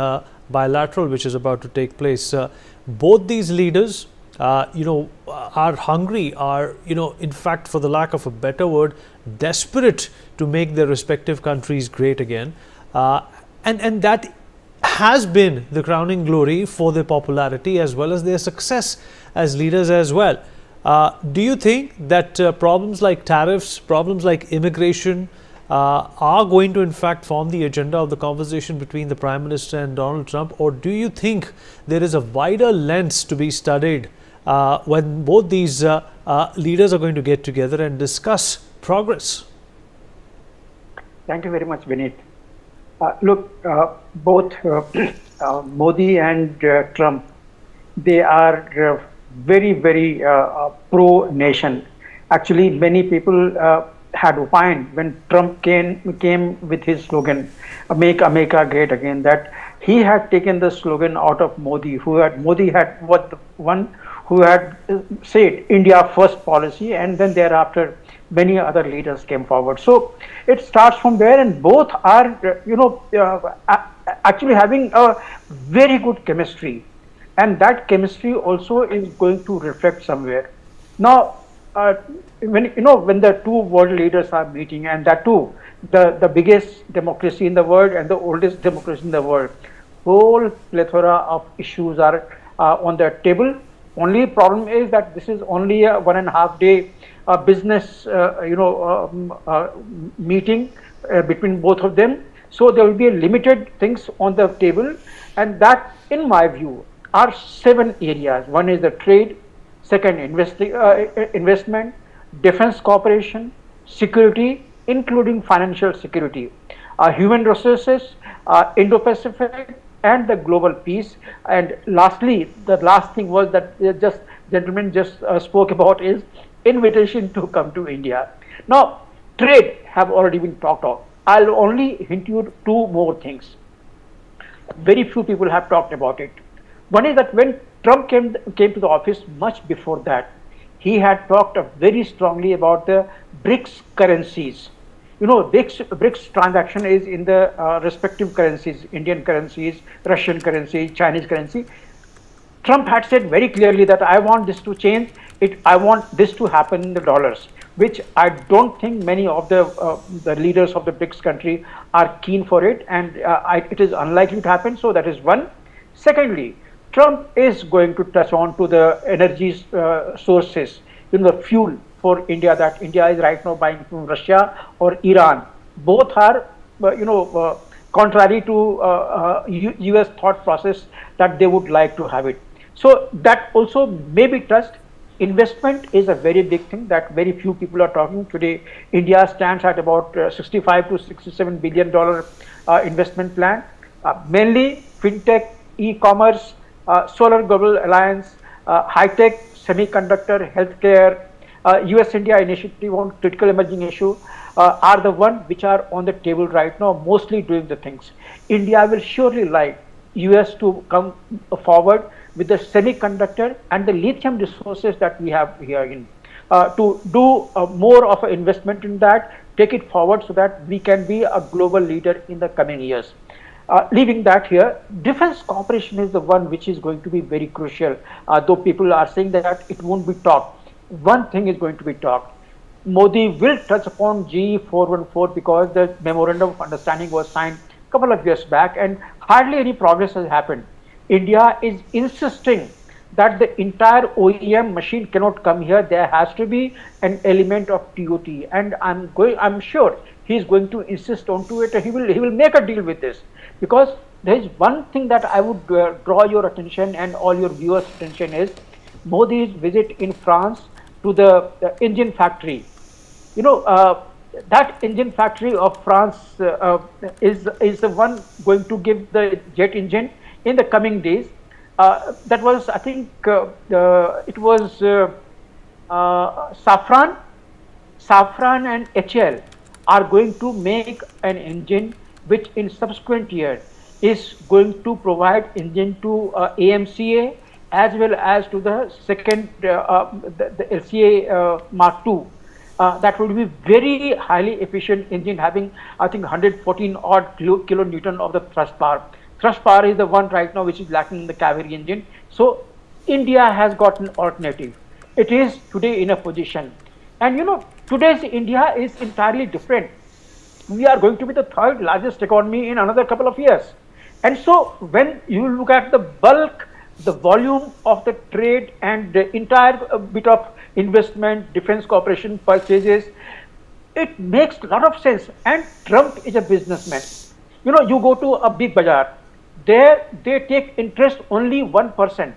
bilateral, which is about to take place. Both these leaders, are hungry, are in fact, for the lack of a better word, desperate to make their respective countries great again, and that has been the crowning glory for their popularity as well as their success as leaders as well. Do you think that problems like tariffs, problems like immigration are going to in fact form the agenda of the conversation between the Prime Minister and Donald Trump, or do you think there is a wider lens to be studied when both these leaders are going to get together and discuss progress? Thank you very much, Vineet. Look, both Modi and Trump, they are very, very pro-nation. Actually, many people had opined when Trump came with his slogan, "Make America Great Again," that he had taken the slogan out of Modi, Modi had what the one who had said India first policy, and then thereafter many other leaders came forward. So it starts from there, and both are actually having a very good chemistry, and that chemistry also is going to reflect somewhere. Now, when the two world leaders are meeting, and that too, the biggest democracy in the world and the oldest democracy in the world, whole plethora of issues are on the table. Only problem is that this is only a 1.5 day business meeting between both of them. So there will be limited things on the table, and that, in my view, are 7 areas. One is the trade, second investment, defense cooperation, security, including financial security, human resources, Indo-Pacific, and the global peace. And lastly, the last thing was that gentlemen just spoke about is invitation to come to India. Now, trade have already been talked of. I'll only hint you 2 more things. Very few people have talked about it. One is that when Trump came to the office, much before that, he had talked very strongly about the BRICS currencies. BRICS transaction is in the respective currencies, Indian currencies, Russian currency, Chinese currency. Trump had said very clearly that I want this to change. I want this to happen in the dollars, which I don't think many of the leaders of the BRICS country are keen for it, and it is unlikely to happen. So that is one. Secondly, Trump is going to touch on to the energy sources, the fuel for India that India is right now buying from Russia or Iran. Both are, contrary to U.S. thought process that they would like to have it. So that also may be touched. Investment is a very big thing that very few people are talking today. India stands at about $65 to $67 billion investment plan, mainly fintech, e-commerce, Solar Global Alliance, high-tech, semiconductor, healthcare, US-India initiative on critical emerging issue are the one which are on the table right now, mostly doing the things. India will surely like US to come forward with the semiconductor and the lithium resources that we have here to do more of an investment in that, take it forward so that we can be a global leader in the coming years. Leaving that here, defense cooperation is the one which is going to be very crucial, though people are saying that it won't be talked. One thing is going to be talked. Modi will touch upon G414 because the memorandum of understanding was signed a couple of years back and hardly any progress has happened. India is insisting that the entire OEM machine cannot come here. There has to be an element of TOT, and I'm sure he is going to insist onto it. He will make a deal with this, because there is one thing that I would draw your attention and all your viewers' attention is Modi's visit in France to the engine factory. You know, that engine factory of France is the one going to give the jet engine in the coming days. That was, I think, it was Safran and HL are going to make an engine which in subsequent year is going to provide engine to AMCA as well as to the second the LCA Mark II. That will be very highly efficient engine having, I think, 114 odd kilonewton of the thrust power. Thrust power is the one right now which is lacking in the cavalry engine. So India has got an alternative. It is today in a position, and you know, today's India is entirely different. We are going to be the third largest economy in another couple of years, and so when you look at the bulk, the volume of the trade and the entire bit of investment, defense cooperation purchases, it makes a lot of sense. And Trump is a businessman. You know, you go to a big bazaar, there they take interest only 1%,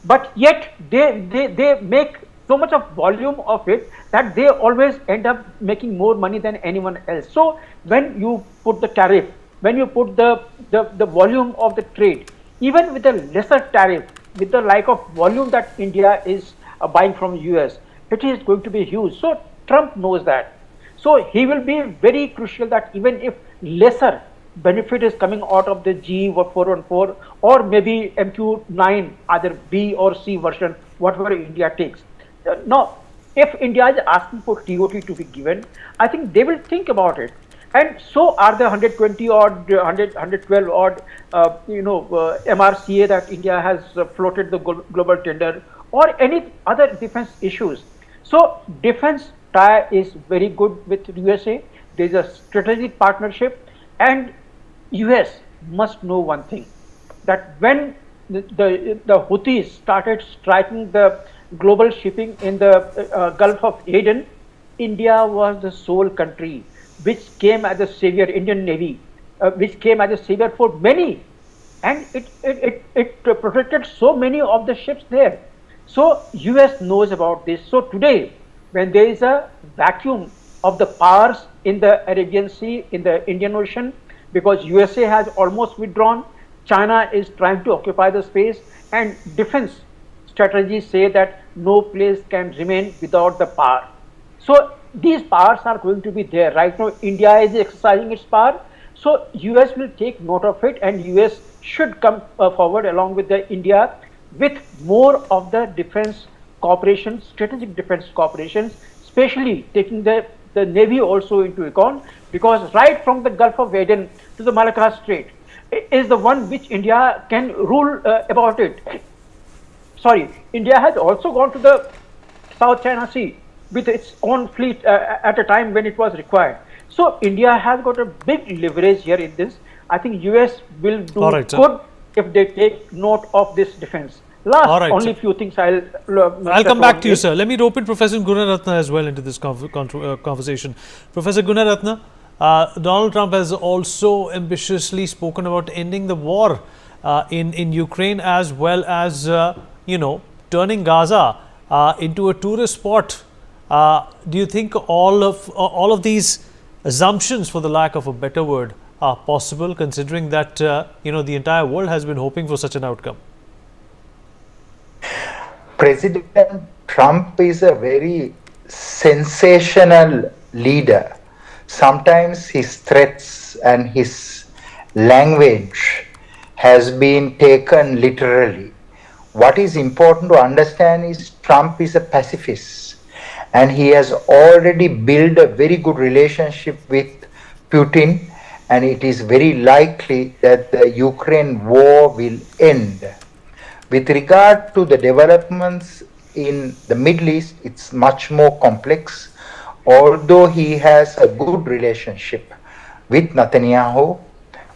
but yet they make so much of volume of it that they always end up making more money than anyone else. So when you put the tariff, when you put the volume of the trade, even with a lesser tariff, with the like of volume that India is buying from US, it is going to be huge. So Trump knows that. So he will be very crucial that even if lesser benefit is coming out of the G414 or maybe MQ9, either B or C version, whatever India takes. Now, if India is asking for TOT to be given, I think they will think about it. And so are the 120 odd, 112 odd, MRCA that India has floated the global tender, or any other defense issues. So defense tie is very good with USA. There is a strategic partnership, and US must know one thing, that when the Houthis started striking the global shipping in the Gulf of Aden, India was the sole country which came as a savior, Indian Navy, which came as a savior for many, and it protected so many of the ships there. So US knows about this. So today, when there is a vacuum of the powers in the Arabian Sea, in the Indian Ocean, because USA has almost withdrawn, China is trying to occupy the space, and defense strategies say that no place can remain without the power. So these powers are going to be there. Right now, India is exercising its power. So US will take note of it, and US should come forward along with the India with more of the defense cooperation, strategic defense cooperations, especially taking the Navy also into account, because right from the Gulf of Aden to the Malacca Strait is the one which India can rule about it. Sorry, India has also gone to the South China Sea with its own fleet at a time when it was required. So India has got a big leverage here in this. I think US will do good if they take note of this defense. Last, only few things I'll come back to you, sir. Let me rope in Professor Gunaratna as well into this conversation. Professor Gunaratna, Donald Trump has also ambitiously spoken about ending the war in Ukraine, as well as turning Gaza into a tourist spot. Do you think all of these assumptions, for the lack of a better word, are possible, considering that the entire world has been hoping for such an outcome? President Trump is a very sensational leader. Sometimes his threats and his language has been taken literally. What is important to understand is Trump is a pacifist, and he has already built a very good relationship with Putin, and it is very likely that the Ukraine war will end. With regard to the developments in the Middle East, it's much more complex. Although he has a good relationship with Netanyahu,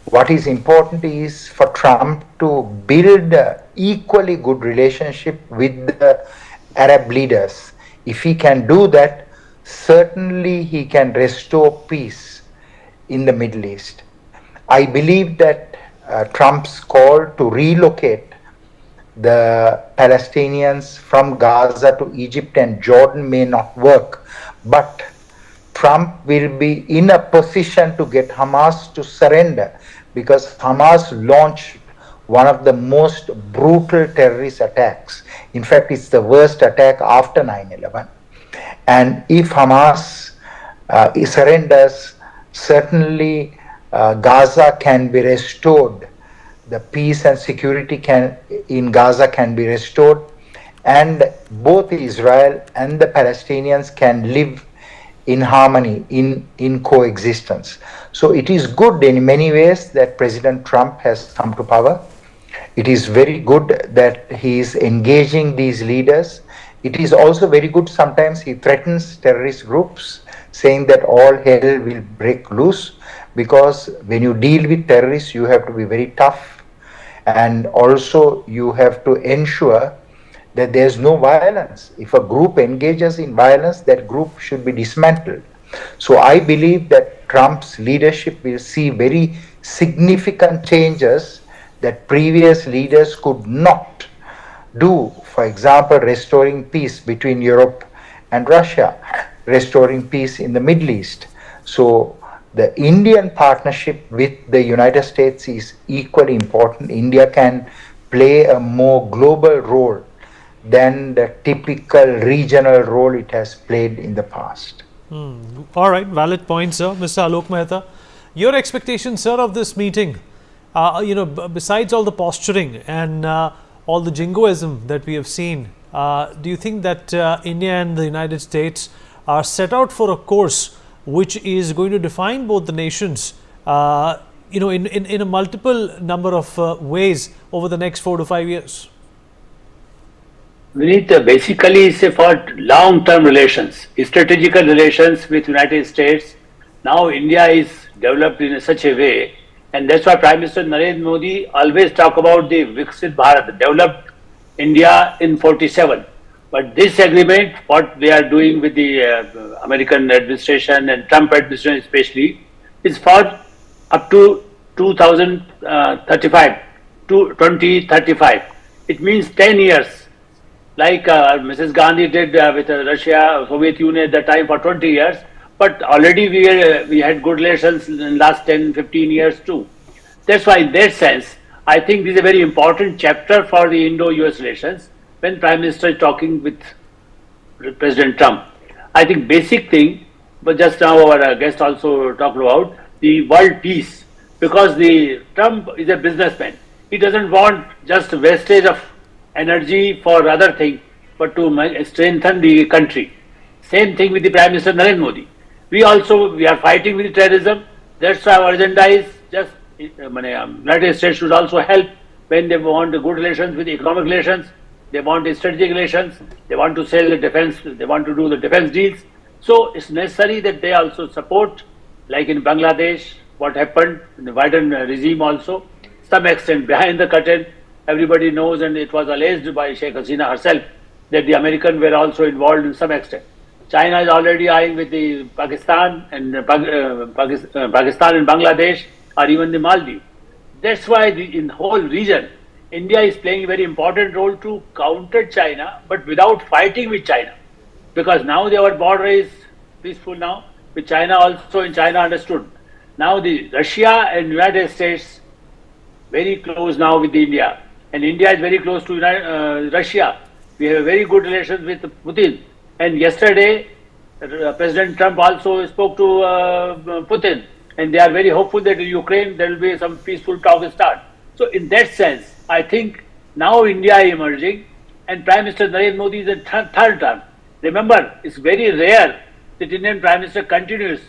what is important is for Trump to build an equally good relationship with the Arab leaders. If he can do that, certainly he can restore peace in the Middle East. I believe that Trump's call to relocate the Palestinians from Gaza to Egypt and Jordan may not work, but Trump will be in a position to get Hamas to surrender, because Hamas launched one of the most brutal terrorist attacks. In fact, it's the worst attack after 9/11. And if Hamas surrenders, certainly Gaza can be restored. The peace and security in Gaza can be restored, and both Israel and the Palestinians can live in harmony, in coexistence. So it is good in many ways that President Trump has come to power. It is very good that he is engaging these leaders. It is also very good sometimes he threatens terrorist groups, saying that all hell will break loose, because when you deal with terrorists, you have to be very tough. And also you have to ensure that there's no violence. If a group engages in violence, that group should be dismantled. So I believe that Trump's leadership will see very significant changes that previous leaders could not do. For example, restoring peace between Europe and Russia, restoring peace in the Middle East. So the Indian partnership with the United States is equally important. India can play a more global role than the typical regional role it has played in the past. All right, valid point, sir. Mr. Alok Mehta, your expectations, sir, of this meeting, besides all the posturing and all the jingoism that we have seen, do you think that India and the United States are set out for a course which is going to define both the nations, in a multiple number of ways over the next 4 to 5 years? Vineet, basically it's for long-term relations, strategical relations with United States. Now India is developed in such a way, and that's why Prime Minister Narendra Modi always talk about the Viksit Bharat, the developed India in 47. But this agreement, what they are doing with the American administration and Trump administration especially, is for up to 2035, to 2035. It means 10 years, like Mrs. Gandhi did with Russia, Soviet Union at that time for 20 years. But already we had good relations in the last 10, 15 years too. That's why in that sense, I think this is a very important chapter for the Indo-US relations. When Prime Minister is talking with President Trump, I think basic thing, but just now our guest also talked about the world peace, because the Trump is a businessman. He doesn't want just wastage of energy for other things, but to strengthen the country. Same thing with the Prime Minister Narendra Modi. We are fighting with terrorism. That's why our agenda is just United States should also help when they want good relations with economic relations. They want strategic relations. They want to sell the defense. They want to do the defense deals. So it's necessary that they also support, like in Bangladesh, what happened in the Biden regime also. Some extent behind the curtain, everybody knows, and it was alleged by Sheikh Hasina herself that the Americans were also involved in some extent. China is already eyeing with the Pakistan and Pakistan and Bangladesh, or even the Maldives. That's why in the whole region, India is playing a very important role to counter China, but without fighting with China. Because now our border is peaceful now, with China also, and China understood. Now the Russia and United States very close now with India, and India is very close to Russia. We have very good relations with Putin. And yesterday, President Trump also spoke to Putin, and they are very hopeful that in Ukraine there will be some peaceful talk start. So in that sense, I think now India is emerging, and Prime Minister Narendra Modi is in third term. Remember, it's very rare that Indian Prime Minister continues.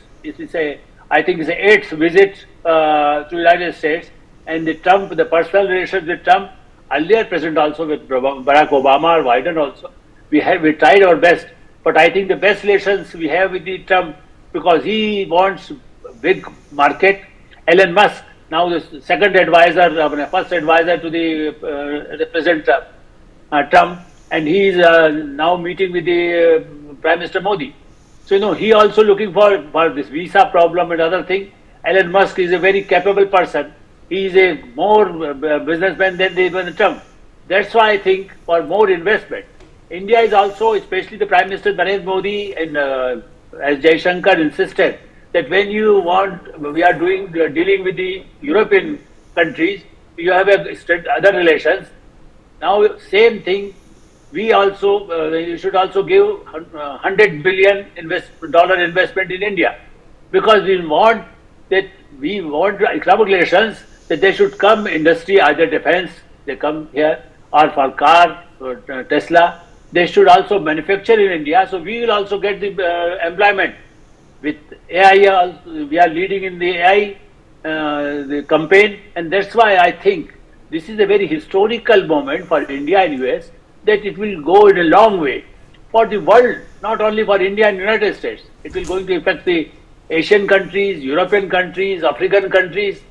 I think it's a 8th visit to United States, and the personal relations with Trump, earlier President also with Barack Obama or Biden also, we tried our best. But I think the best relations we have with the Trump, because he wants big market. Elon Musk, now the second advisor, first advisor to the President Trump, and he is now meeting with the Prime Minister Modi. So, he also looking for this visa problem and other thing. Elon Musk is a very capable person. He is a more businessman than even Trump. That's why I think for more investment, India is also, especially the Prime Minister Narendra Modi, and as Jai Shankar insisted, that when we are dealing with the European countries, you have other relations. Now, same thing. We also, you should also give $100 billion dollar investment in India, because we want economic relations, that they should come industry, either defense, they come here, or for car, or Tesla, they should also manufacture in India. So we will also get the employment. With AI, we are leading in the AI the campaign, and that's why I think this is a very historical moment for India and US, that it will go in a long way for the world, not only for India and United States. It will going to affect the Asian countries, European countries, African countries,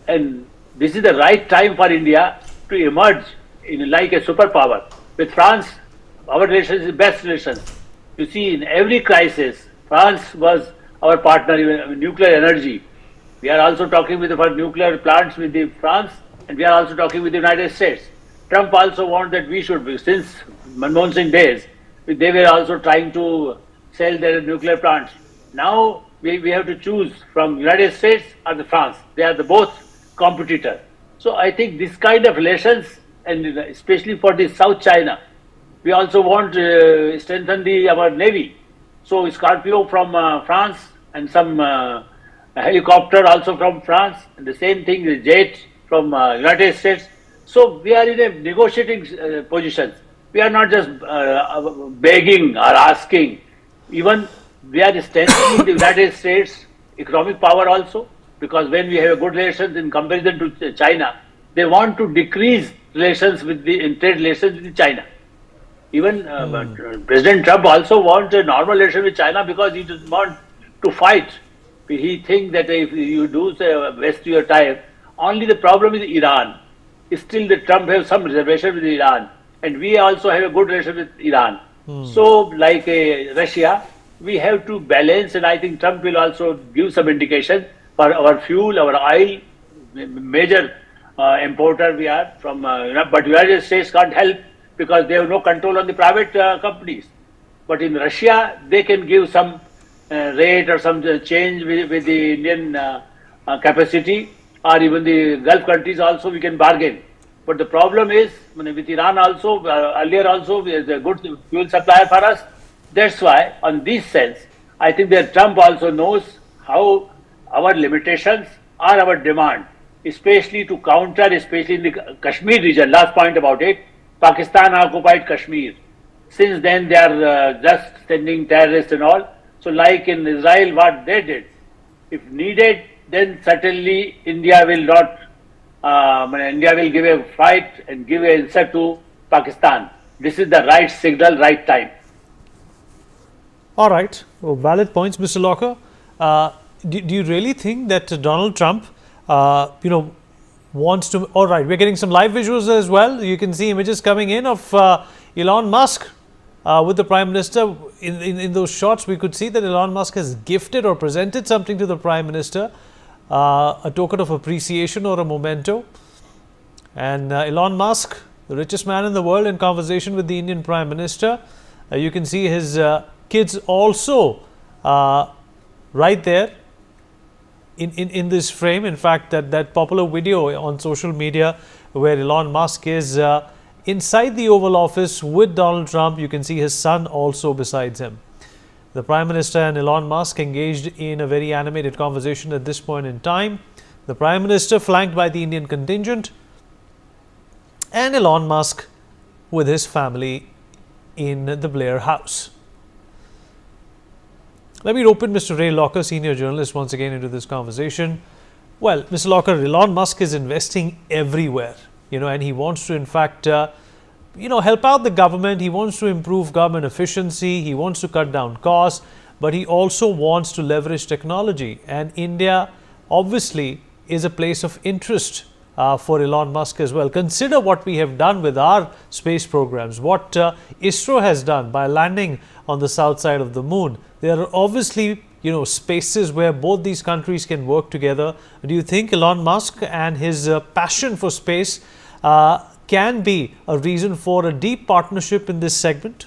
and this is the right time for India to emerge like a superpower. With France, our relations is best relations. You see, in every crisis, France was our partner in nuclear energy. We are also talking for nuclear plants with France, and we are also talking with the United States. Trump also wants that we should be, since Manmohan Singh days, they were also trying to sell their nuclear plants. Now we have to choose from United States or the France. They are both competitors. So I think this kind of relations, and especially for the South China, we also want to strengthen our Navy. So Scorpio from France, and some helicopter also from France, and the same thing, the jet from United States. So we are in a negotiating position. We are not just begging or asking. Even we are strengthening the United States economic power also, because when we have a good relations in comparison to China, they want to decrease relations in trade relations with China. Even President Trump also wants a normal relation with China, because he doesn't want to fight. He thinks that if you do waste your time, only the problem is Iran. Still, the Trump has some reservation with Iran, and we also have a good relation with Iran. So, like Russia, we have to balance, and I think Trump will also give some indication for our fuel, our oil, major importer we are from, but United States can't help because they have no control on the private companies. But in Russia, they can give some rate or some change with the Indian capacity, or even the Gulf countries also we can bargain. But the problem is, with Iran also, earlier also, is a good fuel supplier for us. That's why, on this sense, I think that Trump also knows how our limitations are our demand, especially to counter, especially in the Kashmir region. Last point about it, Pakistan occupied Kashmir. Since then, they are just sending terrorists and all. So like in Israel, what they did, if needed, then certainly India will not, India will give a fight and give an answer to Pakistan. This is the right signal, right time. All right, valid points, Mr. Locker. Do you really think that Donald Trump, wants to? All right, we're getting some live visuals as well. You can see images coming in of Elon Musk with the Prime Minister. In those shots, we could see that Elon Musk has gifted or presented something to the Prime Minister, a token of appreciation or a memento. And Elon Musk, the richest man in the world, in conversation with the Indian Prime Minister. You can see his kids also right there in this frame. In fact, that popular video on social media where Elon Musk is inside the Oval Office with Donald Trump. You can see his son also besides him. The Prime Minister and Elon Musk engaged in a very animated conversation at this point in time. The Prime Minister flanked by the Indian contingent, and Elon Musk with his family in the Blair House. Let me open Mr. Ray Locker, senior journalist, once again into this conversation. Well, Mr. Locker, Elon Musk is investing everywhere, and he wants to, in fact, help out the government. He wants to improve government efficiency. He wants to cut down costs, but he also wants to leverage technology. And India, obviously, is a place of interest for Elon Musk as well. Consider what we have done with our space programs, what ISRO has done by landing on the south side of the moon. There are obviously, spaces where both these countries can work together. Do you think Elon Musk and his passion for space can be a reason for a deep partnership in this segment?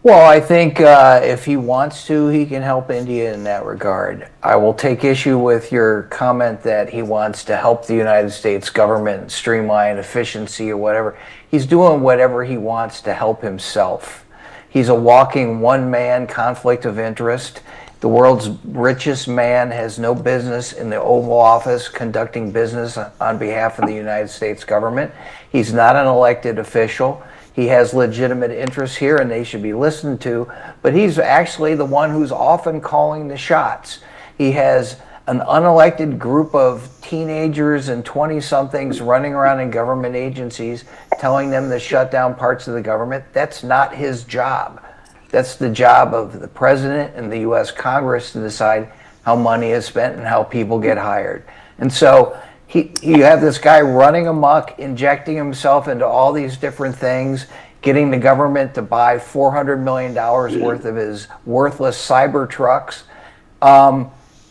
Well, I think if he wants to, he can help India in that regard. I will take issue with your comment that he wants to help the United States government streamline efficiency or whatever. He's doing whatever he wants to help himself. He's a walking one-man conflict of interest. The world's richest man has no business in the Oval Office conducting business on behalf of the United States government. He's not an elected official. He has legitimate interests here and they should be listened to, but he's actually the one who's often calling the shots. He has an unelected group of teenagers and 20-somethings running around in government agencies telling them to shut down parts of the government. That's not his job. That's the job of the president and the U.S. Congress to decide how money is spent and how people get hired. And so you have this guy running amok, injecting himself into all these different things, getting the government to buy $400 million worth of his worthless cyber trucks.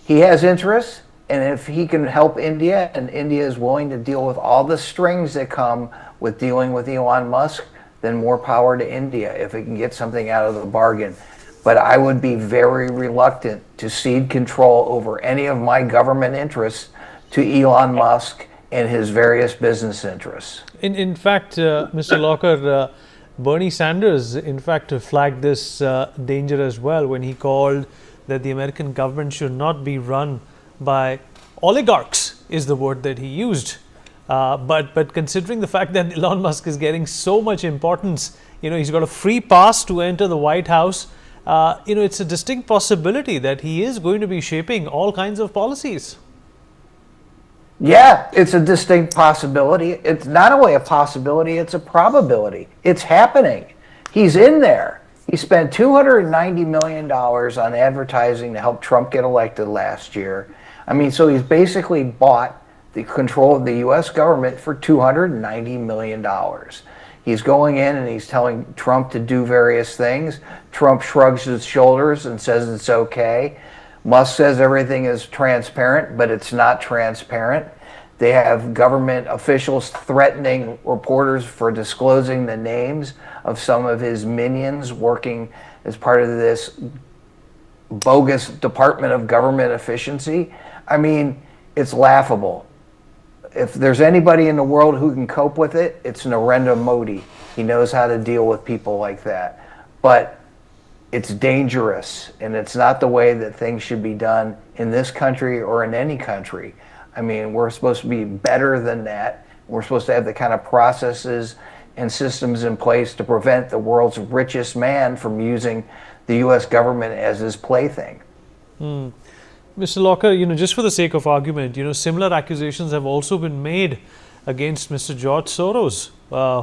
He has interests, and if he can help India, and India is willing to deal with all the strings that come with dealing with Elon Musk, then more power to India if it can get something out of the bargain. But I would be very reluctant to cede control over any of my government interests to Elon Musk and his various business interests. In fact, Mr. Locker, Bernie Sanders, in fact, flagged this danger as well when he called that the American government should not be run by oligarchs, is the word that he used. But considering the fact that Elon Musk is getting so much importance, he's got a free pass to enter the White House, it's a distinct possibility that he is going to be shaping all kinds of policies. Yeah, it's a distinct possibility. It's not only a possibility, it's a probability. It's happening. He's in there. He spent $290 million on advertising to help Trump get elected last year. So he's basically bought the control of the U.S. government for $290 million. He's going in and he's telling Trump to do various things. Trump shrugs his shoulders and says it's okay. Musk says everything is transparent, but it's not transparent. They have government officials threatening reporters for disclosing the names of some of his minions working as part of this bogus Department of Government Efficiency. It's laughable. If there's anybody in the world who can cope with it, it's Narendra Modi. He knows how to deal with people like that. But it's dangerous, and it's not the way that things should be done in this country or in any country. We're supposed to be better than that. We're supposed to have the kind of processes and systems in place to prevent the world's richest man from using the U.S. government as his plaything. Mr. Locker, just for the sake of argument, similar accusations have also been made against Mr. George Soros,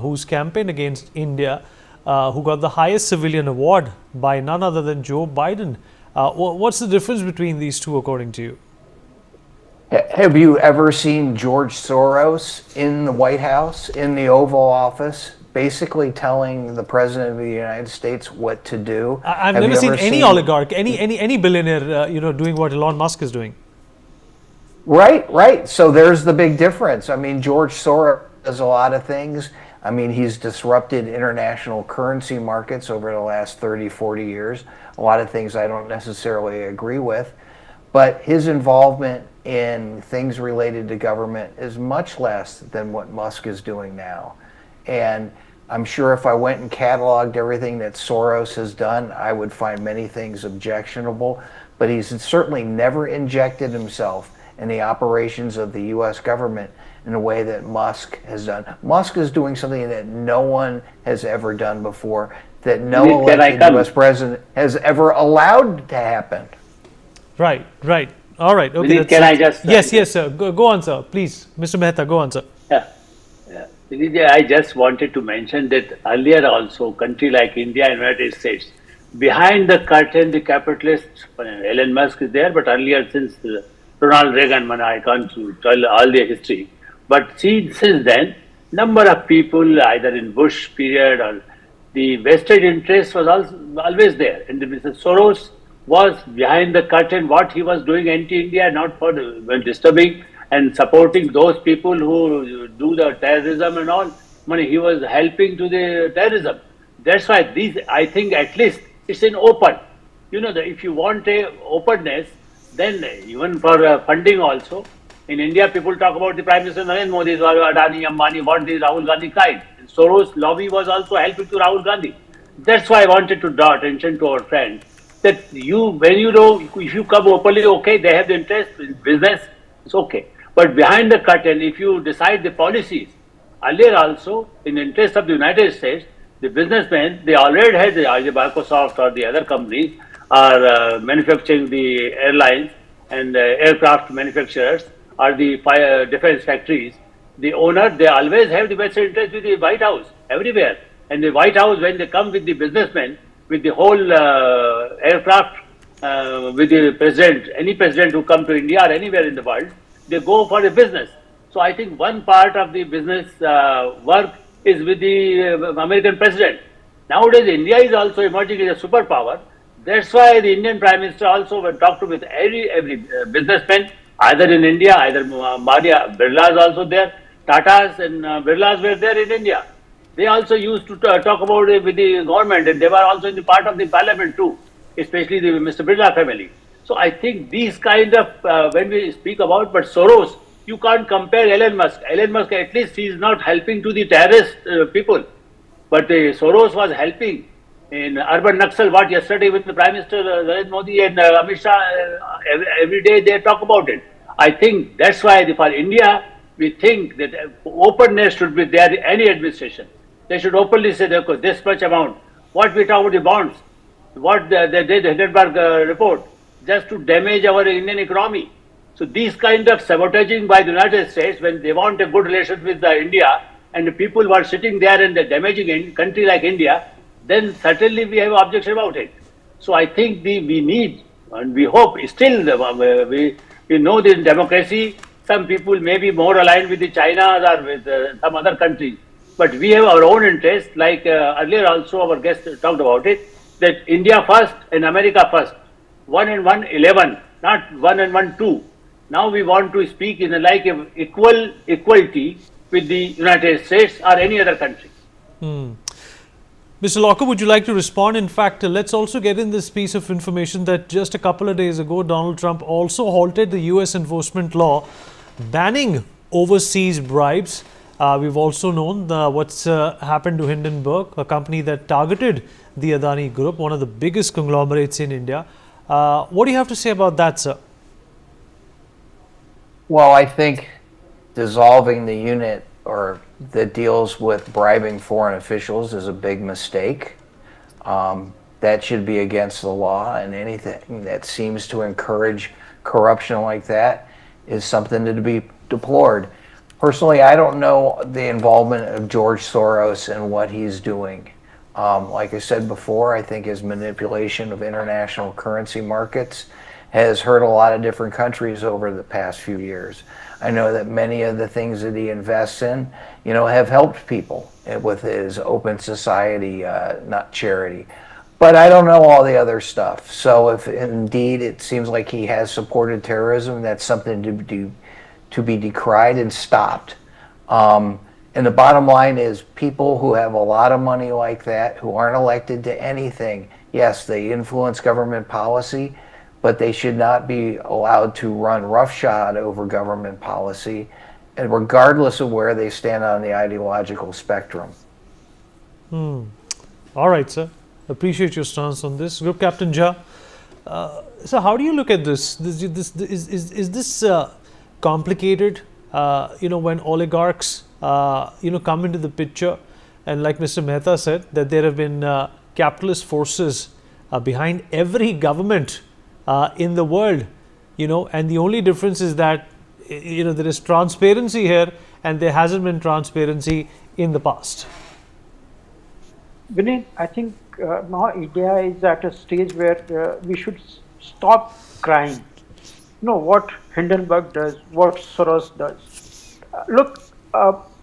who's campaigned against India, who got the highest civilian award by none other than Joe Biden. What's the difference between these two, according to you? Have you ever seen George Soros in the White House, in the Oval Office, basically telling the President of the United States what to do? I've never seen any oligarch, any billionaire, doing what Elon Musk is doing. Right. So there's the big difference. George Soros does a lot of things. He's disrupted international currency markets over the last 30, 40 years. A lot of things I don't necessarily agree with. But his involvement in things related to government is much less than what Musk is doing now. And I'm sure if I went and cataloged everything that Soros has done, I would find many things objectionable. But he's certainly never injected himself in the operations of the U.S. government in a way that Musk has done. Musk is doing something that no one has ever done before, that no elected U.S. president has ever allowed to happen. Right, right. All right. Okay. Vinit, can I just... yes, yes, sir. Go on, sir. Please. Mr. Mehta, go on, sir. Vinit, I just wanted to mention that earlier also, country like India and United States, behind the curtain, the capitalists, Elon Musk is there, but earlier since Ronald Reagan, I can't tell all the history. But since then, number of people, either in Bush period or the vested interest was always there. And Mr. Soros was behind the curtain, what he was doing anti-India, not for disturbing and supporting those people who do the terrorism and all. He was helping to the terrorism. That's why these, I think at least it's in open. You know, if you want a openness, then even for funding also, in India, people talk about the Prime Minister Narendra Modi, Adani, Ambani, what the Rahul Gandhi kind. Soros lobby was also helping to Rahul Gandhi. That's why I wanted to draw attention to our friends that when you know, if you come openly, okay, they have the interest in business, it's okay. But behind the curtain, if you decide the policies, earlier also, in the interest of the United States, the businessmen, they already had either Microsoft or the other companies are manufacturing the airlines and aircraft manufacturers or the defense factories. The owner, they always have the best interest with the White House, everywhere. And the White House, when they come with the businessmen, with the whole aircraft, with the president, any president who come to India or anywhere in the world, they go for the business. So I think one part of the business work is with the American president. Nowadays, India is also emerging as a superpower. That's why the Indian Prime Minister also went talk to with every businessman, either in India, either Maria Birla is also there, Tatas and Birlas were there in India. They also used to talk about it with the government, and they were also in the part of the parliament too, especially the Mr. Birla family. So I think these kind of, when we speak about, but Soros, you can't compare Elon Musk. Elon Musk, at least he is not helping to the terrorist people. But Soros was helping in urban Naxal, what yesterday with the Prime Minister Narendra Modi and Amit Shah, every day they talk about it. I think that's why for India, we think that openness should be there in any administration. They should openly say, this much amount. What we talk about the bonds, what they did the Hindenburg report, just to damage our Indian economy. So these kind of sabotaging by the United States, when they want a good relation with India, and the people who are sitting there and they're damaging a country like India, then certainly we have objection about it. So I think we need, and we hope still, we know that in democracy, some people may be more aligned with the China or with some other countries. But we have our own interest, like earlier also our guest talked about it, that India first and America first. 1 and 1, 11, not 1 and 1, 2. Now we want to speak in equality with the United States or any other country. Mr. Locker, would you like to respond? In fact, let's also get in this piece of information that just a couple of days ago, Donald Trump also halted the U.S. enforcement law banning overseas bribes. We've also known what's happened to Hindenburg, a company that targeted the Adani Group, one of the biggest conglomerates in India. What do you have to say about that, sir? Well, I think dissolving the unit or that deals with bribing foreign officials is a big mistake. That should be against the law, and anything that seems to encourage corruption like that is something to be deplored. Personally, I don't know the involvement of George Soros and what he's doing. Like I said before, I think his manipulation of international currency markets has hurt a lot of different countries over the past few years. I know that many of the things that he invests in, have helped people with his open society, not charity. But I don't know all the other stuff. So if indeed it seems like he has supported terrorism, that's something to be decried and stopped. And the bottom line is people who have a lot of money like that, who aren't elected to anything, yes, they influence government policy, but they should not be allowed to run roughshod over government policy and regardless of where they stand on the ideological spectrum. All right, sir. Appreciate your stance on this. Group Captain Jha, so how do you look at this? Is this complicated? When oligarchs, come into the picture, and like Mr. Mehta said, that there have been capitalist forces behind every government in the world, and the only difference is that, there is transparency here, and there hasn't been transparency in the past. Vinay, I think now India is at a stage where we should stop crying. What Hindenburg does, what Soros does. Look,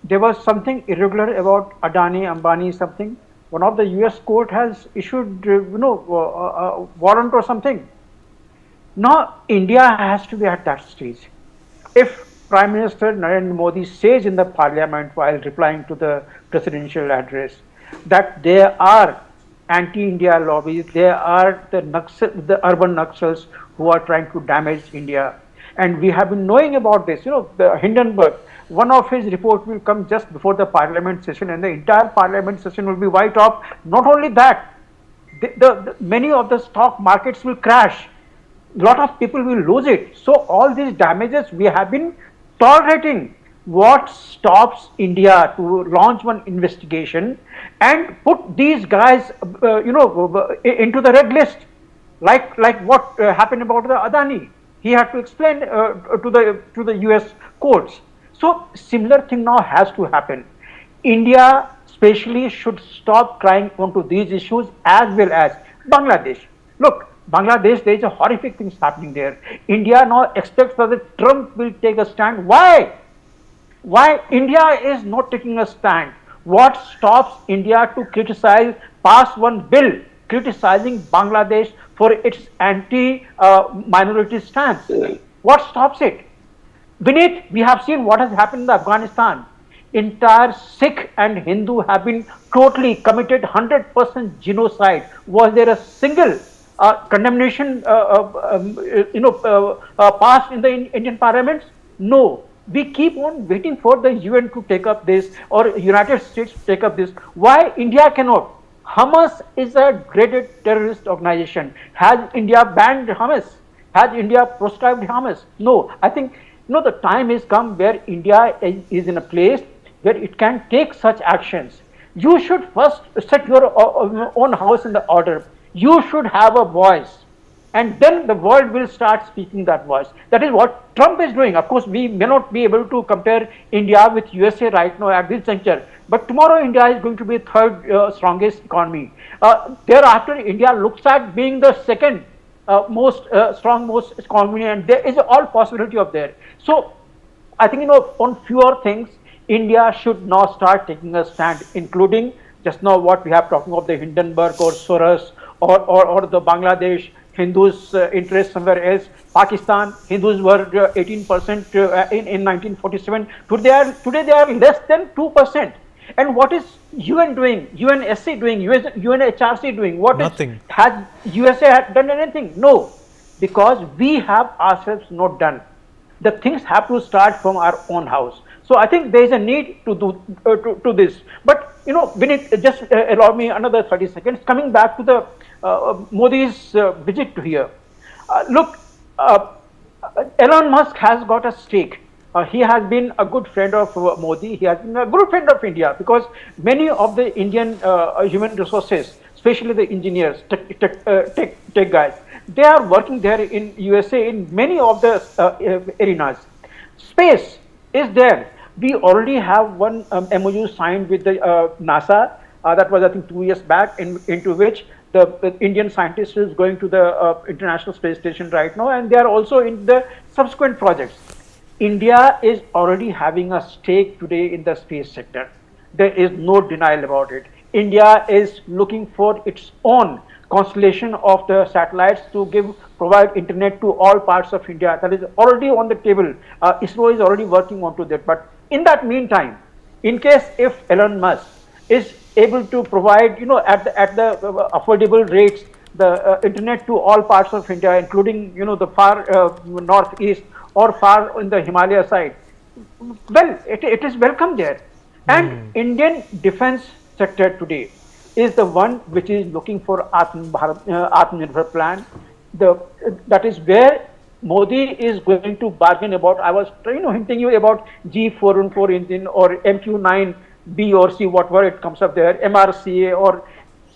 there was something irregular about Adani, Ambani, something. One of the U.S. court has issued, a warrant or something. Now India has to be at that stage. If Prime Minister Narendra Modi says in the Parliament while replying to the presidential address that there are anti-India lobbies, there are the urban Naxals who are trying to damage India, and we have been knowing about this. The Hindenburg, one of his reports will come just before the Parliament session, and the entire Parliament session will be wiped off. Not only that, many of the stock markets will crash. A lot of people will lose it. So all these damages we have been tolerating. What stops India to launch one investigation and put these guys, into the red list, like what happened about the Adani? He had to explain to the U.S. courts. So similar thing now has to happen. India, especially, should stop crying onto these issues as well as Bangladesh. Look, Bangladesh, there is a horrific things happening there. India now expects that Trump will take a stand. Why? Why India is not taking a stand? What stops India to pass one bill criticizing Bangladesh for its anti-minority stance? What stops it? Beneath, we have seen what has happened in Afghanistan. Entire Sikh and Hindu have been totally committed 100% genocide. Was there a single condemnation passed in the Indian Parliament? No. We keep on waiting for the UN to take up this, or United States to take up this. Why India cannot? Hamas is a dreaded terrorist organization. Has India banned Hamas? Has India proscribed Hamas? No. I think the time has come where India is in a place where it can take such actions. You should first set your own house in the order. You should have a voice. And then the world will start speaking that voice. That is what Trump is doing. Of course, we may not be able to compare India with USA right now at this juncture. But tomorrow, India is going to be third strongest economy. Thereafter, India looks at being the second most economy, and there is all possibility of there. So, I think on fewer things, India should now start taking a stand, including just now what we have talking of the Hindenburg or Soros or the Bangladesh Hindus' interest somewhere else. Pakistan, Hindus were 18% in 1947. Today they are less than 2%. And what is UN doing? UNSC doing? UNHRC doing? Nothing. Has USA done anything? No, because we have ourselves not done. The things have to start from our own house. So I think there is a need to do to this. But Vinit, just allow me another 30 seconds. Coming back to the Modi's visit to here. Look, Elon Musk has got a stake. He has been a good friend of Modi. He has been a good friend of India, because many of the Indian human resources, especially the engineers, tech guys, they are working there in USA in many of the arenas. Space is there. We already have one MOU signed with the NASA. That was, I think, 2 years back, into which the Indian scientist is going to the International Space Station right now, and they are also in the subsequent projects. India is already having a stake today in the space sector. There is no denial about it. India is looking for its own constellation of the satellites to provide internet to all parts of India. That is already on the table. ISRO is already working on to that. But in that meantime, in case if Elon Musk is able to provide, at the affordable rates, the internet to all parts of India, including, the far northeast or far in the Himalaya side, well, it is welcome there. And Indian defense sector today is the one which is looking for Atmanirbhar plan. That is where Modi is going to bargain about. I was hinting you about G414 engine or MQ9B or C, whatever it comes up there, MRCA, or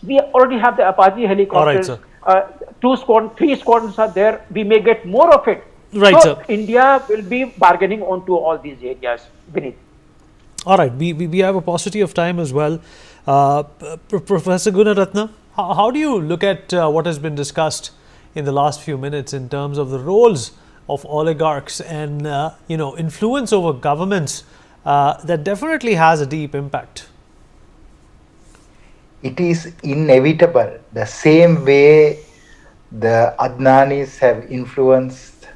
we already have the Apache helicopters. All right, sir. 3 squadrons are there. We may get more of it. Right, so sir. India will be bargaining onto all these areas, Vineet. All right, we have a paucity of time as well. Professor Gunaratna, how do you look at what has been discussed in the last few minutes in terms of the roles of oligarchs and influence over governments that definitely has a deep impact? It is inevitable. The same way the Adnanis have influenced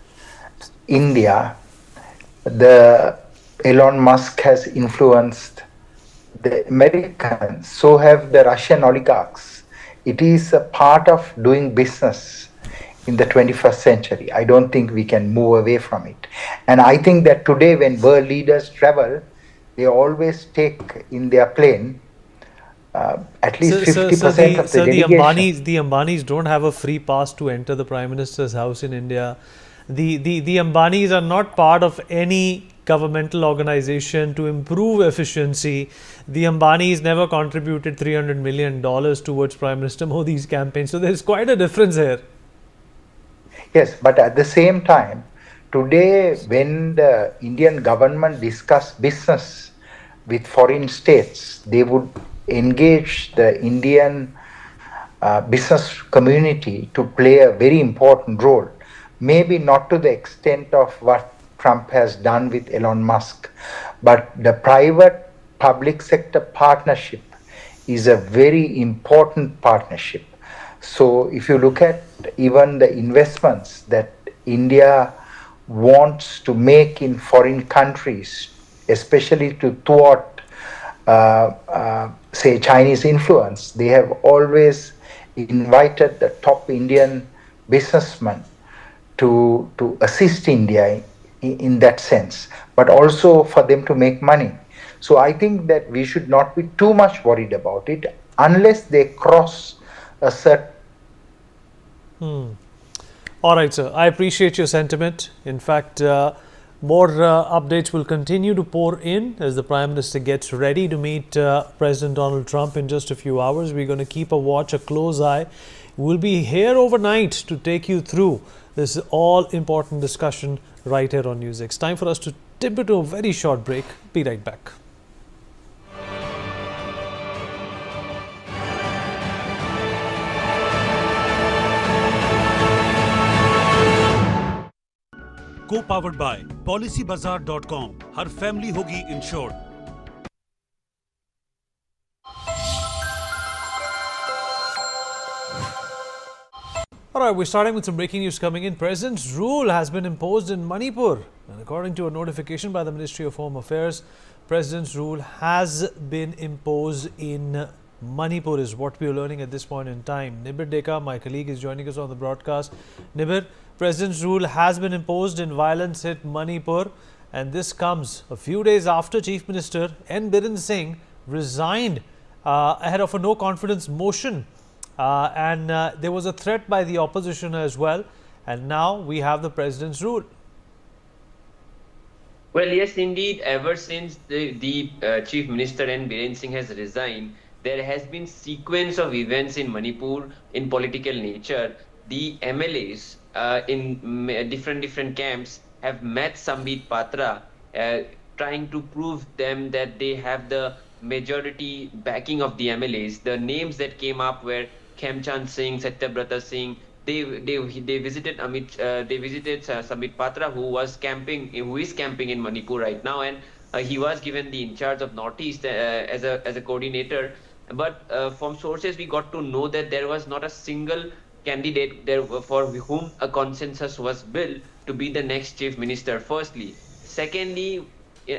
India, the Elon Musk has influenced the Americans, so have the Russian oligarchs. It is a part of doing business in the 21st century. I don't think we can move away from it. And I think that today when world leaders travel, they always take in their plane at least 50% of the delegation. The Ambanis don't have a free pass to enter the Prime Minister's house in India. The Ambanis are not part of any governmental organization to improve efficiency. The Ambanis never contributed $300 million towards Prime Minister Modi's campaign. So there's quite a difference here. Yes, but at the same time, today when the Indian government discuss business with foreign states, they would engage the Indian business community to play a very important role. Maybe not to the extent of what Trump has done with Elon Musk, but the private public sector partnership is a very important partnership. So if you look at even the investments that India wants to make in foreign countries, especially to thwart, say, Chinese influence, they have always invited the top Indian businessmen to assist India in that sense, but also for them to make money. So I think that we should not be too much worried about it unless they cross a certain. All right, sir. I appreciate your sentiment. In fact, more updates will continue to pour in as the Prime Minister gets ready to meet President Donald Trump in just a few hours. We're going to keep a close eye. We'll be here overnight to take you through this all-important discussion right here on NewsX. Time for us to dip into a very short break. Be right back. Co-powered by PolicyBazaar.com. Her family होगी insured. All right, we're starting with some breaking news coming in. President's rule has been imposed in Manipur. And according to a notification by the Ministry of Home Affairs, President's rule has been imposed in Manipur is what we are learning at this point in time. Nibir Deka, my colleague, is joining us on the broadcast. Nibir, President's rule has been imposed in violence hit Manipur. And this comes a few days after Chief Minister N. Biren Singh resigned ahead of a no-confidence motion. And there was a threat by the opposition as well. And now we have the President's rule. Well, yes, indeed. Ever since the Chief Minister N. Biren Singh has resigned, there has been sequence of events in Manipur in political nature. The MLAs in different camps have met Sambit Patra, trying to prove them that they have the majority backing of the MLAs. The names that came up were Khemchand Singh, Satyabrata Singh. They visited Sambit Patra, who is camping in Manipur right now, and he was given the in charge of Northeast as a coordinator. But from sources we got to know that there was not a single candidate there for whom a consensus was built to be the next chief minister. Firstly, secondly,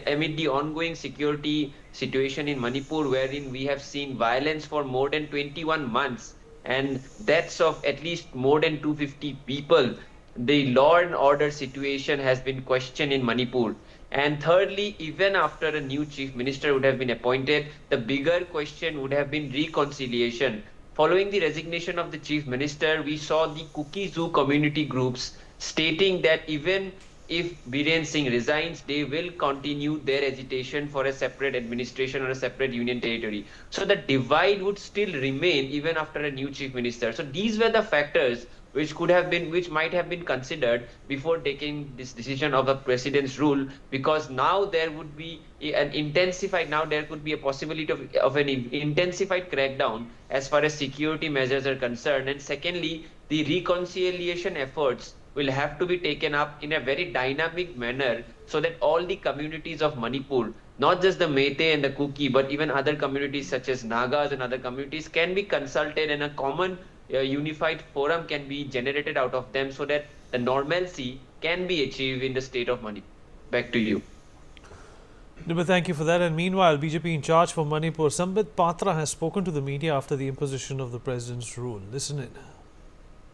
amid the ongoing security situation in Manipur, wherein we have seen violence for more than 21 months and deaths of at least more than 250 people, the law and order situation has been questioned in Manipur. And thirdly, even after a new chief minister would have been appointed, the bigger question would have been reconciliation. Following the resignation of the chief minister, we saw the Cookie Zoo community groups stating that even if Biren Singh resigns, they will continue their agitation for a separate administration or a separate union territory. So the divide would still remain even after a new chief minister. So these were the factors which might have been considered before taking this decision of a president's rule, because now there would be there could be a possibility of an intensified crackdown as far as security measures are concerned. And secondly, the reconciliation efforts will have to be taken up in a very dynamic manner so that all the communities of Manipur, not just the Meitei and the Kuki, but even other communities such as Nagas and other communities, can be consulted and a common unified forum can be generated out of them so that the normalcy can be achieved in the state of Manipur. Back to you. Nibba, thank you for that. And meanwhile, BJP in charge for Manipur, Sambit Patra, has spoken to the media after the imposition of the president's rule. Listen in.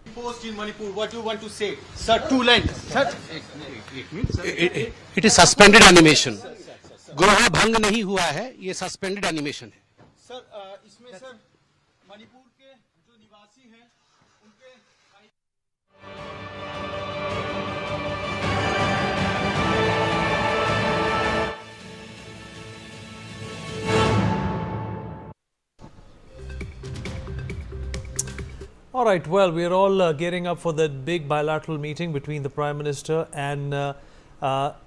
Imposed in Manipur, what do you want to say? Sir, 2 lines. Sir, it is suspended animation. ग्रोह भंग नहीं हुआ है, ये suspended animation है. Sir, इसमें sir Manipur के जो निवासी हैं उनके All right, well, we are all gearing up for that big bilateral meeting between the Prime Minister and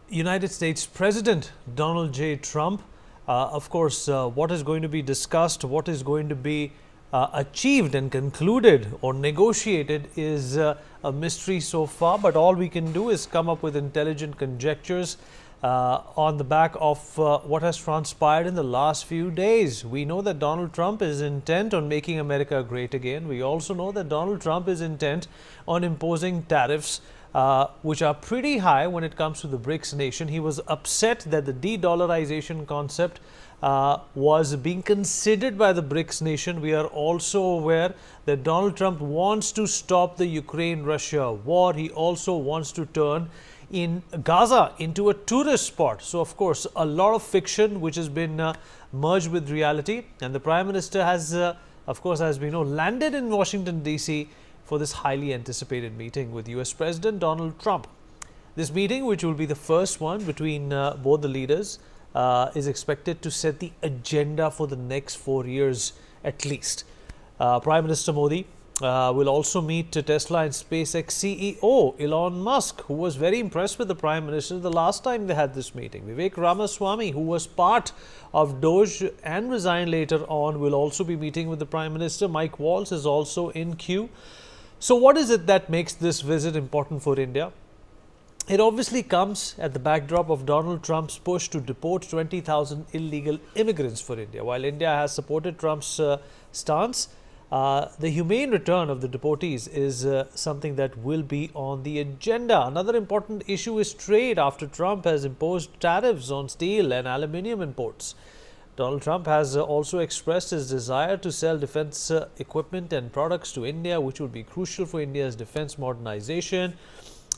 United States President Donald J. Trump. Of course, what is going to be discussed, what is going to be achieved and concluded or negotiated is a mystery so far, but all we can do is come up with intelligent conjectures on the back of what has transpired in the last few days. We know that Donald Trump is intent on making America great again. We also know that Donald Trump is intent on imposing tariffs which are pretty high when it comes to the BRICS nation. He was upset that the de-dollarization concept was being considered by the BRICS nation. We are also aware that Donald Trump wants to stop the Ukraine-Russia war. He also wants to turn in Gaza into a tourist spot. So, of course, a lot of fiction which has been merged with reality. And the Prime Minister has, of course, as we know, landed in Washington, D.C. for this highly anticipated meeting with U.S. President Donald Trump. This meeting, which will be the first one between both the leaders, is expected to set the agenda for the next 4 years at least. Prime Minister Modi will also meet Tesla and SpaceX CEO Elon Musk, who was very impressed with the Prime Minister the last time they had this meeting. Vivek Ramaswamy, who was part of Doge and resigned later on, will also be meeting with the Prime Minister. Mike Waltz is also in queue. So what is it that makes this visit important for India? It obviously comes at the backdrop of Donald Trump's push to deport 20,000 illegal immigrants for India. While India has supported Trump's stance, the humane return of the deportees is something that will be on the agenda. Another important issue is trade after Trump has imposed tariffs on steel and aluminium imports. Donald Trump has also expressed his desire to sell defense equipment and products to India, which will be crucial for India's defense modernization.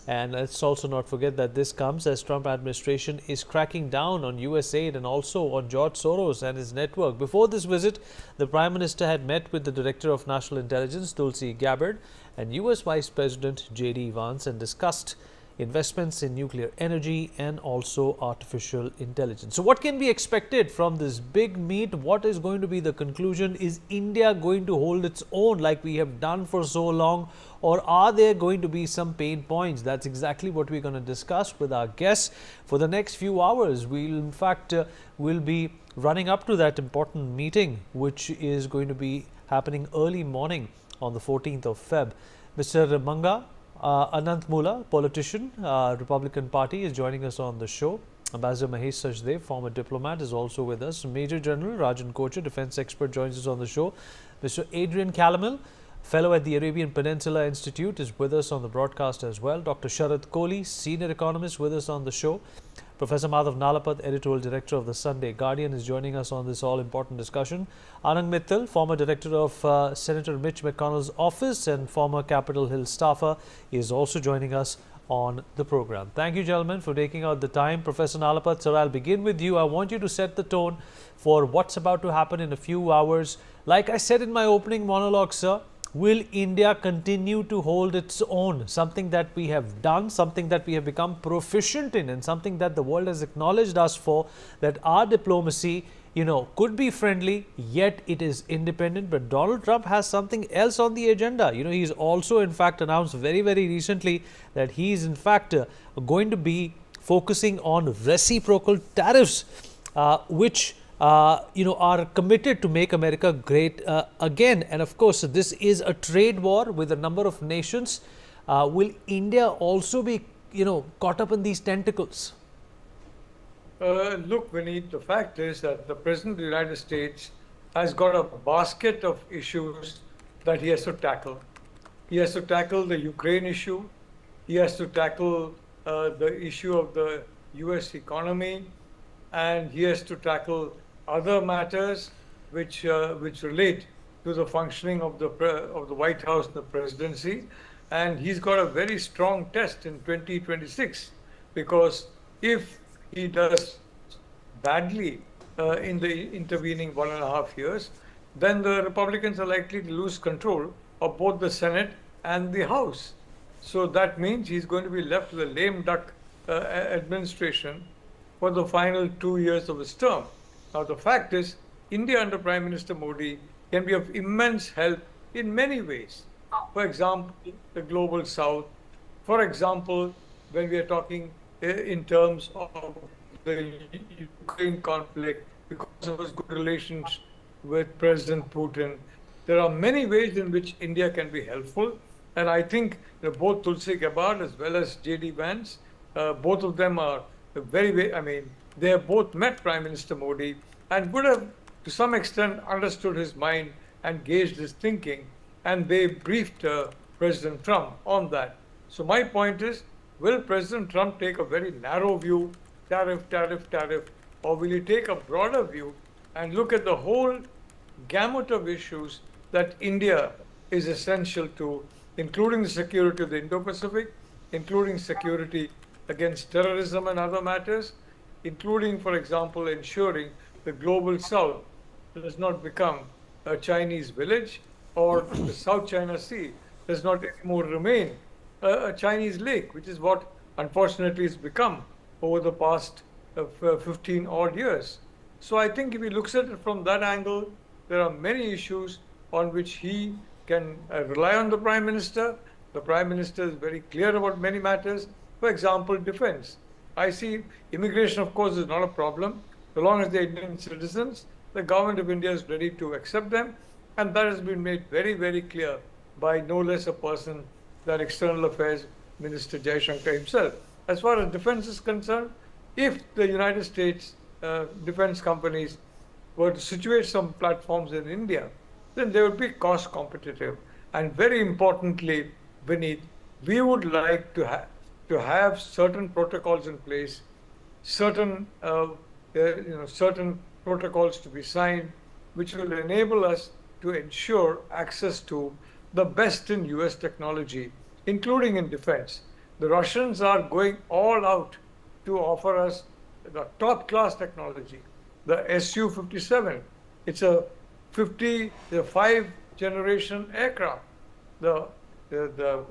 And let's also not forget that this comes as Trump administration is cracking down on US aid and also on George Soros and his network. Before this visit, the Prime Minister had met with the Director of National Intelligence, Tulsi Gabbard, and US Vice President J.D. Vance and discussed investments in nuclear energy and also artificial intelligence. So what can be expected from this big meet? What is going to be the conclusion? Is India going to hold its own like we have done for so long, or are there going to be some pain points? That's exactly what we're going to discuss with our guests for the next few hours. We'll in fact will be running up to that important meeting, which is going to be happening early morning on the 14th of Feb. Mr. Manga Anant Mula, politician, Republican Party, is joining us on the show. Ambassador Mahesh Sachdev, former diplomat, is also with us. Major General Rajan Kochar, defense expert, joins us on the show. Mr. Adrian Calamil, fellow at the Arabian Peninsula Institute, is with us on the broadcast as well. Dr. Sharad Kohli, senior economist, with us on the show. Professor Madhav Nalapat, editorial director of the Sunday Guardian, is joining us on this all-important discussion. Anand Mittal, former director of Senator Mitch McConnell's office and former Capitol Hill staffer, is also joining us on the program. Thank you, gentlemen, for taking out the time. Professor Nalapat, sir, I'll begin with you. I want you to set the tone for what's about to happen in a few hours. Like I said in my opening monologue, sir, will India continue to hold its own? Something that we have done, something that we have become proficient in, and something that the world has acknowledged us for, that our diplomacy, could be friendly, yet it is independent. But Donald Trump has something else on the agenda. He's also, in fact, announced very, very recently that he is, in fact, going to be focusing on reciprocal tariffs, which are committed to make America great again. And of course, this is a trade war with a number of nations. Will India also be, caught up in these tentacles? Look, Vineet, the fact is that the President of the United States has got a basket of issues that he has to tackle. He has to tackle the Ukraine issue. He has to tackle the issue of the U.S. economy, and he has to tackle other matters which relate to the functioning of the White House and the presidency. And he's got a very strong test in 2026, because if he does badly in the intervening 1.5 years, then the Republicans are likely to lose control of both the Senate and the House. So that means he's going to be left with a lame duck administration for the final 2 years of his term. Now, the fact is, India under Prime Minister Modi can be of immense help in many ways. For example, the Global South. For example, when we are talking in terms of the Ukraine conflict, because of his good relations with President Putin, there are many ways in which India can be helpful. And I think both Tulsi Gabbard as well as J.D. Vance, both of them are they have both met Prime Minister Modi and would have, to some extent, understood his mind and gauged his thinking, and they briefed President Trump on that. So my point is, will President Trump take a very narrow view, tariff, or will he take a broader view and look at the whole gamut of issues that India is essential to, including the security of the Indo-Pacific, including security against terrorism and other matters, including, for example, ensuring the Global South does not become a Chinese village, or the South China Sea does not anymore remain a Chinese lake, which is what unfortunately has become over the past 15 odd years. So I think if he looks at it from that angle, there are many issues on which he can rely on the Prime Minister. The Prime Minister is very clear about many matters. For example, defense. I see immigration, of course, is not a problem. So long as they're Indian citizens, the government of India is ready to accept them. And that has been made very, very clear by no less a person than External Affairs Minister Jaishankar himself. As far as defense is concerned, if the United States defense companies were to situate some platforms in India, then they would be cost competitive. And very importantly, Vineet, we would like to have certain protocols in place, certain protocols to be signed, which will enable us to ensure access to the best in US technology, including in defense. The Russians are going all out to offer us the top class technology, the Su-57. It's a 5th generation aircraft. The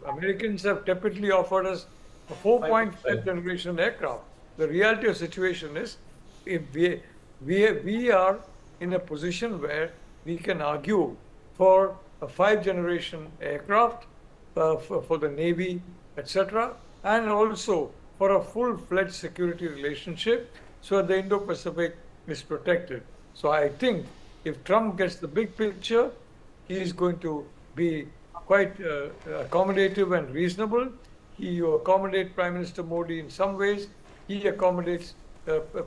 Americans have tepidly offered us a 4.5 generation aircraft. The reality of the situation is, if we are in a position where we can argue for a 5th generation aircraft for the Navy, etc., and also for a full-fledged security relationship so that the Indo-Pacific is protected. So I think if Trump gets the big picture, he is going to be quite accommodative and reasonable. He accommodates Prime Minister Modi in some ways. He accommodates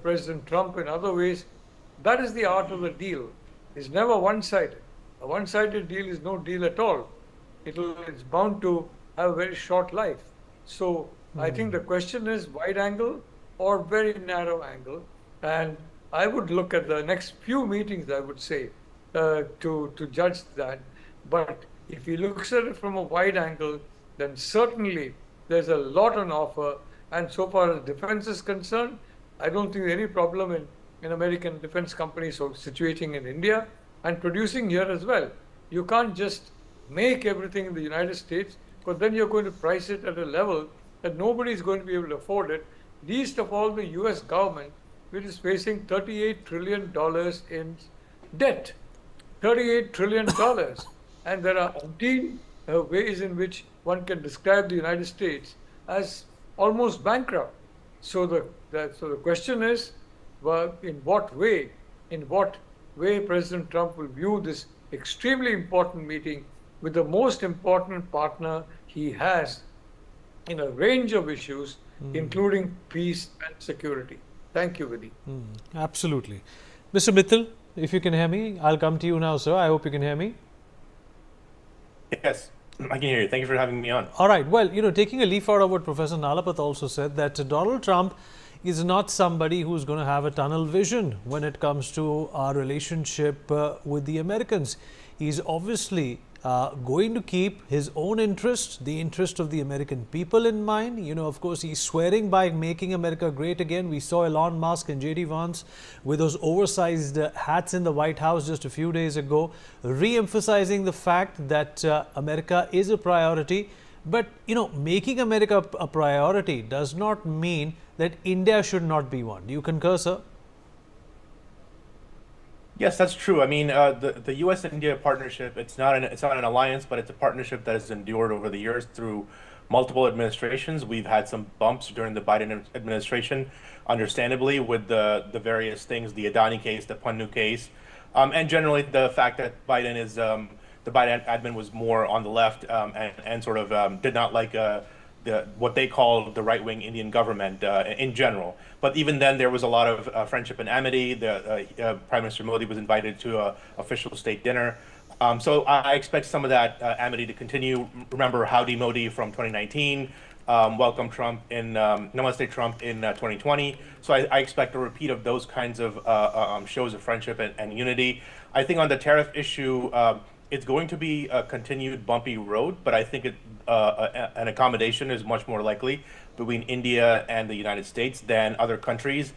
President Trump in other ways. That is the art of the deal. It's never one-sided. A one-sided deal is no deal at all. It's bound to have a very short life. So I think the question is wide angle, or very narrow angle. And I would look at the next few meetings, I would say, to judge that. But if he looks at it from a wide angle, then certainly there's a lot on offer. And so far as defense is concerned, I don't think there's any problem in American defense companies situating in India and producing here as well. You can't just make everything in the United States, because then you're going to price it at a level that nobody is going to be able to afford it, least of all the US government, which is facing $38 trillion in debt. $38 trillion. And there are umpteen ways in which one can describe the United States as almost bankrupt. So the question is, in what way President Trump will view this extremely important meeting with the most important partner he has in a range of issues, including peace and security. Thank you, Vidhi. Absolutely. Mr. Mittal, if you can hear me, I'll come to you now, sir. I hope you can hear me. Yes, I can hear you. Thank you for having me on. All right. Well, taking a leaf out of what Professor Nalapat also said, that Donald Trump is not somebody who's going to have a tunnel vision when it comes to our relationship with the Americans. He's obviously going to keep his own interest, the interest of the American people in mind. Of course, he's swearing by making America great again. We saw Elon Musk and J.D. Vance with those oversized hats in the White House just a few days ago, re-emphasizing the fact that America is a priority. But, making America a priority does not mean that India should not be one. Do you concur, sir? Yes, that's true. I mean, the U.S.-India partnership, it's not an alliance, but it's a partnership that has endured over the years through multiple administrations. We've had some bumps during the Biden administration, understandably, with the various things, the Adani case, the Pannu case, and generally the fact that the Biden admin was more on the left and sort of did not like what they call the right-wing Indian government in general. But even then, there was a lot of friendship and amity. Prime Minister Modi was invited to an official state dinner. So I expect some of that amity to continue. Remember Howdy Modi from 2019, welcome Trump in Namaste Trump in 2020. So I expect a repeat of those kinds of shows of friendship and unity. I think on the tariff issue, it's going to be a continued bumpy road, but I think an accommodation is much more likely between India and the United States than other countries.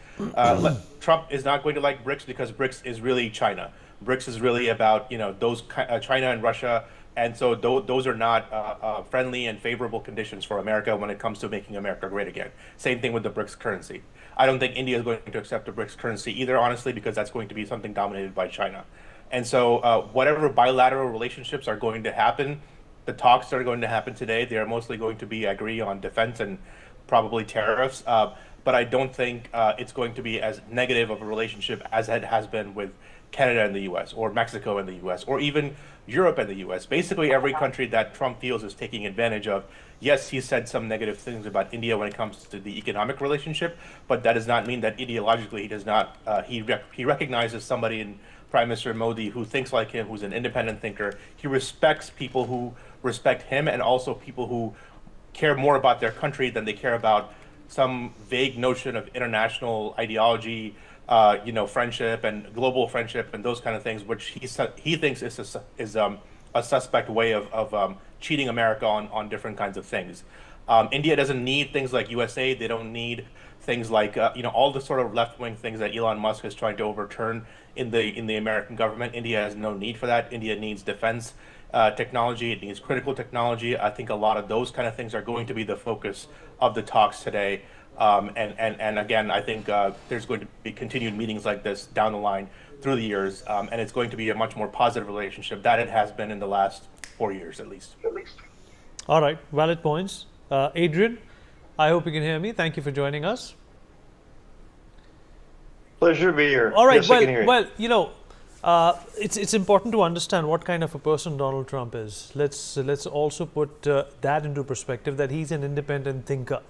Trump is not going to like BRICS because BRICS is really China. BRICS is really about those China and Russia, and so those are not friendly and favorable conditions for America when it comes to making America great again. Same thing with the BRICS currency. I don't think India is going to accept the BRICS currency either, honestly, because that's going to be something dominated by China. And so whatever bilateral relationships are going to happen, the talks that are going to happen today, they are mostly going to be, I agree, on defense and probably tariffs. But I don't think it's going to be as negative of a relationship as it has been with Canada and the U.S. or Mexico and the U.S. or even Europe and the U.S. Basically, every country that Trump feels is taking advantage of. Yes, he said some negative things about India when it comes to the economic relationship, but that does not mean that ideologically he does not. He recognizes somebody in Prime Minister Modi who thinks like him, who's an independent thinker. He respects people who respect him and also people who care more about their country than they care about some vague notion of international ideology, friendship and global friendship and those kind of things, which he thinks is a suspect way of cheating America on different kinds of things. India doesn't need things like USA. They don't need things like all the sort of left-wing things that Elon Musk is trying to overturn in the American government. India has no need for that. India needs defense technology. It needs critical technology. I think a lot of those kind of things are going to be the focus of the talks today. And again, I think there's going to be continued meetings like this down the line through the years, and it's going to be a much more positive relationship than it has been in the last 4 years at least. All right, valid points. Adrian, I hope you can hear me. Thank you for joining us. Pleasure to be here. All right, yes, I can hear you. It's important to understand what kind of a person Donald Trump is. Let's also put that into perspective, that he's an independent thinker.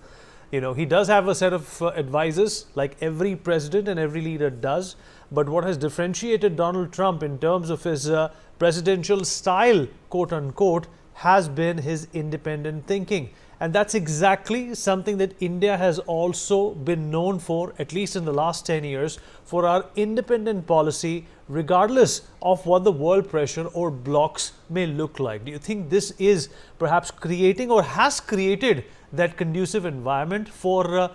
He does have a set of advisors, like every president and every leader does. But what has differentiated Donald Trump in terms of his presidential style, quote unquote, has been his independent thinking. And that's exactly something that India has also been known for, at least in the last 10 years, for our independent policy, regardless of what the world pressure or blocks may look like. Do you think this is perhaps creating or has created that conducive environment for,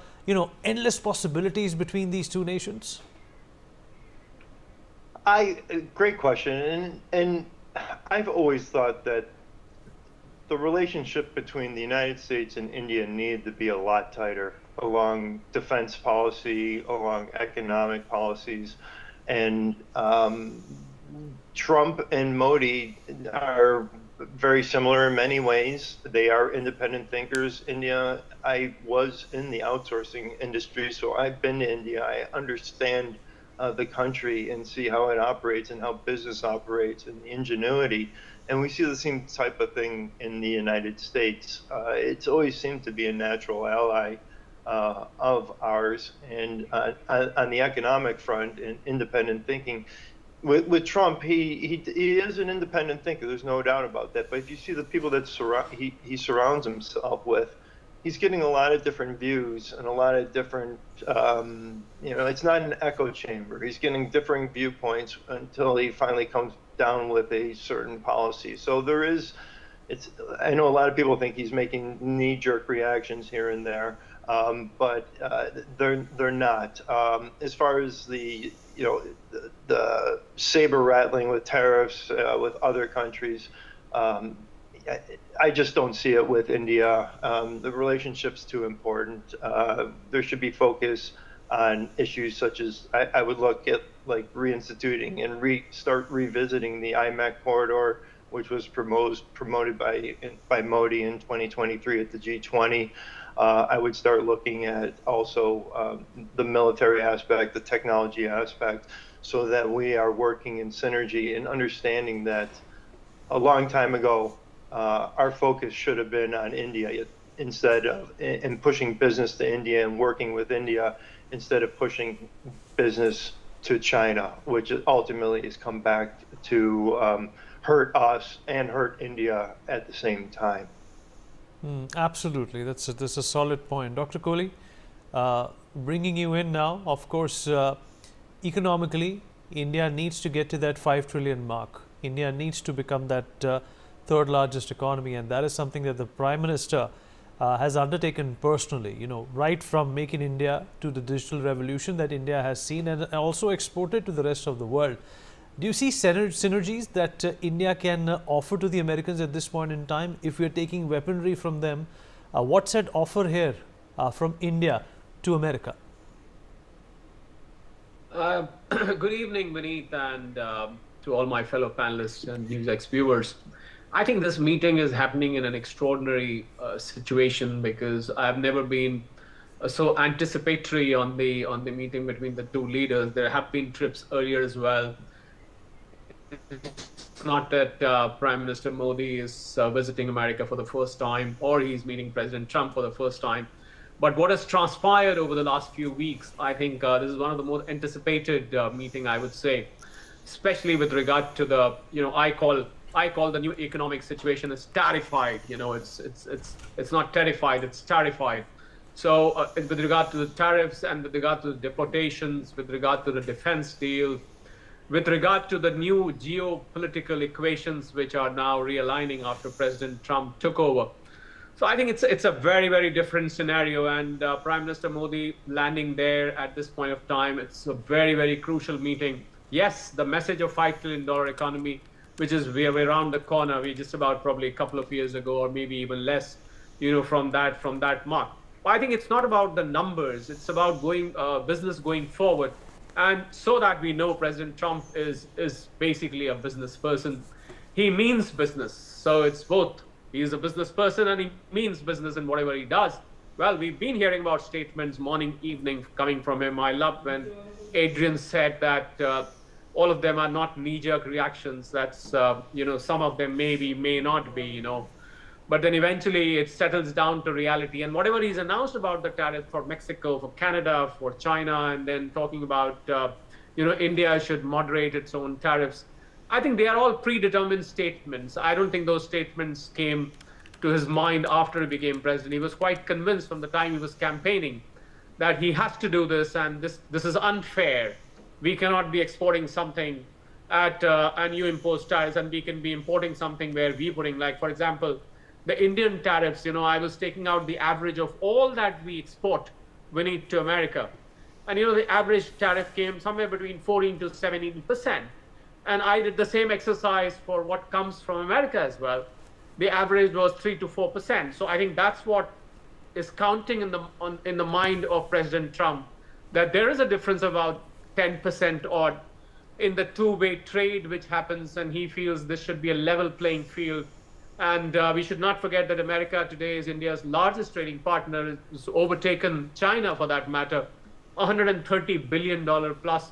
endless possibilities between these two nations? Great question. And I've always thought that the relationship between the United States and India needed to be a lot tighter along defense policy, along economic policies. And Trump and Modi are very similar in many ways. They are independent thinkers. India, I was in the outsourcing industry, so I've been to India. I understand the country and see how it operates and how business operates and the ingenuity. And we see the same type of thing in the United States. It's always seemed to be a natural ally of ours. And on the economic front and independent thinking, with Trump, he is an independent thinker. There's no doubt about that. But if you see the people that he surrounds himself with, he's getting a lot of different views and a lot of different, it's not an echo chamber. He's getting differing viewpoints until he finally comes down with a certain policy. So I know a lot of people think he's making knee-jerk reactions here and there, but they're not. As far as the saber rattling with tariffs with other countries, I just don't see it with India. The relationship's too important. There should be focus on issues such as I would look at like reinstituting and start revisiting the IMEC corridor, which was promoted by Modi in 2023 at the G20. I would start looking at also the military aspect, the technology aspect, so that we are working in synergy and understanding that a long time ago, our focus should have been on India instead of and pushing business to India and working with India instead of pushing business to China, which ultimately has come back to hurt us and hurt India at the same time. Absolutely, that's a solid point. Dr. Kohli, bringing you in now, of course, economically, India needs to get to that 5 trillion mark. India needs to become that third largest economy, and that is something that the Prime Minister has undertaken personally, right from Make in India to the digital revolution that India has seen and also exported to the rest of the world. Do you see synergies that India can offer to the Americans at this point in time if we are taking weaponry from them? What's that offer here from India to America? Good evening, Vineet, and to all my fellow panelists and NewsX viewers. I think this meeting is happening in an extraordinary situation because I've never been so anticipatory on the meeting between the two leaders. There have been trips earlier as well. It's not that Prime Minister Modi is visiting America for the first time or he's meeting President Trump for the first time. But what has transpired over the last few weeks, I think this is one of the most anticipated meeting, I would say, especially with regard to the, I call the new economic situation as tarified. It's not terrified, it's tarified. So with regard to the tariffs and with regard to the deportations, with regard to the defense deal, with regard to the new geopolitical equations which are now realigning after President Trump took over. So I think it's a very, very different scenario, and Prime Minister Modi landing there at this point of time, it's a very, very crucial meeting. Yes, the message of $5 trillion economy, which is we're around the corner. We're just about probably a couple of years ago, or maybe even less, from that mark. But I think it's not about the numbers. It's about business going forward. And so that we know President Trump is basically a business person. He means business. So it's both. He is a business person and he means business in whatever he does. Well, we've been hearing about statements morning, evening coming from him. I loved when Adrian said that all of them are not knee-jerk reactions. That's, some of them may not be, But then eventually it settles down to reality. And whatever he's announced about the tariff for Mexico, for Canada, for China, and then talking about, India should moderate its own tariffs. I think they are all predetermined statements. I don't think those statements came to his mind after he became president. He was quite convinced from the time he was campaigning that he has to do this, and this is unfair. We cannot be exporting something at and you impose tariffs, and we can be importing something where we're putting, like, for example, the Indian tariffs. I was taking out the average of all that we export, we need to America. And the average tariff came somewhere between 14 to 17%. And I did the same exercise for what comes from America as well. The average was 3 to 4%. So I think that's what is counting in the mind of President Trump, that there is a difference of about 10% odd in the two-way trade which happens, and he feels this should be a level playing field. And we should not forget that America today is India's largest trading partner. It's overtaken China, for that matter, $130 billion plus.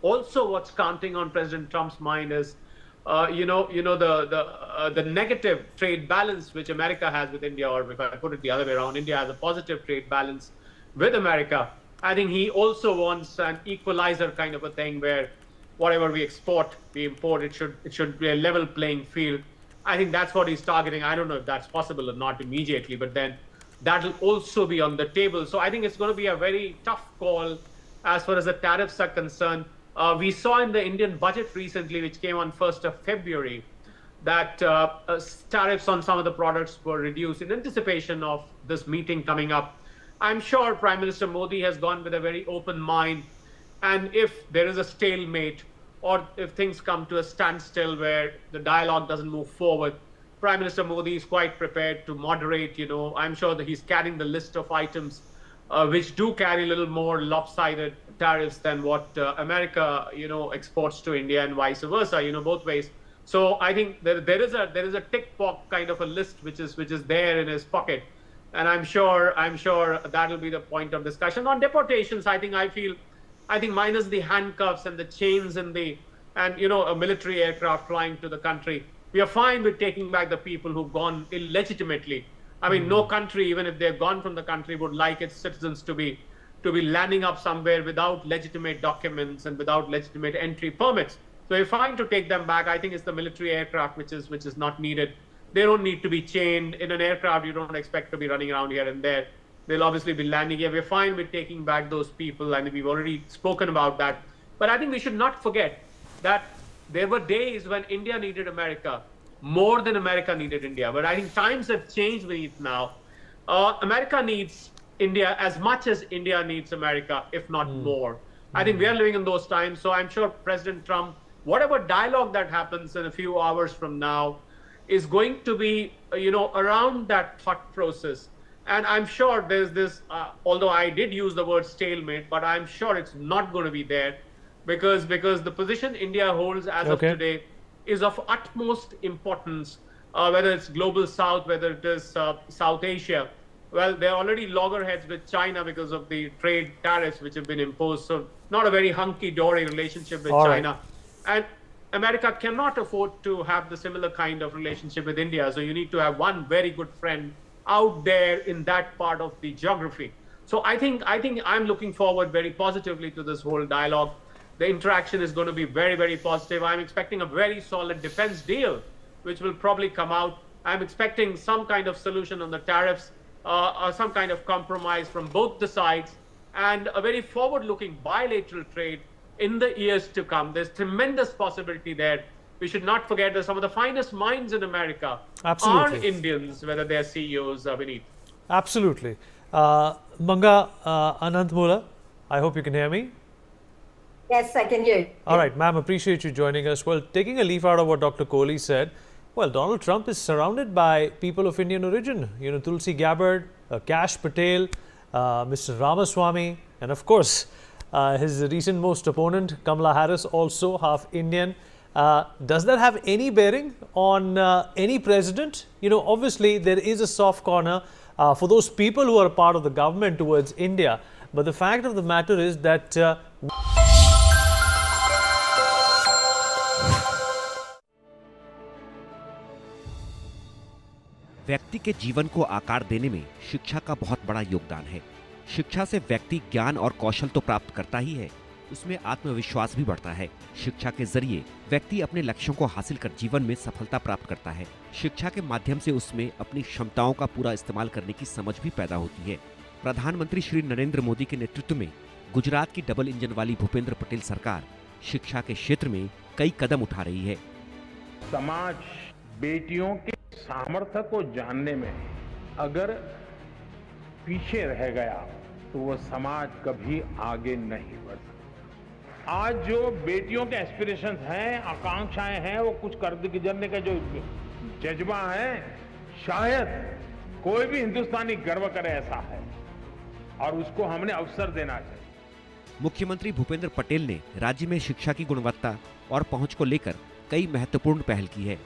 Also, what's counting on President Trump's mind is, the negative trade balance which America has with India, or if I put it the other way around, India has a positive trade balance with America. I think he also wants an equalizer kind of a thing where whatever we export, we import, it should be a level playing field. I think that's what he's targeting. I don't know if that's possible or not immediately, but then that'll also be on the table. So I think it's going to be a very tough call as far as the tariffs are concerned. We saw in the Indian budget recently, which came on 1st of February, that tariffs on some of the products were reduced in anticipation of this meeting coming up. I'm sure Prime Minister Modi has gone with a very open mind. And if there is a stalemate, or if things come to a standstill where the dialogue doesn't move forward, Prime Minister Modi is quite prepared to moderate. I'm sure that he's carrying the list of items which do carry a little more lopsided tariffs than what America, exports to India, and vice versa, both ways. So I think there is a tick box kind of a list which is there in his pocket, and I'm sure that'll be the point of discussion. On deportations, I think minus the handcuffs and the chains and a military aircraft flying to the country, we are fine with taking back the people who've gone illegitimately. I mean, no country, even if they've gone from the country, would like its citizens to be landing up somewhere without legitimate documents and without legitimate entry permits. So we're fine to take them back. I think it's the military aircraft which is not needed. They don't need to be chained. In an aircraft, you don't expect to be running around here and there. They'll obviously be landing here. We're fine with taking back those people, and we've already spoken about that. But I think we should not forget that there were days when India needed America more than America needed India. But I think times have changed with it now. America needs India as much as India needs America, if not more. I think we are living in those times. So I'm sure President Trump, whatever dialogue that happens in a few hours from now, is going to be, around that thought process. And I'm sure there's this, although I did use the word stalemate, but I'm sure it's not going to be there, because the position India holds as of today is of utmost importance, whether it's global south, whether it is South Asia. Well, they're already loggerheads with China because of the trade tariffs which have been imposed. So not a very hunky-dory relationship with China. And America cannot afford to have the similar kind of relationship with India. So you need to have one very good friend out there in that part of the geography. So I think I'm looking forward very positively to this whole dialogue. The interaction is going to be very, very positive. I'm expecting a very solid defense deal, which will probably come out. I'm expecting some kind of solution on the tariffs, or some kind of compromise from both the sides, and a very forward-looking bilateral trade in the years to come. There's tremendous possibility there. We should not forget that some of the finest minds in America are Indians, whether they're CEOs or beneath. Absolutely. Manga Anantmula, I hope you can hear me. Yes, I can hear you. All right, ma'am, appreciate you joining us. Well, taking a leaf out of what Dr. Kohli said, well, Donald Trump is surrounded by people of Indian origin. Tulsi Gabbard, Kash Patel, Mr. Ramaswamy, and of course, his recent most opponent, Kamala Harris, also half Indian. Does that have any bearing on any president? Obviously, there is a soft corner for those people who are part of the government towards India. But the fact of the matter is that व्यक्ति के जीवन को आकार देने में शिक्षा का बहुत बड़ा योगदान है। शिक्षा से व्यक्ति ज्ञान और कौशल तो प्राप्त करता ही है, उसमें आत्मविश्वास भी बढ़ता है। शिक्षा के जरिए व्यक्ति अपने लक्ष्यों को हासिल कर जीवन में सफलता प्राप्त करता है। शिक्षा के माध्यम से उसमें अपनी क्षमताओं का पूरा इस्तेमाल करने की समझ भी पैदा होती है। प्रधानमंत्री श्री नरेंद्र मोदी के नेतृत्व में गुजरात की डबल इंजन वाली भूपेंद्र पटेल सरकार शिक्षा के क्षेत्र में कई कदम उठा रही है। समाज बेटियों के सामर्थ्य को जानने में अगर पीछे रह गया तो वो समाज कभी आगे नहीं बढ़ सकता। आज जो बेटियों के एस्पिरेशंस हैं, आकांक्षाएं हैं, वो कुछ कर गुजरने का जो जज्बा है, शायद कोई भी हिंदुस्तानी गर्व करे ऐसा है, और उसको हमने अवसर देना चाहिए। मुख्यमंत्री भूपेंद्र पटेल ने राज्य में शिक्षा की गुणवत्ता और पहुंच को लेकर कई महत्वपूर्ण पहल की है।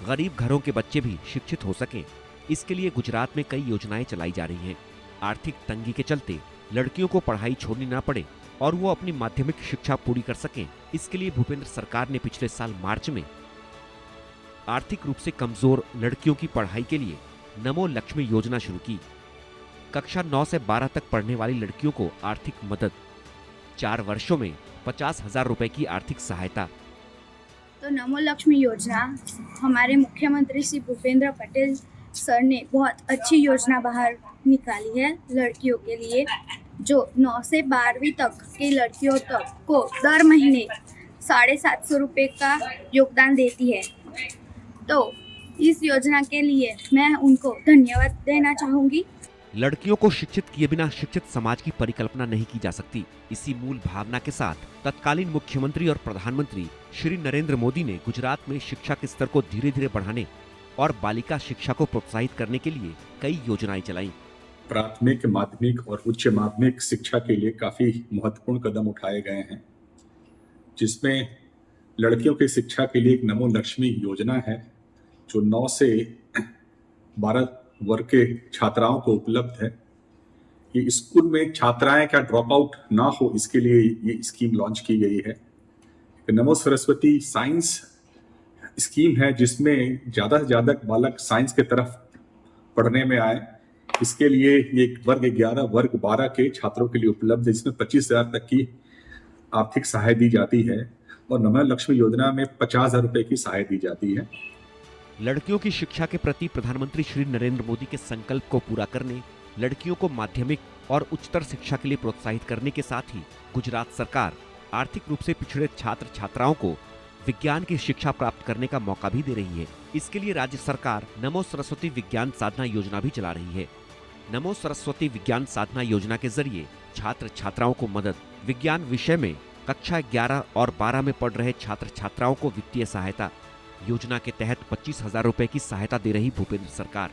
गरीब घरों के बच्चे भी शिक्षित हो सकें, इसके लिए गुजरात में कई योजनाएं चलाई जा रही हैं। आर्थिक तंगी के चलते लड़कियों को पढ़ाई छोड़नी ना पड़े और वो अपनी माध्यमिक शिक्षा पूरी कर सकें, इसके लिए भूपेंद्र सरकार ने पिछले साल मार्च में आर्थिक रूप से कमजोर लड़कियों की पढ़ाई के लिए नमो लक्ष्मी योजना शुरू की। कक्षा 9 से 12 तक पढ़ने वाली लड़कियों को आर्थिक मदद, 4 वर्षों में 50,000 रुपए की आर्थिक सहायता। तो नमो लक्ष्मी योजना हमारे मुख्यमंत्री श्री भूपेंद्र पटेल सर ने बहुत अच्छी योजना बाहर निकाली है लड़कियों के लिए, जो 9 से 12वीं तक की लड़कियों तक को दर महीने 750 रुपये का योगदान देती है। तो इस योजना के लिए मैं उनको धन्यवाद देना चाहूँगी। लड़कियों को शिक्षित किए बिना शिक्षित समाज की परिकल्पना नहीं की जा सकती। इसी मूल भावना के साथ तत्कालीन मुख्यमंत्री और प्रधानमंत्री श्री नरेंद्र मोदी ने गुजरात में शिक्षा के स्तर को धीरे धीरे बढ़ाने और बालिका शिक्षा को प्रोत्साहित करने के लिए कई योजनाएं चलाई। प्राथमिक, माध्यमिक और उच्च माध्यमिक शिक्षा के लिए काफी महत्वपूर्ण कदम उठाए गए हैं, जिसमें लड़कियों की शिक्षा के लिए एक नमो लक्ष्मी योजना है जो 9 से 12 वर्ग के छात्राओं को उपलब्ध है। ये स्कूल में छात्राएं का ड्रॉप आउट ना हो, इसके लिए ये स्कीम लॉन्च की गई है। नमो सरस्वती साइंस स्कीम है जिसमें ज़्यादा से ज़्यादा बालक साइंस के तरफ पढ़ने में आए। इसके लिए ये वर्ग 11, वर्ग 12 के छात्रों के लिए उपलब्ध है, जिसमें 25,000 तक की आर्थिक सहायता दी जाती है और नमो लक्ष्मी योजना में 50,000 रुपए की सहायता दी जाती है। लड़कियों की शिक्षा के प्रति प्रधानमंत्री श्री नरेंद्र मोदी के संकल्प को पूरा करने, लड़कियों को माध्यमिक और उच्चतर शिक्षा के लिए प्रोत्साहित करने के साथ ही गुजरात सरकार आर्थिक रूप से पिछड़े छात्र छात्राओं को विज्ञान की शिक्षा प्राप्त करने का मौका भी दे रही है। इसके लिए राज्य सरकार नमो सरस्वती विज्ञान साधना योजना भी चला रही है। नमो सरस्वती विज्ञान साधना योजना के जरिए छात्र छात्राओं को मदद, विज्ञान विषय में कक्षा 11 और 12 में पढ़ रहे छात्र छात्राओं को वित्तीय सहायता। योजना के तहत 25,000 रुपए की सहायता दे रही भूपेंद्र सरकार।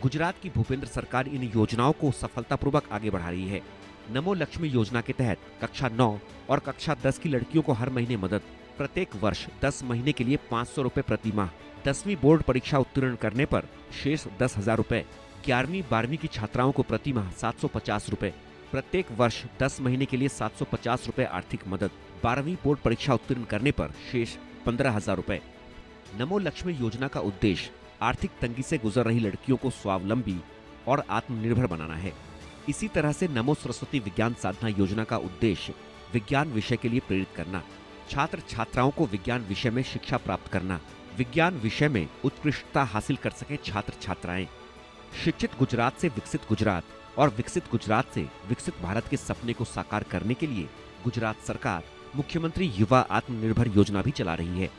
गुजरात की भूपेंद्र सरकार इन योजनाओं को सफलतापूर्वक आगे बढ़ा रही है। नमो लक्ष्मी योजना के तहत कक्षा 9 और कक्षा 10 की लड़कियों को हर महीने मदद, प्रत्येक वर्ष 10 महीने के लिए 500 रुपए प्रति माह, 10वीं बोर्ड परीक्षा उत्तीर्ण करने पर शेष 10,000 रुपए, 11वीं 12वीं की छात्राओं को प्रति माह 750 रुपए, प्रत्येक वर्ष 10 महीने के लिए 750 रुपए आर्थिक मदद, 12वीं बोर्ड परीक्षा उत्तीर्ण करने पर शेष 15,000 रुपए। नमो लक्ष्मी योजना का उद्देश्य आर्थिक तंगी से गुजर रही लड़कियों को स्वावलंबी और आत्मनिर्भर बनाना है। इसी तरह से नमो सरस्वती विज्ञान साधना योजना का उद्देश्य विज्ञान विषय के लिए प्रेरित करना, छात्र छात्राओं को विज्ञान विषय में शिक्षा प्राप्त करना, विज्ञान विषय में उत्कृष्टता हासिल कर सके छात्र छात्राएं। शिक्षित गुजरात से विकसित गुजरात और विकसित गुजरात से विकसित भारत के सपने को साकार करने के लिए गुजरात सरकार मुख्यमंत्री युवा आत्मनिर्भर योजना भी चला रही है।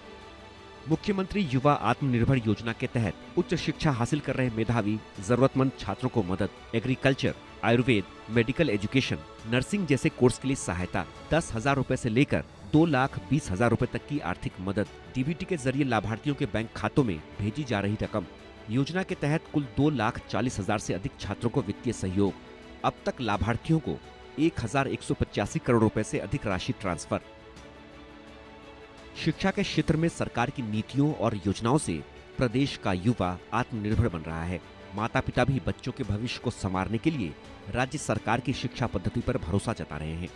मुख्यमंत्री युवा आत्मनिर्भर योजना के तहत उच्च शिक्षा हासिल कर रहे मेधावी जरूरतमंद छात्रों को मदद, agriculture, Ayurveda, medical education, nursing जैसे कोर्स के लिए सहायता, 10,000 रुपए से लेकर 2,20,000 रुपए तक की आर्थिक मदद, डीबीटी के जरिए लाभार्थियों के बैंक खातों में भेजी जा रही रकम। योजना के तहत कुल 2,40,000 से अधिक छात्रों को वित्तीय सहयोग। अब तक लाभार्थियों को 1,185 करोड़ रुपए से अधिक राशि ट्रांसफर। शिक्षा के क्षेत्र में सरकार की नीतियों और योजनाओं से प्रदेश का युवा आत्मनिर्भर बन रहा है। माता पिता भी बच्चों के भविष्य को संवारने के लिए राज्य सरकार की शिक्षा पद्धति पर भरोसा जता रहे हैं।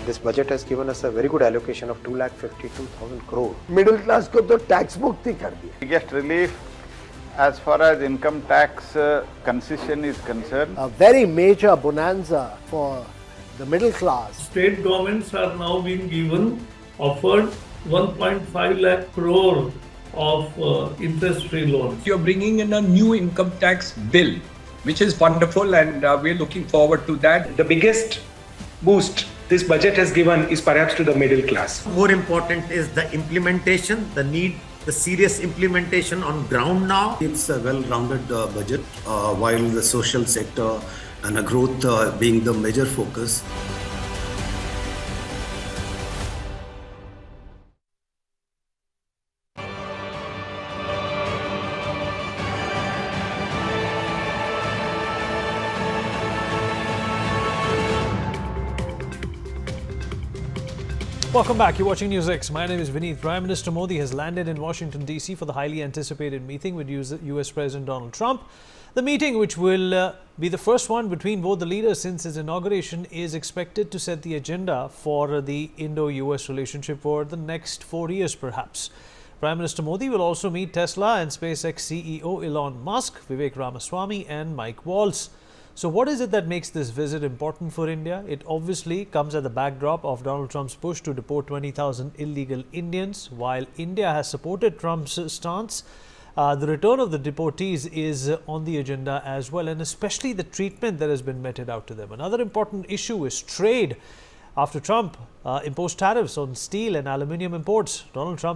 This budget has given us a very good allocation of 2,52,000 crore. Middle class को तो टैक्स मुक्ति कर दी। Biggest relief as far as income tax concession is concerned. A very major bonanza for the middle class. State governments are now being offered 1.5 lakh crore of interest-free loans. You're bringing in a new income tax bill, which is wonderful, and we're looking forward to that. The biggest boost this budget has given is perhaps to the middle class. More important is the implementation, the serious implementation on ground now. It's a well-rounded budget, while the social sector and growth being the major focus. Welcome back. You're watching NewsX. My name is Vineet. Prime Minister Modi has landed in Washington, D.C. for the highly anticipated meeting with U.S. President Donald Trump. The meeting, which will be the first one between both the leaders since his inauguration, is expected to set the agenda for the Indo-U.S. relationship for the next 4 years, perhaps. Prime Minister Modi will also meet Tesla and SpaceX CEO Elon Musk, Vivek Ramaswamy and Mike Waltz. So what is it that makes this visit important for India? It obviously comes at the backdrop of Donald Trump's push to deport 20,000 illegal Indians. While India has supported Trump's stance, the return of the deportees is on the agenda as well, and especially the treatment that has been meted out to them. Another important issue is trade. After Trump imposed tariffs on steel and aluminium imports, Donald Trump